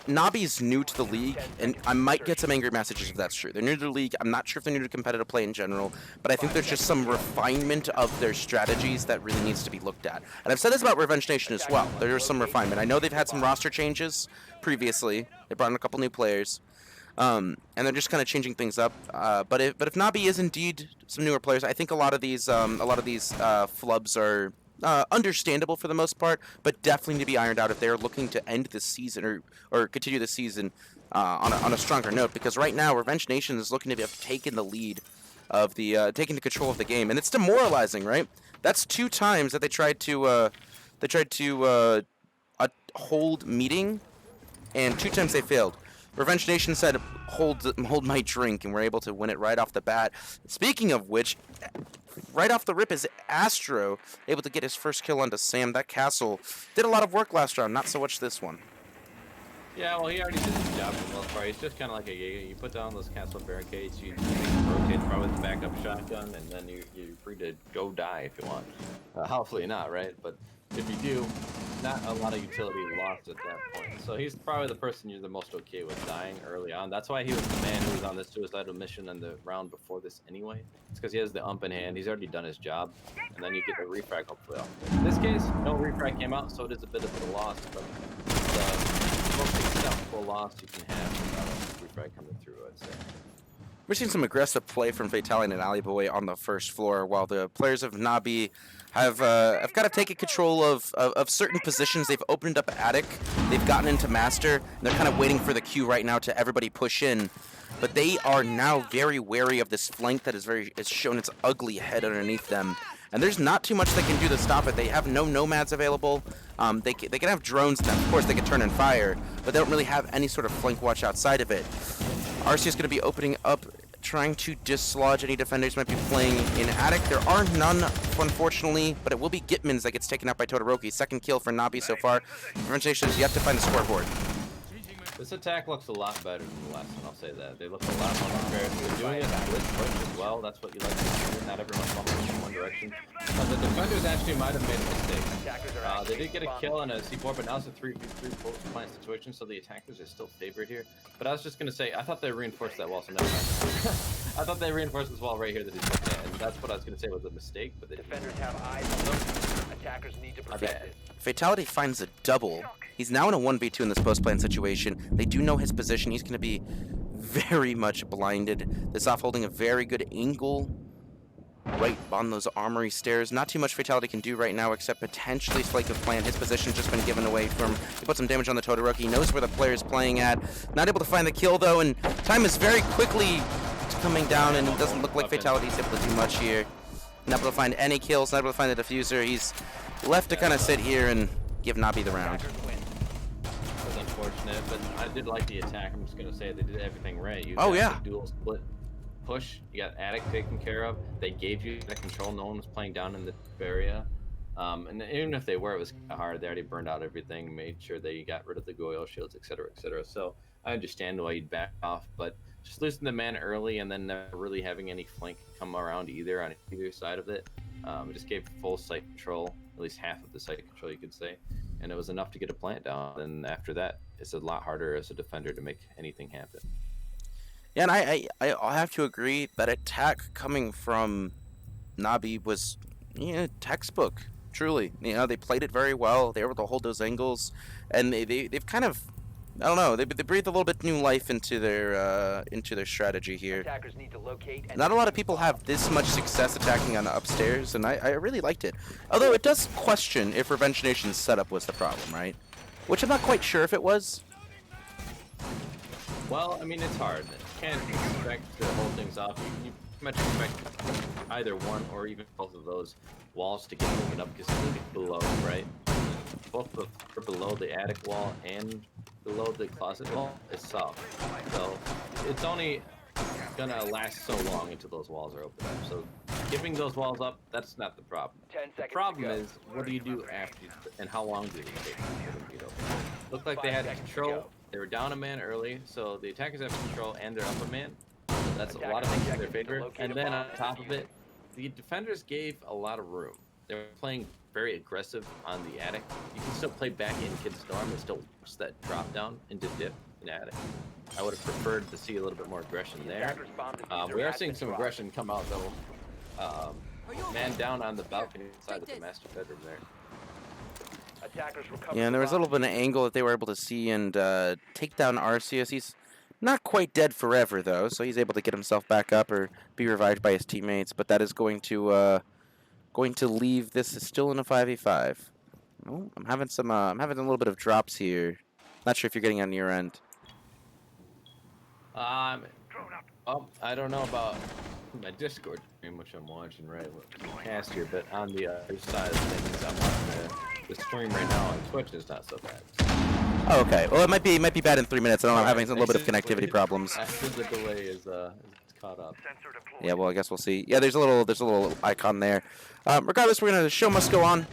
Speaker 2: Nabi's new to the league, and I might get some angry messages if that's true. They're new to the league. I'm not sure if they're new to competitive play in general, but I think there's just some refinement of their strategies that really needs to be looked at. And I've said this about Revenge Nation as well. There's some refinement. I know they've had some roster changes previously. They brought in a couple new players, and they're just kind of changing things up. But if Nabi is indeed some newer players, I think a lot of these flubs are understandable for the most part, but definitely need to be ironed out if they're looking to end this season or continue the season on a stronger note. Because right now, Revenge Nation is looking to have taken the lead of the taking the control of the game, and it's demoralizing, right? That's 2 times that they tried to hold meeting, and 2 times they failed. Revenge Nation said, hold my drink, and we're able to win it right off the bat. Speaking of which, right off the rip is Astro able to get his first kill onto Sam. That castle did a lot of work last round, not so much this one.
Speaker 6: Yeah, well, he already did his job for the most part. He's just kind of like a Jaeger. You put down those castle barricades, you rotate probably the backup shotgun, and then you're free to go die if you want. Hopefully not, right? But if you do, not a lot of utility lost at that point. So he's probably the person you're the most okay with dying early on. That's why he was the man who was on this suicidal mission in the round before this anyway. It's because he has the ump in hand. He's already done his job, and then you get the refrag hopefully off. In this case, no refrag came out, so it is a bit of a loss, but the most acceptable loss you can have without a refrag coming through, I'd say.
Speaker 2: We're seeing some aggressive play from Fatality and Ali Boy on the first floor, while the players of Nabi have got to take control of certain positions. They've opened up Attic, they've gotten into Master, and they're kind of waiting for the cue right now to everybody push in. But they are now very wary of this flank that is shown its ugly head underneath them. And there's not too much they can do to stop it. They have no nomads available. They can have drones, and of course they can turn and fire, but they don't really have any sort of flank watch outside of it. RC is going to be opening up, trying to dislodge any defenders who might be playing in Attic. There are none, unfortunately, but it will be Gitmans that gets taken out by Todoroki. Second kill for Nabi so far. Differentiation is yet to find the scoreboard.
Speaker 6: This attack looks a lot better than the last one, I'll say that. They look a lot more prepared. They're doing it with push as well. That's what you like to see. Not everyone's fumbling in one direction. But the defenders actually might have made a mistake. They did get a kill on a C4, but now it's a 3v3 post-plant situation, so the attackers are still favored here. But I was just going to say, I thought they reinforced that wall, so never mind. I thought they reinforced this wall right here that he's looking at, and that's what I was going to say was a mistake, but they
Speaker 5: Defenders have eyes on them. Attackers need to protect it.
Speaker 2: Fatality finds a double. He's now in a 1v2 in this post-plant situation. They do know his position. He's going to be very much blinded. This off holding a very good angle right on those armory stairs. Not too much Fatality can do right now except potentially flake of plan. His position's just been given away from him. He put some damage on the Todoroki. He knows where the player is playing at. Not able to find the kill though, and time is very quickly coming down, and it doesn't look like Fatality's able to do much here. Not able to find any kills, not able to find the diffuser. He's left to kind of sit here and give Nabi the round.
Speaker 6: That was unfortunate, but I did like the attack. I'm just going to say they did everything right. You
Speaker 2: Oh,
Speaker 6: got
Speaker 2: yeah.
Speaker 6: the dual split push. You got Attic taken care of. They gave you the control. No one was playing down in the area. And even if they were, it was kind of hard. They already burned out everything, made sure they got rid of the Goyle shields, etc., etc. So I understand why you'd back off, but just losing the man early and then never really having any flank come around either on either side of it, it just gave full site control, at least half of the site control, you could say, and it was enough to get a plant down. And after that, it's a lot harder as a defender to make anything happen.
Speaker 2: Yeah, and I have to agree that attack coming from Nabi was textbook. Truly, they played it very well. They were able to hold those angles, and they've kind of, I don't know, they breathed a little bit new life into their strategy here.
Speaker 5: Attackers need to locate and
Speaker 2: Not a lot of people have this much success attacking on upstairs, and I really liked it. Although it does question if Revenge Nation's setup was the problem, right? Which I'm not quite sure if it was.
Speaker 6: Well, I mean, it's hard. You can't expect to hold things off. You pretty much expect either one or even both of those walls to get opened up because they're below, right? Both are below the attic wall and below the closet wall is soft. So it's only gonna last so long until those walls are opened up. So giving those walls up, that's not the problem.
Speaker 5: 10 seconds
Speaker 6: The
Speaker 5: to
Speaker 6: problem
Speaker 5: go.
Speaker 6: is, what do you do after you, and how long do they take to get them beat open? Looked like they
Speaker 5: 5
Speaker 6: had
Speaker 5: seconds to
Speaker 6: control.
Speaker 5: go.
Speaker 6: They were down a man early, so the attackers have control and they're up a man. That's a lot of things in their favor. And then on top of it, the defenders gave a lot of room. They were playing very aggressive on the attic. You can still play back in Kid's Storm and still force that drop down into dip in attic. I would have preferred to see a little bit more aggression there.
Speaker 5: Attackers bomb diffuser
Speaker 6: We are
Speaker 5: has
Speaker 6: seeing
Speaker 5: been
Speaker 6: some
Speaker 5: dropped.
Speaker 6: aggression come out though. Man down on the balcony inside of the master bedroom there.
Speaker 5: Attackers recover
Speaker 2: Yeah, and there was a
Speaker 5: the
Speaker 2: little bit of angle that they were able to see and take down Arceus. He's not quite dead forever, though, so he's able to get himself back up or be revived by his teammates. But that is going to leave this still in a 5v5. Oh, I'm having a little bit of drops here. Not sure if you're getting on your end.
Speaker 6: I don't know about my Discord stream, which I'm watching right with the cast here, but on the other side of things, I'm watching the stream right now on Twitch is not so bad.
Speaker 2: Oh, okay. Well, it might be bad in 3 minutes. I don't know. I'm having a little bit of connectivity problems.
Speaker 6: After the delay is caught up.
Speaker 2: Yeah, well, I guess we'll see. Yeah, there's a little icon there. Regardless, the show must go on.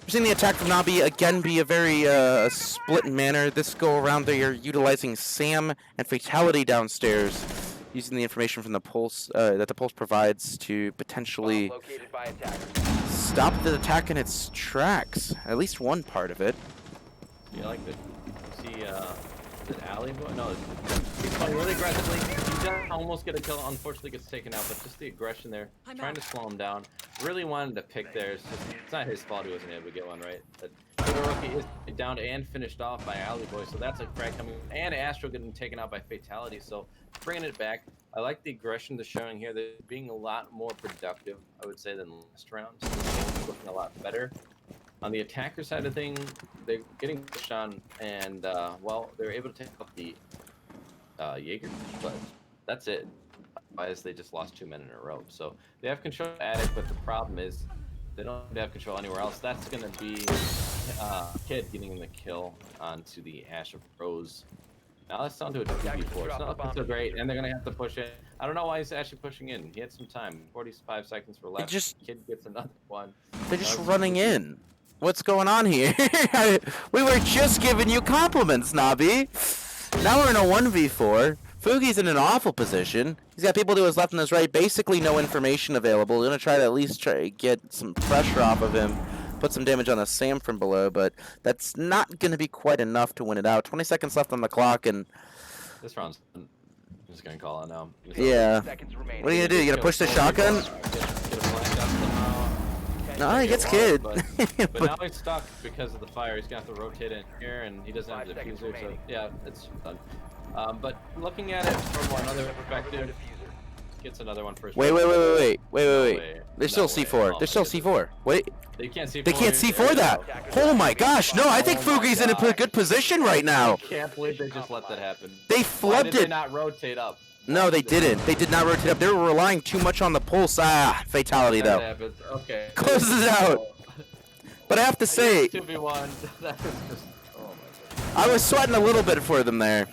Speaker 2: We're seeing the attack from Nabi again be a very split manner. This go around, they are utilizing Sam and Fatality downstairs, using the information from the Pulse that the Pulse provides to potentially
Speaker 5: Bomb located by attackers.
Speaker 2: stopped the attack in its tracks. At least one part of it.
Speaker 6: Yeah, I like the see is it alley boy? No, he's playing really aggressively. He does almost get a kill, unfortunately gets taken out, but just the aggression there, trying to slow him down. Really wanted to pick there. It's not his fault he wasn't able to get one right. But the rookie is down and finished off by alley boy, so that's a frag coming, and Astro getting taken out by fatality. So bringing it back. I like the aggression they're showing here. They're being a lot more productive, I would say, than last round. So they're looking a lot better. On the attacker side of things, they're getting pushed on, and well, they're able to take up the Jaeger, but that's it. Otherwise, they just lost 2 men in a row. So they have control of Attic, but the problem is they don't have control anywhere else. That's going to be Kid getting the kill onto the Ash of Rose. Now let's down to a 2v4. It's not looking so great, and they're going to have to push it. I don't know why he's actually pushing in. He had some time. 45 seconds were left. Kid gets another one.
Speaker 2: They're just running in. What's going on here? We were just giving you compliments, Nabi. Now we're in a 1v4. Fugi's in an awful position. He's got people to his left and his right. Basically no information available. We're going to try to at least try to get some pressure off of him. Put some damage on the Sam from below, but that's not going to be quite enough to win it out. 20 seconds left on the clock, and
Speaker 6: this round's I'm just going to call it now.
Speaker 2: Yeah. What are you going to do? You going to push the shotgun? No, he gets Kid.
Speaker 6: But now he's stuck because of the fire. He's going to have to rotate in here, and he doesn't have the diffuser, so yeah, it's done. But looking at it from another perspective, gets another one first.
Speaker 2: Wait. They're still C4. They're still C4. Wait.
Speaker 6: They can't C4.
Speaker 2: They can't C4 that. Oh my gosh, no, I think Fugi's in a good position right now.
Speaker 6: I can't believe they just let that happen.
Speaker 2: They flubbed it.
Speaker 6: Why did they not rotate up?
Speaker 2: No, they didn't. They did not rotate up. They were relying too much on the pulse. Fatality though.
Speaker 6: Okay.
Speaker 2: Closes out. But I have to say,
Speaker 6: 2v1. That is just. Oh my god.
Speaker 2: I was sweating a little bit for them there.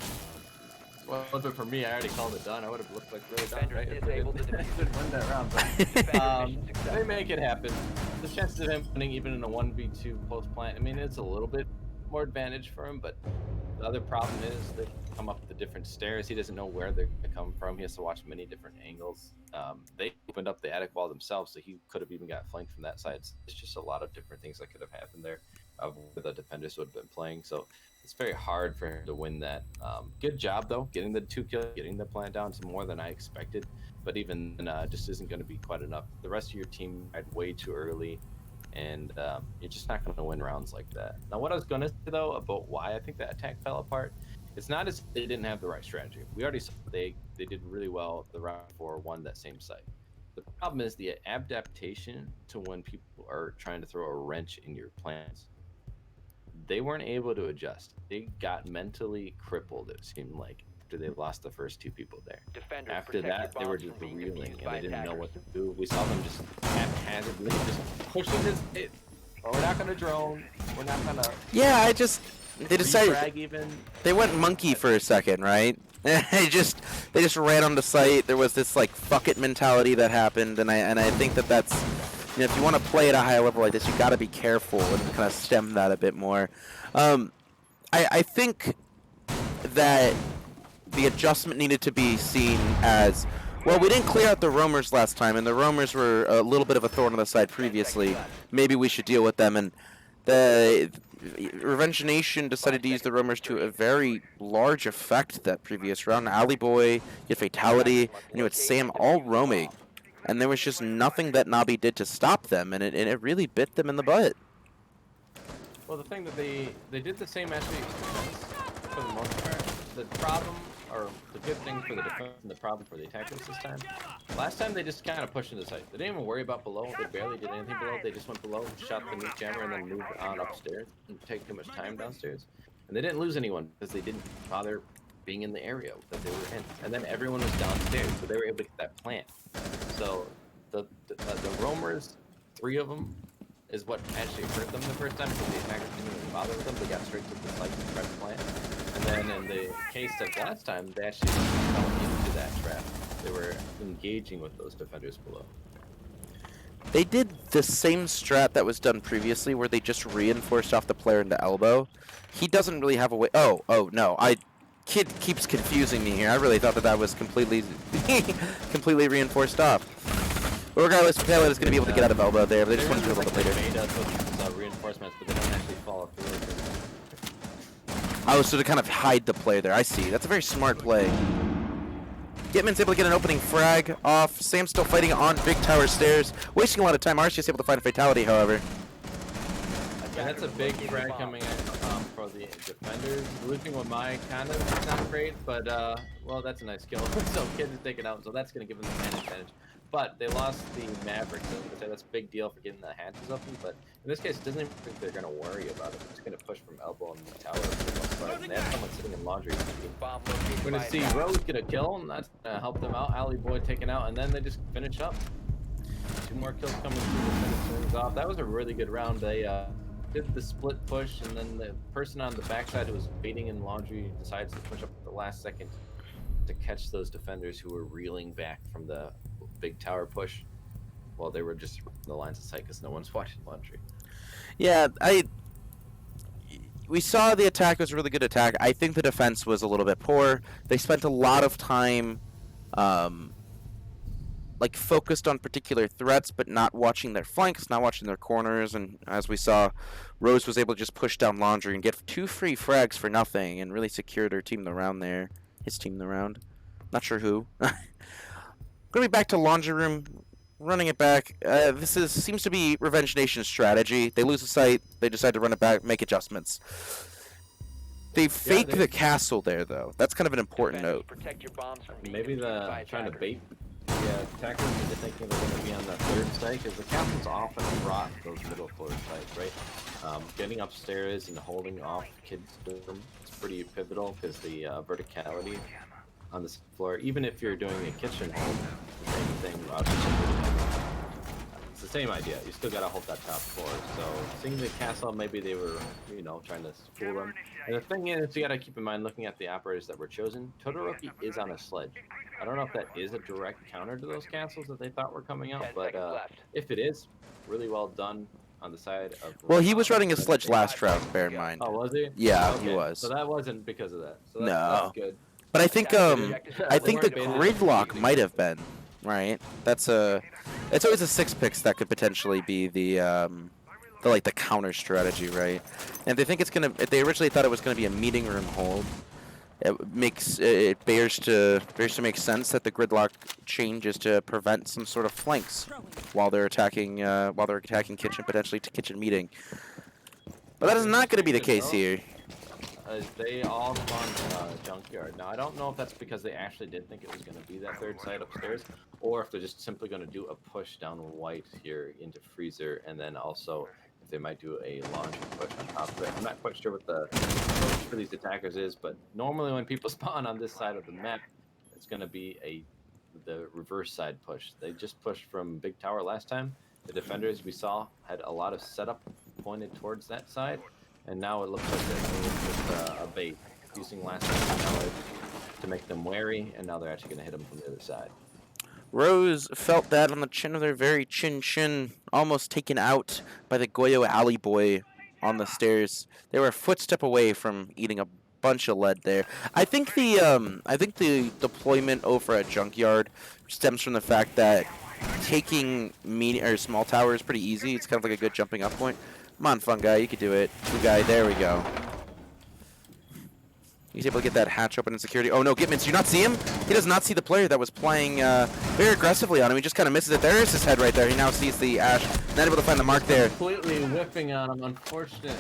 Speaker 6: Well, a little bit for me. I already called it done. I would have looked like really done, right?
Speaker 5: Disabled the diffuser.
Speaker 6: Win that round, but they make it happen. The chances of him winning even in a 1v2 post plant, I mean, it's a little bit more advantage for him, but the other problem is they come up the different stairs. He doesn't know where they're going to come from. He has to watch many different angles. They opened up the attic wall themselves, so he could have even got flanked from that side. It's just a lot of different things that could have happened there of where the defenders would have been playing. So it's very hard for him to win that. Good job, though, getting the 2 kills, getting the plant down to more than I expected. But even just isn't going to be quite enough. The rest of your team died way too early, and you're just not going to win rounds like that. Now, what I was going to say, though, about why I think that attack fell apart, it's not as if they didn't have the right strategy. We already saw they did really well the round 4 won that same site. The problem is the adaptation to when people are trying to throw a wrench in your plans. They weren't able to adjust. They got mentally crippled, it seemed like, after they lost the first 2 people there.
Speaker 5: Defenders
Speaker 6: After that, they were just reeling, and they didn't know what to do. We saw them just haphazardly just pushing this. Oh, we're not going to drone. We're not going to...
Speaker 2: Yeah, they decided...
Speaker 6: even.
Speaker 2: They went monkey for a second, right? they just ran on the site. There was this, like, fuck it mentality that happened, and I think that's... You know, if you want to play at a high level like this, you got to be careful and kind of stem that a bit more. I think that the adjustment needed to be seen as, well, we didn't clear out the roamers last time, and the roamers were a little bit of a thorn on the side previously. Maybe we should deal with them. And the Revenge Nation decided to use the roamers to a very large effect that previous round. Alley Boy, you had Fatality, and you had Sam all roaming. And there was just nothing that Nabi did to stop them, and it really bit them in the butt.
Speaker 6: Well, the thing that they did the same actually for the most part. The problem, or the good thing for the defense and the problem for the attackers this time. Last time they just kind of pushed into the site. They didn't even worry about below. They barely did anything below. They just went below, shot the nuke jammer, and then moved on upstairs and take too much time downstairs. And they didn't lose anyone because they didn't bother being in the area that they were in. And then everyone was downstairs, so they were able to get that plant. So the roamers, 3 of them, is what actually hurt them the first time because the attackers didn't even bother with them. They got straight to the site and tried to plant. And then in the case of last time, they actually fell into that trap. They were engaging with those defenders below.
Speaker 2: They did the same strat that was done previously where they just reinforced off the player into elbow. He doesn't really have a way... Oh, no. Kid keeps confusing me here. I really thought that was completely completely reinforced off. regardless, Fatality is going to be able to get out of elbow there, but they just want to do it a little bit later.
Speaker 6: Beta with reinforcements, but they don't actually follow through.
Speaker 2: Oh, so to kind of hide the play there. I see. That's a very smart play. Gitman's able to get an opening frag off. Sam's still fighting on Big Tower stairs, wasting a lot of time. Arceus able to find a Fatality, however.
Speaker 6: Yeah, that's a big frag coming in for the defenders. Looping with my kind of not great, but well, that's a nice kill. So Kid is taken out, so that's going to give them the man advantage. But they lost the Maverick, so that's a big deal for getting the hatches open. But in this case, it doesn't even think they're going to worry about it. They're just going to push from elbow and the tower for the most part. And they have someone sitting in laundry. We're going to see Rose get a kill, and that's going to help them out. Alley Boy taken out, and then they just finish up. 2 more kills coming through to finish things off. That was a really good round. They did the split push, and then the person on the backside who was baiting in laundry decides to push up at the last second to catch those defenders who were reeling back from the big tower push while they were just in the lines of sight because no one's watching laundry.
Speaker 2: Yeah, we saw the attack was a really good attack. I think the defense was a little bit poor. They spent a lot of time like focused on particular threats, but not watching their flanks, not watching their corners. And as we saw, Rose was able to just push down laundry and get 2 free frags for nothing and really secured her team the round there. His team the round. Not sure who. Gonna be back to laundry room, running it back. This seems to be Revenge Nation's strategy. They lose the site, they decide to run it back, make adjustments. They fake the castle there, though. That's kind of an important note.
Speaker 5: Protect your bombs from
Speaker 6: Maybe the trying to bait the attackers into thinking they're going to be on the 3rd site because the castles often rot those middle floor sites, right? Getting upstairs and holding off kids' dorm is pretty pivotal because the verticality on this floor, even if you're doing a kitchen hold, the same thing. It's the same idea. You still gotta hold that top floor. So seeing the castle, maybe they were, you know, trying to fool them. And the thing is, you gotta keep in mind, looking at the operators that were chosen, Todoroki is on a sledge. I don't know if that is a direct counter to those castles that they thought were coming out, but if it is, really well done on the side of.
Speaker 2: Well, he was running a sledge last round. Bear in mind.
Speaker 6: Oh, was he?
Speaker 2: Yeah,
Speaker 6: okay.
Speaker 2: he was.
Speaker 6: So that wasn't because of that. So
Speaker 2: No.
Speaker 6: that's good.
Speaker 2: But I think the gridlock might have been, right? It's always a 6 picks that could potentially be the counter strategy, right? And they think it's gonna. They originally thought it was gonna be a meeting room hold. It bears to make sense that the gridlock changes to prevent some sort of flanks while they're attacking kitchen, potentially to kitchen meeting. But that is not going to be the case here.
Speaker 6: They all spawned junkyard. Now I don't know if that's because they actually did think it was going to be that 3rd site upstairs, or if they're just simply going to do a push down white here into freezer, and then also if they might do a laundry push on top of it. I'm not quite sure what the approach for these attackers is, but normally when people spawn on this side of the map, it's going to be the reverse side push. They just pushed from Big Tower last time. The defenders we saw had a lot of setup pointed towards that side. And now it looks like it was just a bait, using last time's knowledge to make them wary, and now they're actually going to hit them from the other side.
Speaker 2: Rose felt that on the chin of their very chin, almost taken out by the Goyo Alley Boy on the stairs. They were a footstep away from eating a bunch of lead there. I think the deployment over at Junkyard stems from the fact that taking small tower is pretty easy. It's kind of like a good jumping up point. Come on, fun guy, you could do it. Fun guy, there we go. He's able to get that hatch open in security. Oh no, Gitman, do you not see him? He does not see the player that was playing very aggressively on him. He just kind of misses it. There is his head right there. He now sees the Ash. Not able to find the mark there.
Speaker 6: Completely whipping on him. Unfortunate.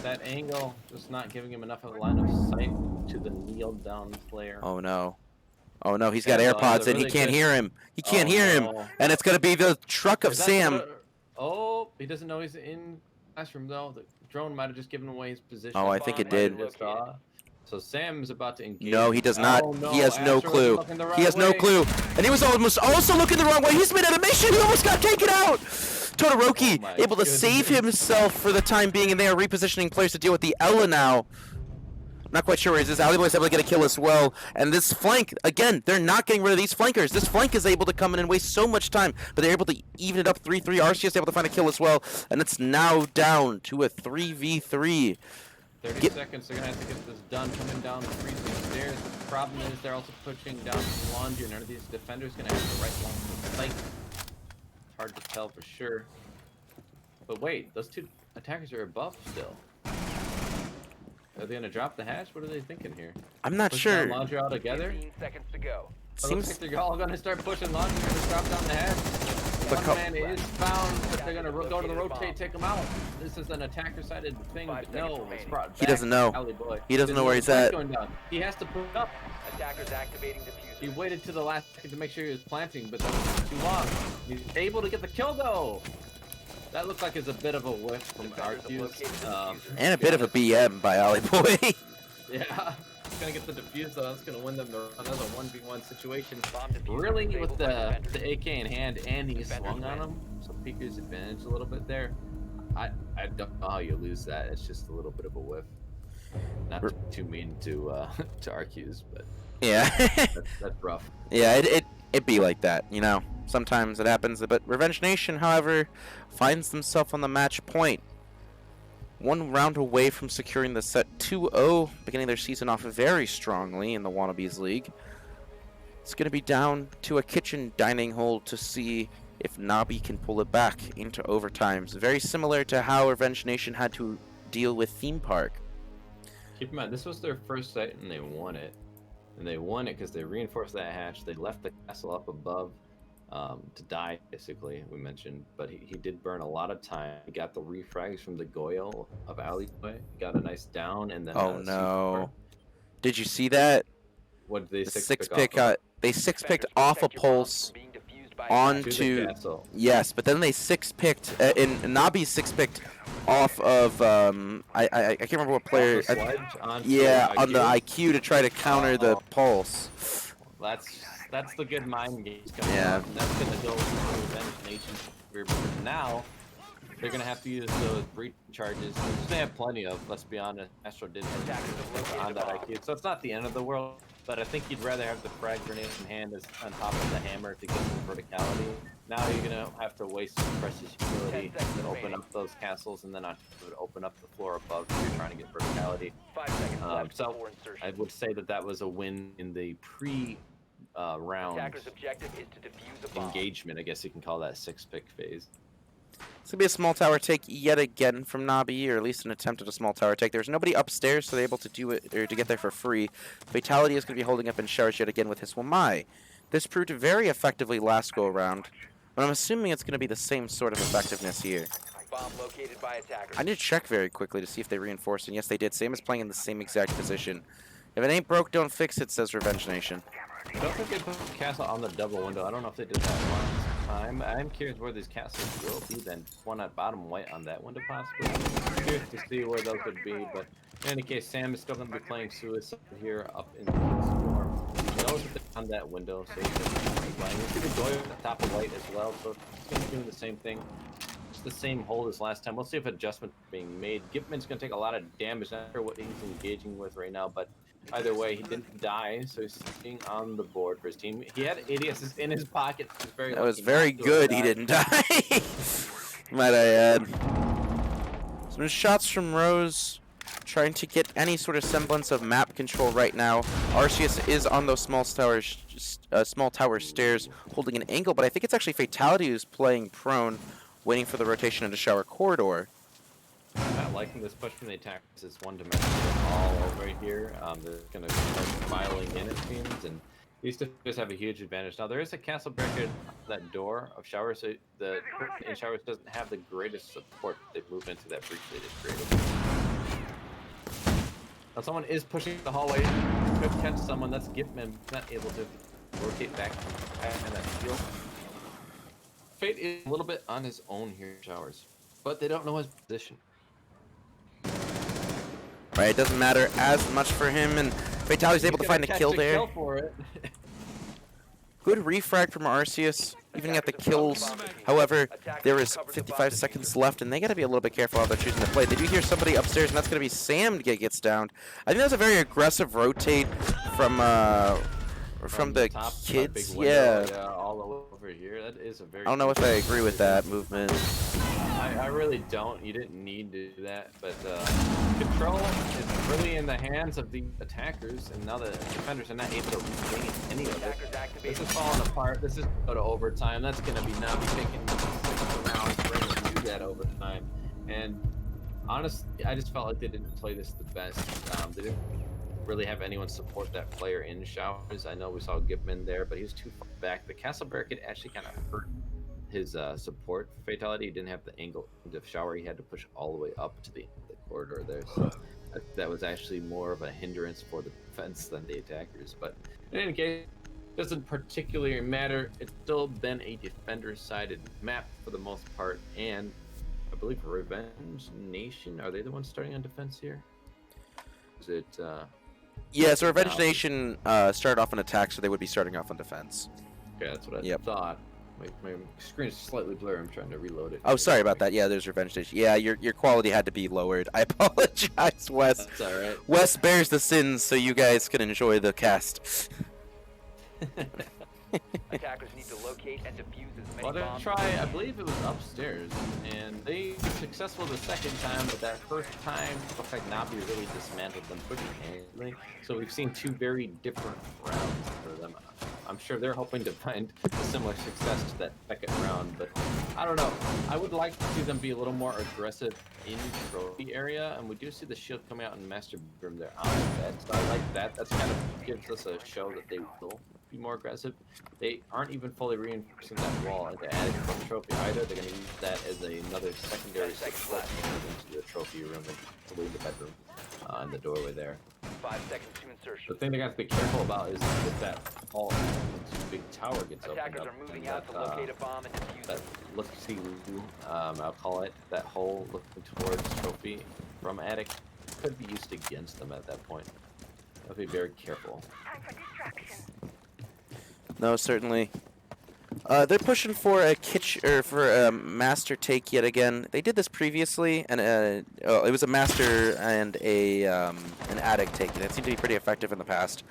Speaker 6: That angle just not giving him enough of a line of sight to the kneel down player.
Speaker 2: Oh no. Oh no, he's got AirPods in. He can't hear him. He can't hear him. And it's going to be the truck of Sam.
Speaker 6: Oh, he doesn't know he's in classroom though. The drone might have just given away his position.
Speaker 2: Oh, I think it did.
Speaker 6: So Sam is about to engage.
Speaker 2: No, he does not.
Speaker 6: Oh, no.
Speaker 2: He has no clue. He has no clue. And he was almost also looking the wrong way. He's made animation. He almost got taken out. Todoroki able to save himself for the time being, and they are repositioning players to deal with the Ella now. Not quite sure where he is. Ali Boy's able to get a kill as well. And this flank, again, they're not getting rid of these flankers. This flank is able to come in and waste so much time, but they're able to even it up 3-3. Arceus able to find a kill as well, and it's now down to a 3v3.
Speaker 6: 30 seconds, they're going to have to get this done. Coming down the freezing stairs. The problem is they're also pushing down the laundry. None of these defenders going to have the right line of sight. tell for sure. But wait, those two attackers are above still. Are they gonna drop the hatch? What are they thinking here?
Speaker 2: I'm not
Speaker 6: Push down
Speaker 2: sure.
Speaker 6: launcher all together?
Speaker 5: 15 seconds to go.
Speaker 6: It looks like they're all gonna start pushing launcher and drop down the hatch. One man is found, but they're gonna go to the rotate, take him out. This is an attacker-sided thing, but no, it's brought
Speaker 2: He
Speaker 6: back.
Speaker 2: doesn't know.
Speaker 6: Alley boy.
Speaker 2: He doesn't know where he's at.
Speaker 6: Going down. He has to put it up.
Speaker 5: Attackers activating
Speaker 6: He
Speaker 5: diffuser.
Speaker 6: waited to the last second to make sure he was planting, but that was too long. He's able to get the kill though. That looked like it's a bit of a whiff from Arceus.
Speaker 2: And a bit of a BM by Ollie Boy.
Speaker 6: Yeah, he's gonna get the defuse though. That's gonna win them another 1v1 situation.
Speaker 5: Bomb diffuser
Speaker 6: Really, with
Speaker 5: disabled by defenders.
Speaker 6: the AK in hand, and he
Speaker 5: Defenders
Speaker 6: swung on
Speaker 5: win.
Speaker 6: him, so Pika's advantage a little bit there. I don't know how you lose that. It's just a little bit of a whiff. Not too mean to to Arceus, but
Speaker 2: Yeah.
Speaker 6: that's rough.
Speaker 2: Yeah, it be like that, you know. Sometimes it happens, but Revenge Nation, however, finds themselves on the match point. One round away from securing the set 2-0, beginning their season off very strongly in the Wannabes League. It's going to be down to a kitchen dining hall to see if Nabi can pull it back into overtimes. Very similar to how Revenge Nation had to deal with Theme Park.
Speaker 6: Keep in mind, this was their first site, and they won it. And they won it because they reinforced that hatch. They left the castle up above to die, basically, we mentioned. But he did burn a lot of time. He got the refrags from the Goyle of Alleyway. Got a nice down, and then...
Speaker 2: Oh no. Did you see that?
Speaker 6: What did they
Speaker 2: The
Speaker 6: six
Speaker 2: pick,
Speaker 6: off of?
Speaker 2: they six picked off a pulse
Speaker 5: Being diffused by
Speaker 2: on
Speaker 6: To the
Speaker 2: to
Speaker 6: castle.
Speaker 2: yes, but then they six picked in Nabi six picked off of I can't remember what player.
Speaker 6: Off the sledge onto
Speaker 2: Yeah, on the
Speaker 6: IQ.
Speaker 2: IQ to try to counter the
Speaker 6: Oh.
Speaker 2: pulse.
Speaker 6: That's the good mind games coming
Speaker 2: Yeah.
Speaker 6: out. That's gonna go into Revenge Nation. Now they're gonna have to use those breach charges, which they have plenty of. Let's be honest. Astro did on that IQ, so it's not the end of the world. But I think you'd rather have the frag grenade in hand as on top of the hammer to get some verticality. Now you're gonna have to waste some precious utility
Speaker 5: 10 seconds
Speaker 6: to open
Speaker 5: remaining.
Speaker 6: up those castles, and then on top of it, open up the floor above if you're trying to get verticality.
Speaker 5: 5 seconds left
Speaker 6: so
Speaker 5: before insertion.
Speaker 6: I would say that was a win in the round
Speaker 5: Attacker's objective is to defuse a bomb.
Speaker 6: engagement. I guess you can call that 6-pick phase.
Speaker 2: It's gonna be a small tower take yet again from Nabi, or at least an attempt at a small tower take. There's nobody upstairs, so they're able to do it or to get there for free. Fatality is gonna be holding up in showers yet again with his Wamai. This proved very effectively last go around, but I'm assuming it's gonna be the same sort of effectiveness here.
Speaker 5: Bomb located by attackers.
Speaker 2: I need to check very quickly to see if they reinforced, and yes, they did. Sam is playing in the same exact position. If it ain't broke, don't fix it, says Revenge Nation.
Speaker 6: I don't think they put the castle on the double window. I don't know if they did that last time. I'm curious where these castles will be then. One at bottom white on that window possibly. Curious to see where those would be, but in any case, Sam is still going to be playing Suicide here up in the storm. He knows that they're on that window, so he's going to be playing. We see the Goyle at the top of white as well, so he's going to be doing the same thing. It's the same hold as last time. We'll see if adjustments are being made. Gipman's going to take a lot of damage. Not sure what he's engaging with right now, but either way, he didn't die, so he's sitting on the board for his team. He had ADSs in his pocket.
Speaker 2: That was very good. He didn't die. Might I add. Some shots from Rose, trying to get any sort of semblance of map control right now. Arceus is on those small tower stairs, holding an angle, but I think it's actually Fatality who's playing prone, waiting for the rotation into shower corridor.
Speaker 6: I'm not liking this push from the attackers. It's one-dimensional all over here. They're going to start filing in, it seems, and these defenders have a huge advantage. Now, there is a castle breaker at that door of Showers, so the person in Showers doesn't have the greatest support. They've moved into that breach they just created. Now, someone is pushing the hallway. Could catch someone. That's Giftman. Not able to rotate back and that shield. Fate is a little bit on his own here in Showers, but they don't know his position.
Speaker 2: Right, it doesn't matter as much for him, and Fatality's able to find a kill there.
Speaker 6: Kill for it.
Speaker 2: Good refrag from Arceus, even at the kills. However, there is 55 seconds left, and they got to be a little bit careful how they're choosing to play. They do hear somebody upstairs, and that's going to be Sam gets down. I think that's a very aggressive rotate from the
Speaker 6: top,
Speaker 2: kids.
Speaker 6: big window,
Speaker 2: Yeah.
Speaker 6: all over here. That is a very.
Speaker 2: I don't know if I agree with that movement.
Speaker 6: I really don't. You didn't need to do that, but control is really in the hands of the attackers, and now the defenders are not able to regain any of it.
Speaker 5: Attackers activated.
Speaker 6: This is falling apart. This is go to overtime. That's going to be Nabi taking 6 rounds to do that overtime. And honestly, I just felt like they didn't play this the best. They didn't really have anyone support that player in showers. I know we saw Gipman there, but he was too far back. The Castle Barricade actually kind of hurt his support fatality. He didn't have the angle of shower. He had to push all the way up to the corridor there. So that was actually more of a hindrance for the defense than the attackers. But in any case, doesn't particularly matter. It's still been a defender-sided map for the most part, and I believe Revenge Nation, are they the ones starting on defense here? Is it
Speaker 2: Yeah, so Revenge Nation started off on attack, so they would be starting off on defense.
Speaker 6: okay, that's what I thought. My screen is slightly blurry. I'm trying to reload it.
Speaker 2: Oh, sorry about that. Yeah, there's Revenge Nation. Yeah, your quality had to be lowered. I apologize, Wes.
Speaker 6: That's alright.
Speaker 2: Wes bears the sins so you guys can enjoy the cast.
Speaker 5: Attackers need to locate and defuse as many
Speaker 6: Well, they're
Speaker 5: bombs.
Speaker 6: try. I believe it was upstairs, and they were successful the second time, but that first time, looks like Nabi really dismantled them pretty handily. So we've seen 2 very different rounds for them. I'm sure they're hoping to find a similar success to that second round, but I don't know. I would like to see them be a little more aggressive in the trophy area, and we do see the shield coming out in master bedroom there on that. So I like that. That's kind of gives us a show that they will be more aggressive. They aren't even fully reinforcing that wall into adding to the trophy either. They're going to use that as another secondary support into the trophy room and to leave the bedroom in the doorway there.
Speaker 5: 5 seconds to insertion.
Speaker 6: The thing they got to be careful about is if that wall big tower gets opened
Speaker 5: Attackers
Speaker 6: up.
Speaker 5: are moving
Speaker 6: and
Speaker 5: out to locate a bomb and defuse
Speaker 6: that
Speaker 5: it.
Speaker 6: look-see, I'll call it, that hole looking towards trophy from attic could be used against them at that point. I'll be very careful.
Speaker 4: Time for distraction.
Speaker 2: No, certainly. They're pushing for a for a master take yet again. They did this previously, and it was a master and an attic take. That seemed to be pretty effective in the past.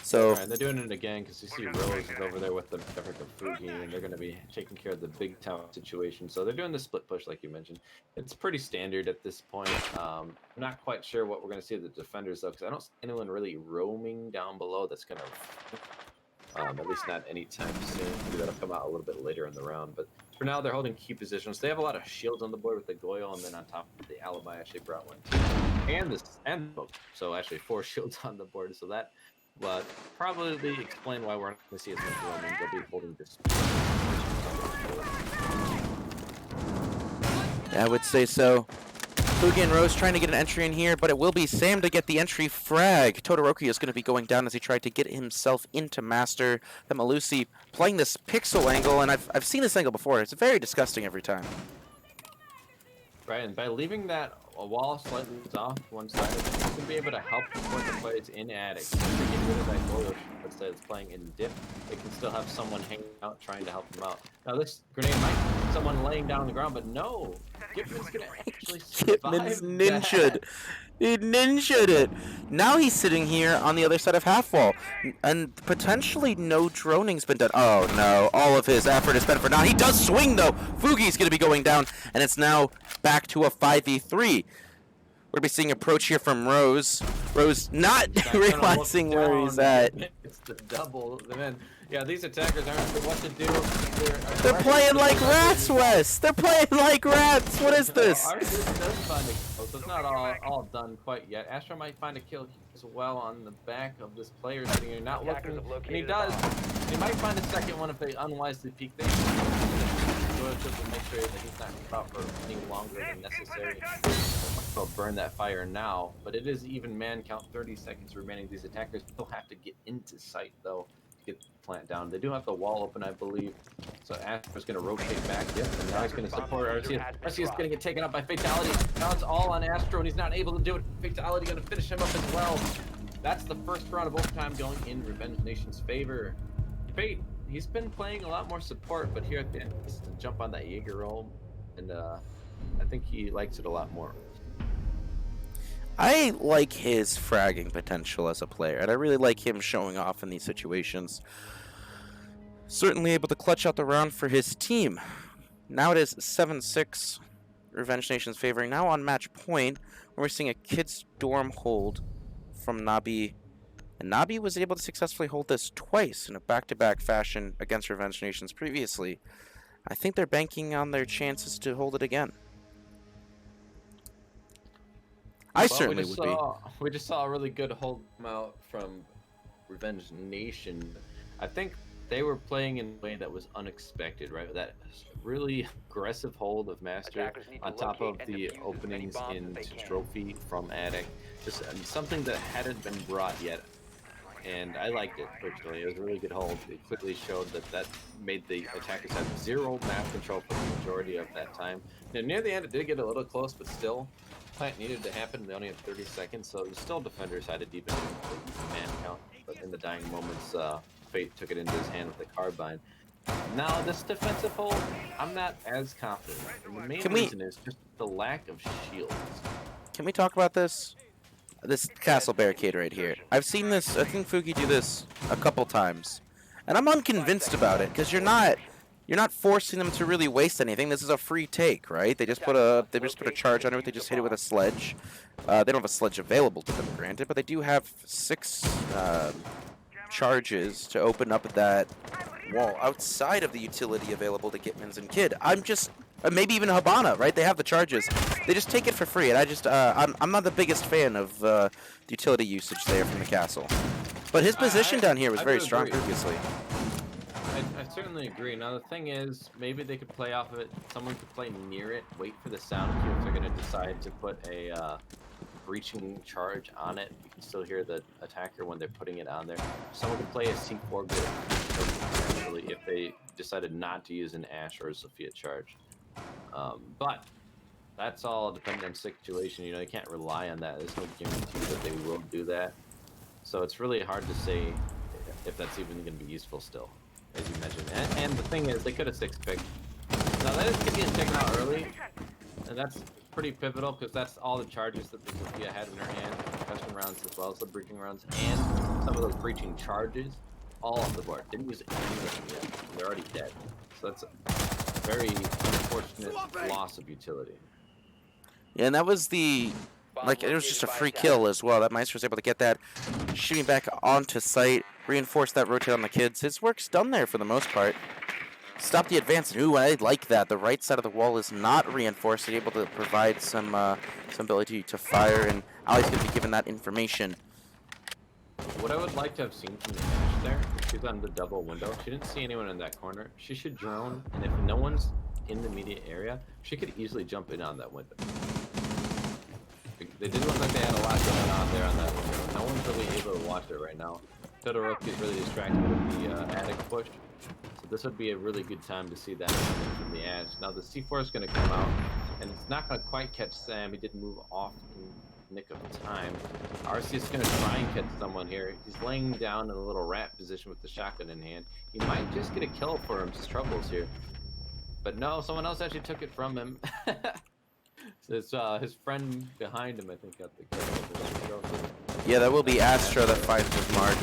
Speaker 2: So
Speaker 6: Alright, they're doing it again because you see Rose is over there with the Africa Fuji, and they're going to be taking care of the big tower situation. So they're doing the split push like you mentioned. It's pretty standard at this point. I'm not quite sure what we're going to see of the defenders though, because I don't see anyone really roaming down below that's going to. At least not anytime soon. Maybe that'll come out a little bit later in the round. But for now, they're holding key positions. They have a lot of shields on the board with the Goyle, and then on top of the Alibi actually brought one too. And the book. So actually 4 shields on the board. So that will probably explain why we're not going to see as much roaming. They'll be holding this.
Speaker 2: I would say so. Fugi and Rose trying to get an entry in here, but it will be Sam to get the entry frag. Todoroki is going to be going down as he tried to get himself into Master. The Malusi playing this pixel angle, and I've seen this angle before. It's very disgusting every time.
Speaker 6: Right, and by leaving that wall slightly off one side, it's going to be able to help support the players in attic. If they get rid of that Goyle that's playing in dip, they can still have someone hanging out trying to help them out. Now this grenade might be someone laying down on the ground, but no! Gipman's going to actually survive
Speaker 2: Gipman's
Speaker 6: that.
Speaker 2: ninja'd. He ninja'd it. Now he's sitting here on the other side of half wall, and potentially no droning's been done. Oh no, all of his effort is spent for now. He does swing though. Fugi's going to be going down, and it's now back to a 5v3. We're going to be seeing approach here from Rose. Rose not realizing where he's at.
Speaker 6: It's the double. Man, yeah, these attackers aren't sure what to do.
Speaker 2: They're playing like rats, Wes. They're playing like rats. What is this?
Speaker 6: Ours does find a kill, so it's not all done quite yet. Astro might find a kill as well on the back of this player sitting here, not looking, and he does. He might find a second one if they unwisely peek. They to make sure that he's not out for any longer than necessary. They'll burn that fire now, but it is even man count. 30 seconds remaining. These attackers still have to get into sight though to get the plant down. They do have the wall open, I believe. So Astro's going to rotate back. Yep, and now he's going to support Arceus. Arceus is going to get taken up by Fatality. Now it's all on Astro, and he's not able to do it. Fatality going to finish him up as well. That's the first round of overtime going in Revenge Nation's favor. Fate, he's been playing a lot more support, but here at the end, he's to jump on that Jaeger roll, and I think he likes it a lot more.
Speaker 2: I like his fragging potential as a player, and I really like him showing off in these situations. certainly able to clutch out the round for his team. Now it is 7-6. Revenge Nation's favoring. Now on match point, we're seeing a kids dorm hold from Nabi. And Nabi was able to successfully hold this twice in a back-to-back fashion against Revenge Nations previously. I think they're banking on their chances to hold it again. I certainly would be.
Speaker 6: We just saw a really good hold out from Revenge Nation. I think they were playing in a way that was unexpected, right? That really aggressive hold of Master
Speaker 5: Attackers need to
Speaker 6: on top of
Speaker 5: locate and
Speaker 6: the
Speaker 5: defuse as many
Speaker 6: openings
Speaker 5: bombs as
Speaker 6: in
Speaker 5: they can.
Speaker 6: Trophy from Attic. Just something that hadn't been brought yet. And I liked it personally. It was a really good hold. It clearly showed that made the attackers have zero map control for the majority of that time. Now, near the end, it did get a little close, but still, plant needed to happen. They only had 30 seconds, so the still defenders had to deepen the man count. But in the dying moments, Fate took it into his hand with the carbine. Now, this defensive hold, I'm not as confident. And the main reason is just the lack of shields.
Speaker 2: Can we talk about this? This castle barricade right here. I've seen this, I think Fugi do this a couple times. And I'm unconvinced about it, because you're not forcing them to really waste anything. This is a free take, right? They just put a charge under it, they just hit it with a sledge. They don't have a sledge available to them, granted, but they do have 6 charges to open up that wall outside of the utility available to Gitmans and Kid. I'm just maybe even Habana, right? They have the charges. They just take it for free, and I just I'm not the biggest fan of the utility usage there from the castle. But his position down here was very strong previously.
Speaker 6: I certainly agree. Now the thing is, maybe they could play off of it. Someone could play near it, wait for the sound cue if they're going to decide to put a breaching charge on it. You can still hear the attacker when they're putting it on there. Someone could play a C4 good if they decided not to use an Ash or a Sophia charge. But that's all dependent on situation. You know, you can't rely on that. There's no guarantee that they will do that. So it's really hard to say if that's even going to be useful still, as you mentioned. And the thing is, they could have 6-picked. Now that is getting taken out early, and that's pretty pivotal because that's all the charges that the Sophia had in her hand, concussion rounds as well as the breaching rounds, and some of those breaching charges, all off the board. Didn't use anything yet. They're already dead. So that's a very unfortunate loss of utility.
Speaker 2: Yeah, and that was the it was just a free kill as well. That Meister was able to get that shooting back onto site, reinforce that rotate on the kids. His work's done there for the most part. Stop the advance. Ooh, I like that. The right side of the wall is not reinforced. He's able to provide some ability to fire, and Ali's going to be given that information.
Speaker 6: What I would like to have seen from the Ash there, she's on the double window. She didn't see anyone in that corner. She should drone, and if no one's in the immediate area, she could easily jump in on that window. They didn't look like they had a lot going on there on that window. No one's really able to watch it right now. Todoroki is really distracted with the attic push. So this would be a really good time to see that from the Ash. Now the C4 is going to come out, and it's not going to quite catch Sam. He did move off in the nick of time. RC is going to try and catch someone here. He's laying down in a little rat position with the shotgun in hand. He might just get a kill for his troubles here. But no, someone else actually took it from him. So his friend behind him, I think, got the kill.
Speaker 2: Yeah, that will be Astra that finds his mark.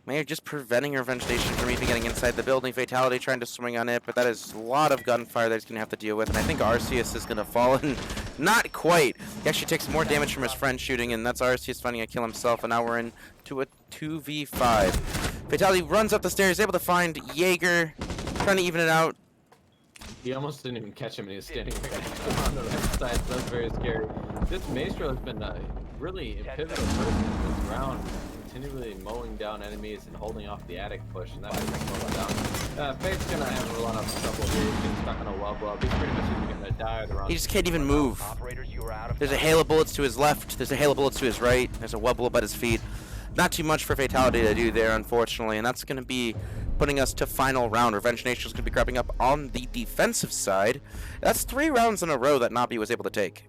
Speaker 2: Maybe just preventing Revenge Nation from even getting inside the building. Fatality trying to swing on it, but that is a lot of gunfire that he's going to have to deal with. And I think Arceus is going to fall in. Not quite. He actually takes more damage from his friend shooting, and that's Arceus finding a kill himself. And now we're into a 2v5. Fatality runs up the stairs, able to find Jaeger, trying to even it out.
Speaker 6: He almost didn't even catch him, and he was standing right on the right side. So that's very scary. This Maestro has been really a pivotal person in this round, continually mowing down enemies and holding off the attic push, and that was slowing down. Fate's gonna have a lot of trouble here. He's getting stuck on a well blow. He's pretty much either gonna die or the round.
Speaker 2: He just can't even move.
Speaker 5: Operators, you are out of
Speaker 2: There's a
Speaker 5: time.
Speaker 2: hail of bullets to his left. There's a hail of bullets to his right. There's a web blow at his feet. Not too much for Fatality to do there, unfortunately, and that's going to be putting us to final round. Revenge Nation is going to be grabbing up on the defensive side. That's 3 rounds in a row that Nabi was able to take.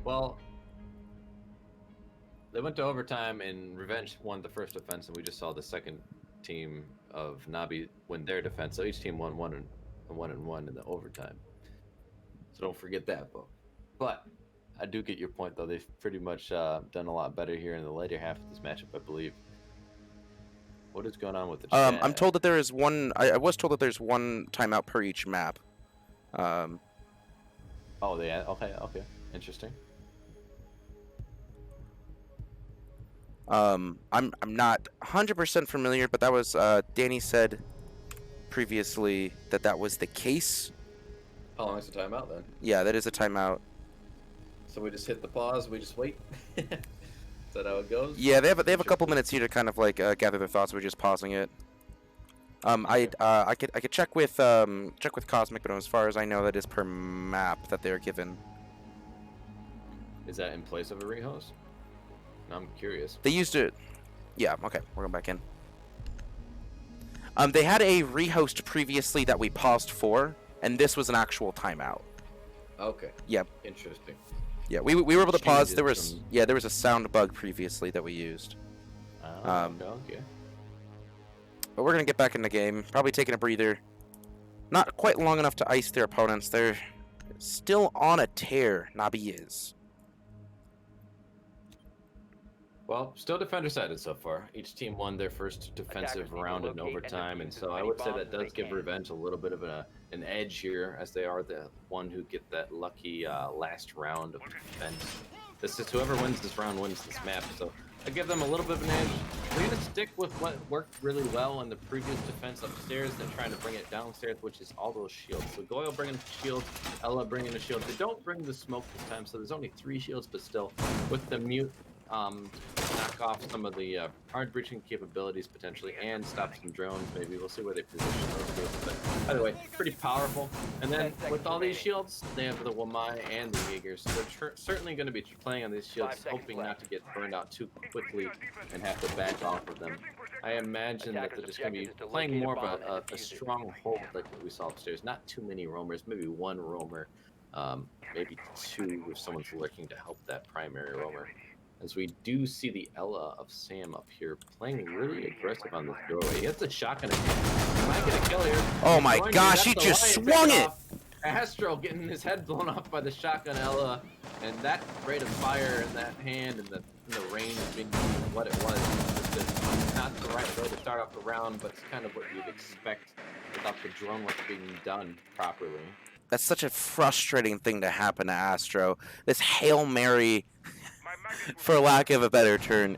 Speaker 6: Well, they went to overtime, and Revenge won the first defense, and we just saw the second team of Nabi win their defense. So each team won 1-1 in the overtime. So don't forget that, but I do get your point, though. They've pretty much done a lot better here in the later half of this matchup, I believe. What is going on with the chat?
Speaker 2: I'm told that there is one. I was told that there's one timeout per each map.
Speaker 6: Oh, yeah. Okay. Interesting.
Speaker 2: I'm not 100% familiar, but that was Danny said previously that was the case.
Speaker 8: How long is the timeout then?
Speaker 2: Yeah, that is a timeout.
Speaker 8: So we just hit the pause. We just wait. Is that how it goes?
Speaker 2: Yeah, they have a couple minutes here to kind of like gather their thoughts. We're just pausing it. I could check with Cosmic, but as far as I know, that is per map that they're given.
Speaker 6: Is that in place of a rehost? I'm curious.
Speaker 2: They used it. Yeah. Okay, we're going back in. They had a rehost previously that we paused for, and this was an actual timeout.
Speaker 8: Okay.
Speaker 2: Yep.
Speaker 8: Interesting.
Speaker 2: Yeah, we were able to pause. There was
Speaker 6: Changes
Speaker 2: there was a sound bug previously that we used.
Speaker 6: Okay.
Speaker 2: But we're gonna get back in the game. Probably taking a breather. Not quite long enough to ice their opponents. They're still on a tear. Nabi is.
Speaker 6: Well, still defender-sided so far. Each team won their first defensive round in overtime, and so I would say that does give Revenge a little bit of an edge here, as they are the one who get that lucky last round of defense. This is whoever wins this round wins this map, so I give them a little bit of an edge. We're gonna stick with what worked really well in the previous defense upstairs, and trying to bring it downstairs, which is all those shields. So Goyle bringing the shield, Ella bringing the shield. They don't bring the smoke this time, so there's only 3 shields, but still, with the mute, knock off some of the hard breaching capabilities potentially, and stop some drones. Maybe we'll see where they position those guys. But either way, pretty powerful. And then with all these shields, they have the Wamai and the Jaegers. So they're certainly going to be playing on these shields, hoping not to get burned out too quickly and have to back off of them. I imagine that they're just going to be playing more of a strong hold like what we saw upstairs. Not too many roamers, maybe 1 roamer, maybe 2 if someone's lurking to help that primary roamer. As we do see the Ella of Sam up here playing really aggressive on this doorway. He has a shotgun again. He might get a kill here.
Speaker 2: Oh my gosh, he just swung it!
Speaker 6: Astro getting his head blown off by the shotgun Ella, and that rate of fire in that hand and the range of being what it was. Just not the right way to start off the round, but it's kind of what you'd expect without the drone work being done properly.
Speaker 2: That's such a frustrating thing to happen to Astro. This Hail Mary, for lack of a better term,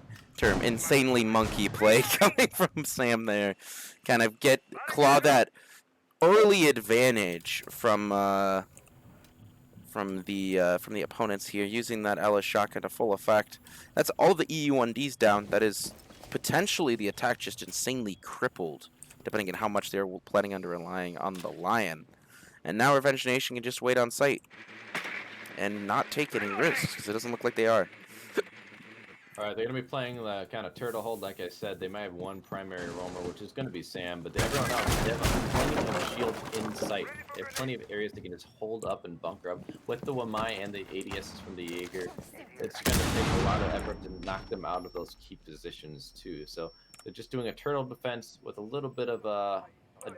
Speaker 2: insanely monkey play coming from Sam there. Kind of claw that early advantage from the opponents here, using that Ella shotgun to full effect. That's all the EU1Ds down. That is potentially the attack just insanely crippled, depending on how much they're planning on relying on the Lion. And now Revenge Nation can just wait on site and not take any risks, because it doesn't look like they are.
Speaker 6: Alright, they're going to be playing the kind of turtle hold, like I said. They might have 1 primary roamer, which is going to be Sam, but everyone else, they have plenty of shields in sight. They have plenty of areas they can just hold up and bunker up. With the Wamai and the ADSs from the Jaeger, it's going to take a lot of effort to knock them out of those key positions, too. So they're just doing a turtle defense with a little bit of a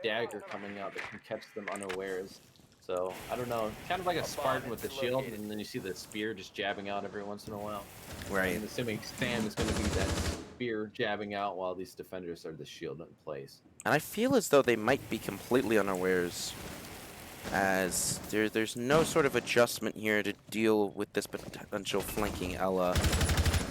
Speaker 6: dagger coming out that can catch them unawares. So, I don't know, kind of like a Spartan with the shield, and then you see the spear just jabbing out every once in a while.
Speaker 2: Right.
Speaker 6: I'm assuming Sam is going to be that spear jabbing out while these defenders are the shield in place.
Speaker 2: And I feel as though they might be completely unawares, as there's no sort of adjustment here to deal with this potential flanking Ella.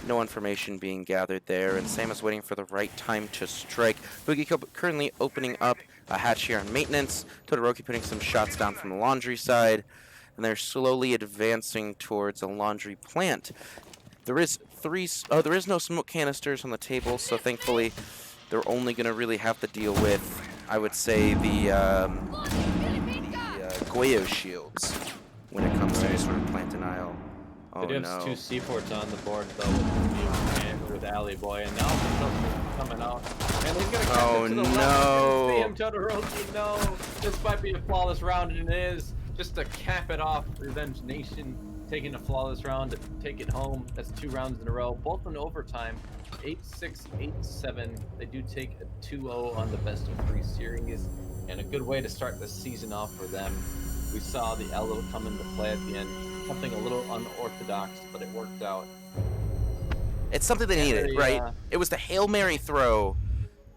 Speaker 2: No information being gathered there, and Sam is waiting for the right time to strike. Boogie currently opening up a hatch here on maintenance. Todoroki putting some shots down from the laundry side, and they're slowly advancing towards a laundry plant. There is no smoke canisters on the table, so thankfully they're only going to really have to deal with, I would say, the Goyo shields when it comes to any sort of plant denial. Oh,
Speaker 6: they do
Speaker 2: no.
Speaker 6: have 2 C-ports on the board, though, with and with Alley Boy, and now the coming out. And he's gonna catch it to the
Speaker 2: no.
Speaker 6: left. See him, Todoroki, no! This might be a flawless round, and it is. Just to cap it off, Revenge Nation taking a flawless round to take it home. That's 2 rounds in a row, both in overtime. 8-6, 8-7. They do take a 2-0 on the best of 3 series, and a good way to start the season off for them. We saw the Elo come into play at the end. Something a little unorthodox, but it worked out.
Speaker 2: It's something they needed, right? It was the Hail Mary throw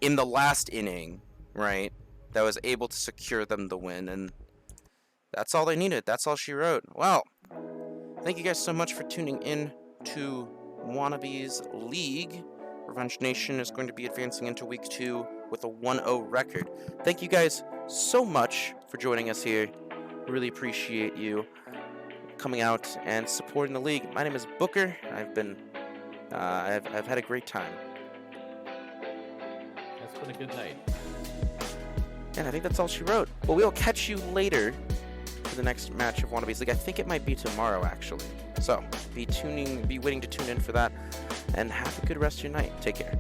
Speaker 2: in the last inning, right, that was able to secure them the win, and that's all they needed. That's all she wrote. Well, thank you guys so much for tuning in to Wannabe's League. Revenge Nation is going to be advancing into Week 2 with a 1-0 record. Thank you guys so much for joining us here. Really appreciate you coming out and supporting the league. My name is Booker. I've had a great time.
Speaker 6: That's been a good night.
Speaker 2: And I think that's all she wrote. Well, we'll catch you later for the next match of Wannabe's League. I think it might be tomorrow, actually. So be waiting to tune in for that. And have a good rest of your night. Take care.